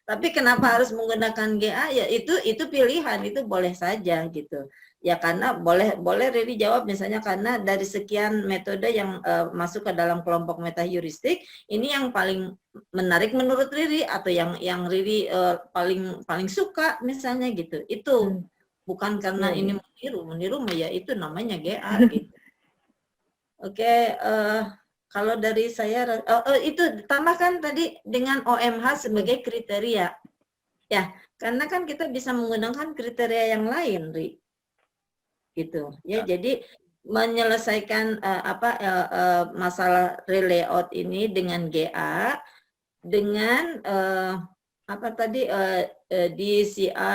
tapi kenapa harus menggunakan GA ya, itu pilihan, itu boleh saja gitu. Ya karena boleh Riri jawab misalnya karena dari sekian metode yang masuk ke dalam kelompok metaheuristik, ini yang paling menarik menurut Riri, atau yang Riri paling suka misalnya gitu. Itu bukan karena ini meniru ya itu namanya GA gitu. Oke, kalau dari saya itu tambahkan tadi dengan OMH sebagai kriteria. Ya, karena kan kita bisa menggunakan kriteria yang lain, Ri. Gitu ya. Jadi menyelesaikan masalah relayout ini dengan GA, dengan DCA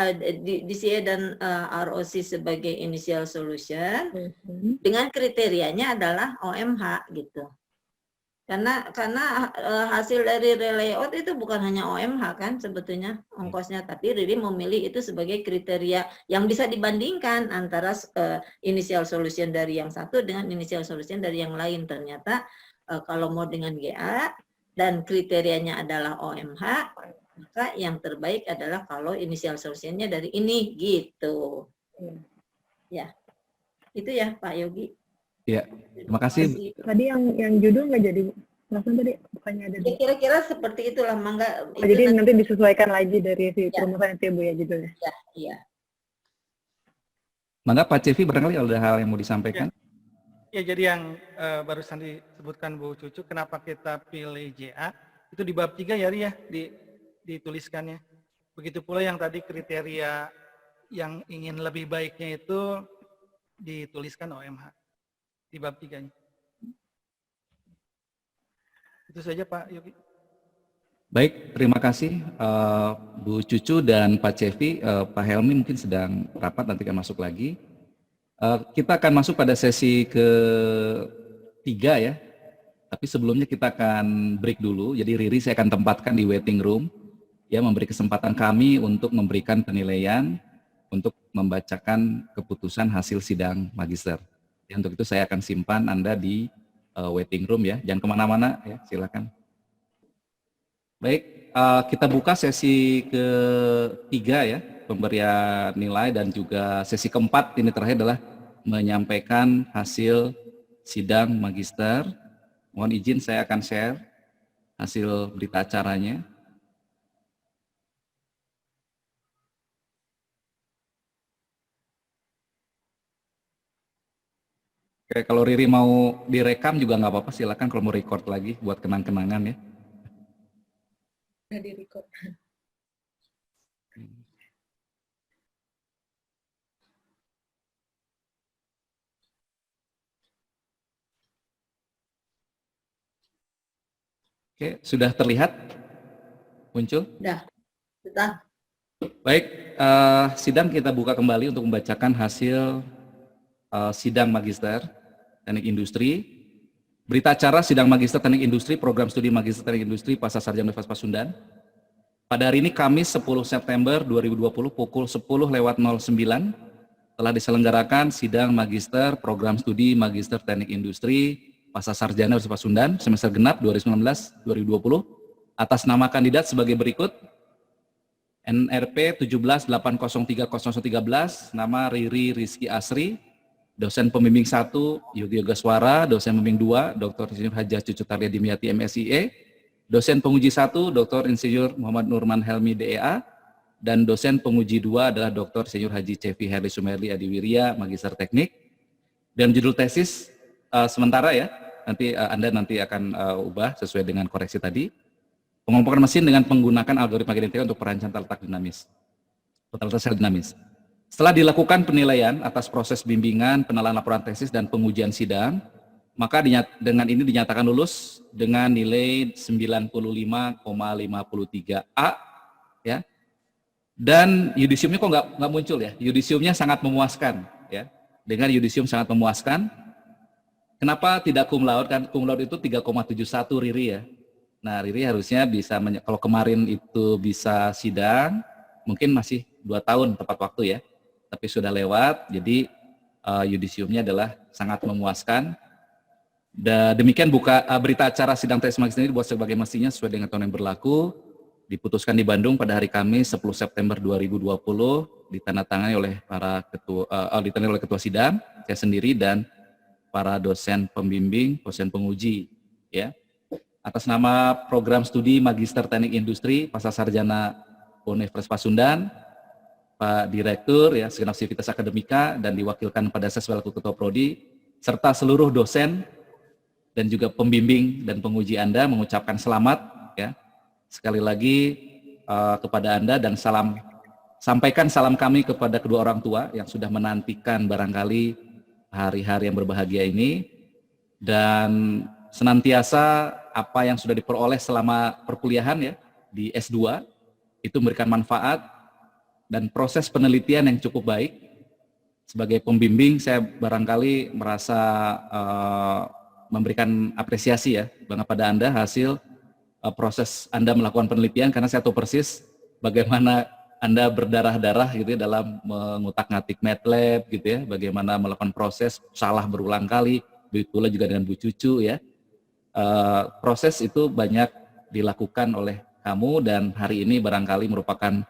dan ROC sebagai initial solution, dengan kriterianya adalah OMH gitu. Karena hasil dari relayout itu bukan hanya OMH kan sebetulnya ongkosnya, tapi Riri memilih itu sebagai kriteria yang bisa dibandingkan antara initial solution dari yang satu dengan initial solution dari yang lain. Ternyata kalau mau dengan GA dan kriterianya adalah OMH, maka yang terbaik adalah kalau initial solutionnya dari ini gitu. Ya, itu ya Pak Yogi. Ya, terima kasih. Tadi yang judul nggak jadi, langsung tadi bukannya ada. Ya, kira-kira seperti itulah, Mangga. Jadi nanti disesuaikan lagi dari si perumusan itu Bu ya judulnya. Iya. Mangga Pak Cevi barangkali ada hal yang mau disampaikan. Ya, jadi yang barusan disebutkan Bu Cucu, kenapa kita pilih JA, itu di bab 3 ya Ri ya, dituliskannya. Begitu pula yang tadi kriteria yang ingin lebih baiknya itu dituliskan OMH. Di bab 3-nya. Itu saja Pak Yogi. Baik, terima kasih Bu Cucu dan Pak Cevi. Pak Helmi mungkin sedang rapat, nanti akan masuk lagi. Kita akan masuk pada sesi ketiga ya. Tapi sebelumnya kita akan break dulu. Jadi Riri saya akan tempatkan di waiting room, ya, memberi kesempatan kami untuk memberikan penilaian, untuk membacakan keputusan hasil sidang magister. Ya, untuk itu saya akan simpan Anda di waiting room ya, jangan kemana-mana ya, silakan. Baik, kita buka sesi ketiga ya, pemberian nilai, dan juga sesi keempat ini terakhir adalah menyampaikan hasil sidang magister. Mohon izin saya akan share hasil berita acaranya. Oke, kalau Riri mau direkam juga nggak apa-apa, silakan kalau mau record lagi buat kenang-kenangan ya. Udah di record. Oke, sudah terlihat? Muncul? Sudah. Baik, sidang kita buka kembali untuk membacakan hasil sidang magister Teknik Industri. Berita acara sidang magister Teknik Industri, program studi magister Teknik Industri Pasca Sarjana Universitas Pasundan. Pada hari ini Kamis 10 September 2020 pukul 10:09 telah diselenggarakan sidang magister program studi magister Teknik Industri Pasca Sarjana Universitas Pasundan semester genap 2019-2020 atas nama kandidat sebagai berikut. NRP 178030013, nama Riri Rizky Asri, dosen pembimbing 1 Yogi Yogaswara, dosen pembimbing 2 Dr. Insinyur Hajah Cucu Tarya Dimyati MSIE, dosen penguji 1 Dr. Insinyur Muhammad Nurman Helmi DEA, dan dosen penguji 2 adalah Dr. Insinyur Haji Cevi Herli Sumerli Adiwirya, Magister Teknik. Dan judul tesis sementara ya, nanti Anda akan ubah sesuai dengan koreksi tadi. Pengelompokan mesin dengan menggunakan algoritma genetika untuk perancangan tata letak dinamis. Tata letak sel dinamis. Setelah dilakukan penilaian atas proses bimbingan, penelaan laporan tesis, dan pengujian sidang, maka dengan ini dinyatakan lulus dengan nilai 95,53A, ya. Dan yudisiumnya kok nggak muncul ya? Yudisiumnya sangat memuaskan, ya. Dengan yudisium sangat memuaskan. Kenapa tidak cum laude? Kan cum laude itu 3,71 Riri ya. Nah, Riri harusnya bisa, kalau kemarin itu bisa sidang, mungkin masih 2 tahun tepat waktu ya. Tapi sudah lewat, jadi yudisiumnya adalah sangat memuaskan. Demikian berita acara sidang tesis magister ini dibuat sebagai mestinya sesuai dengan aturan yang berlaku. Diputuskan di Bandung pada hari Kamis 10 September 2020, ditandatangani oleh ditandatangani oleh ketua sidang, saya sendiri, dan para dosen pembimbing, dosen penguji, ya. Atas nama program studi Magister Teknik Industri Pasca Sarjana Universitas Pasundan, Pak Direktur, ya, segenap sivitas akademika, dan diwakilkan pada saya selaku Ketua Prodi, serta seluruh dosen dan juga pembimbing dan penguji Anda mengucapkan selamat, ya, sekali lagi kepada Anda, dan sampaikan salam kami kepada kedua orang tua yang sudah menantikan barangkali hari-hari yang berbahagia ini, dan senantiasa apa yang sudah diperoleh selama perkuliahan ya di S2 itu memberikan manfaat dan proses penelitian yang cukup baik. Sebagai pembimbing saya barangkali merasa memberikan apresiasi ya pada Anda hasil proses Anda melakukan penelitian, karena saya tahu persis bagaimana Anda berdarah-darah gitu ya dalam mengutak-ngatik MATLAB gitu ya, bagaimana melakukan proses salah berulang kali, begitu pula juga dengan Bu Cucu ya. Proses itu banyak dilakukan oleh kamu, dan hari ini barangkali merupakan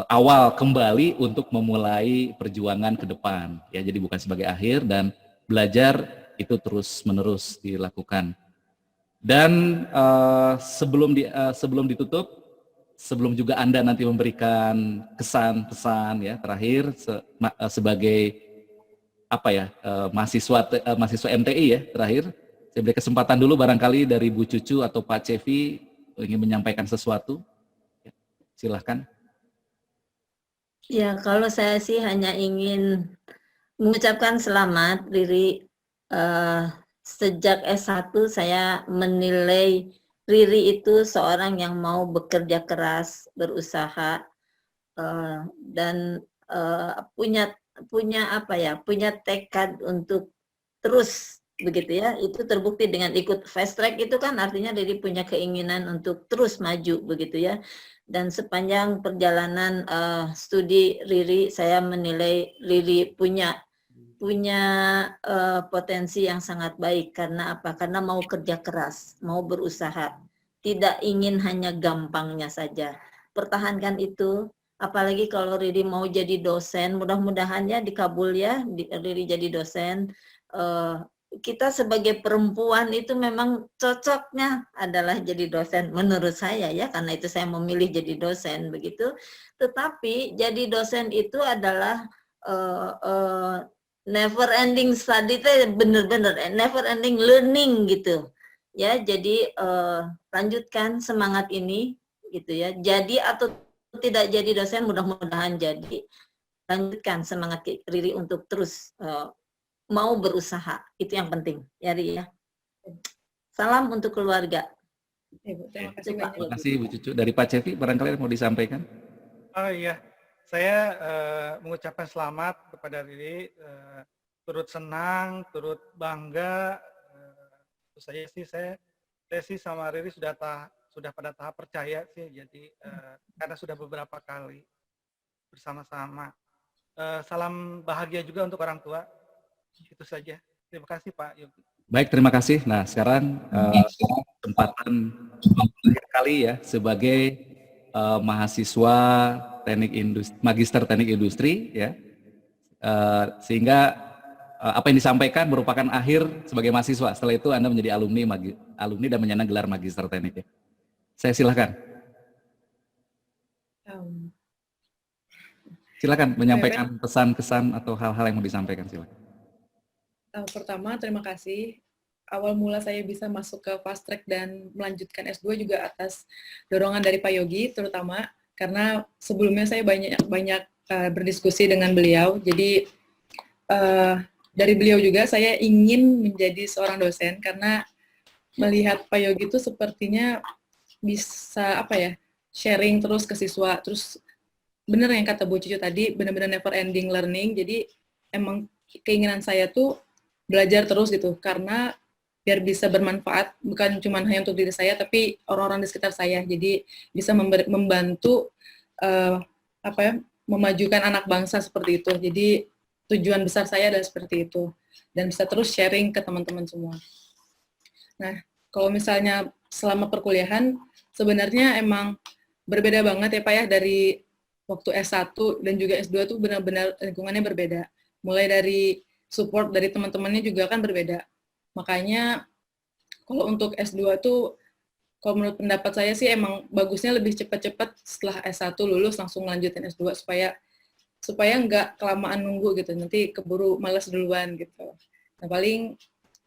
awal kembali untuk memulai perjuangan ke depan ya, jadi bukan sebagai akhir, dan belajar itu terus-menerus dilakukan. Dan sebelum ditutup, sebelum juga Anda nanti memberikan kesan-pesan ya terakhir sebagai apa ya, mahasiswa MTI ya terakhir, saya beri kesempatan dulu barangkali dari Bu Cucu atau Pak Cevi ingin menyampaikan sesuatu. Ya, silahkan. Ya, kalau saya sih hanya ingin mengucapkan selamat, Riri. Sejak S1 saya menilai Riri itu seorang yang mau bekerja keras, berusaha, dan punya tekad untuk terus begitu ya. Itu terbukti dengan ikut fast track, itu kan artinya Riri punya keinginan untuk terus maju begitu ya. Dan sepanjang perjalanan studi Riri, saya menilai Riri punya potensi yang sangat baik. Karena apa? Karena mau kerja keras, mau berusaha, tidak ingin hanya gampangnya saja. Pertahankan itu. Apalagi kalau Riri mau jadi dosen, mudah-mudahan ya dikabul ya, Riri jadi dosen. Kita sebagai perempuan itu memang cocoknya adalah jadi dosen menurut saya ya, karena itu saya memilih jadi dosen begitu. Tetapi jadi dosen itu adalah never ending study, bener-bener never ending learning gitu ya. Jadi lanjutkan semangat ini gitu ya. Jadi atau tidak jadi dosen, mudah-mudahan jadi. Lanjutkan semangat Riri untuk terus mau berusaha, itu yang penting ya Riri ya. Salam untuk keluarga. Terima kasih Terima banyak. kasih Bu Cucu. Dari Pak Cevi barangkali mau disampaikan. Oh iya, saya mengucapkan selamat kepada Riri, turut senang, turut bangga. Tentu saja sih saya sih sama Riri sudah pada tahap percaya sih, jadi karena sudah beberapa kali bersama-sama. Salam bahagia juga untuk orang tua. Itu saja. Terima kasih Pak Yogi. Baik, terima kasih. Nah, sekarang kesempatan terakhir kali ya sebagai mahasiswa Magister Teknik Industri ya. Sehingga apa yang disampaikan merupakan akhir sebagai mahasiswa. Setelah itu Anda menjadi alumni dan menyandang gelar Magister Teknik ya. Saya silakan. Silakan menyampaikan pesan kesan atau hal-hal yang mau disampaikan, silakan. Pertama, terima kasih. Awal mula saya bisa masuk ke fast track dan melanjutkan S2 juga atas dorongan dari Pak Yogi, terutama karena sebelumnya saya banyak berdiskusi dengan beliau. Jadi dari beliau juga saya ingin menjadi seorang dosen karena melihat Pak Yogi itu sepertinya bisa sharing terus ke siswa. Terus benar yang kata Bu Cucu tadi, benar-benar never ending learning. Jadi emang keinginan saya tuh belajar terus gitu, karena biar bisa bermanfaat, bukan cuma hanya untuk diri saya, tapi orang-orang di sekitar saya. Jadi bisa membantu memajukan anak bangsa seperti itu. Jadi tujuan besar saya adalah seperti itu. Dan bisa terus sharing ke teman-teman semua. Nah, kalau misalnya selama perkuliahan, sebenarnya emang berbeda banget ya Pak ya, dari waktu S1 dan juga S2 tuh benar-benar lingkungannya berbeda. Mulai dari support dari teman-temannya juga kan berbeda. Makanya kalau untuk S2 tuh, kalau menurut pendapat saya sih emang bagusnya lebih cepat-cepat setelah S1 lulus langsung lanjutin S2 supaya nggak kelamaan nunggu gitu, nanti keburu malas duluan gitu. Nah paling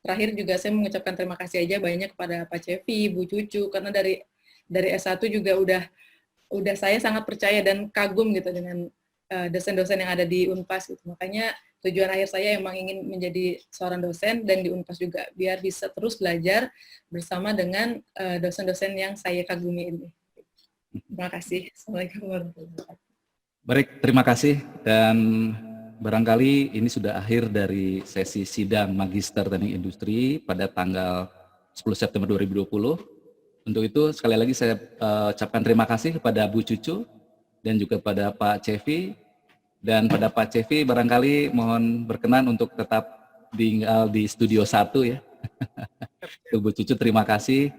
terakhir juga saya mengucapkan terima kasih aja banyak kepada Pak Cevi, Bu Cucu, karena dari S1 juga udah saya sangat percaya dan kagum gitu dengan dosen-dosen yang ada di Unpas gitu. Makanya tujuan akhir saya emang ingin menjadi seorang dosen dan di Unpas juga biar bisa terus belajar bersama dengan dosen-dosen yang saya kagumi ini. Terima kasih. Assalamualaikum warahmatullahi wabarakatuh. Baik, terima kasih, dan barangkali ini sudah akhir dari sesi sidang Magister Teknik Industri pada tanggal 10 September 2020. Untuk itu sekali lagi saya ucapkan terima kasih kepada Bu Cucu dan juga pada Pak Cevi. Dan pada Pak Cevi barangkali mohon berkenan untuk tetap tinggal di studio 1 ya. Bu Cucu terima kasih.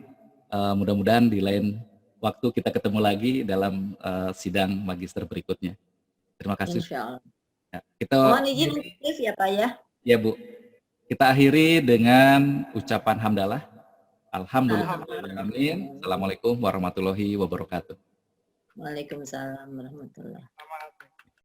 Mudah-mudahan di lain waktu kita ketemu lagi dalam sidang magister berikutnya. Terima kasih. Insya Allah. Ya, kita Mohon izin aktif ya Pak ya. Ya Bu. Kita akhiri dengan ucapan hamdalah. Alhamdulillah. Assalamualaikum warahmatullahi wabarakatuh. Waalaikumsalam warahmatullahi wabarakatuh.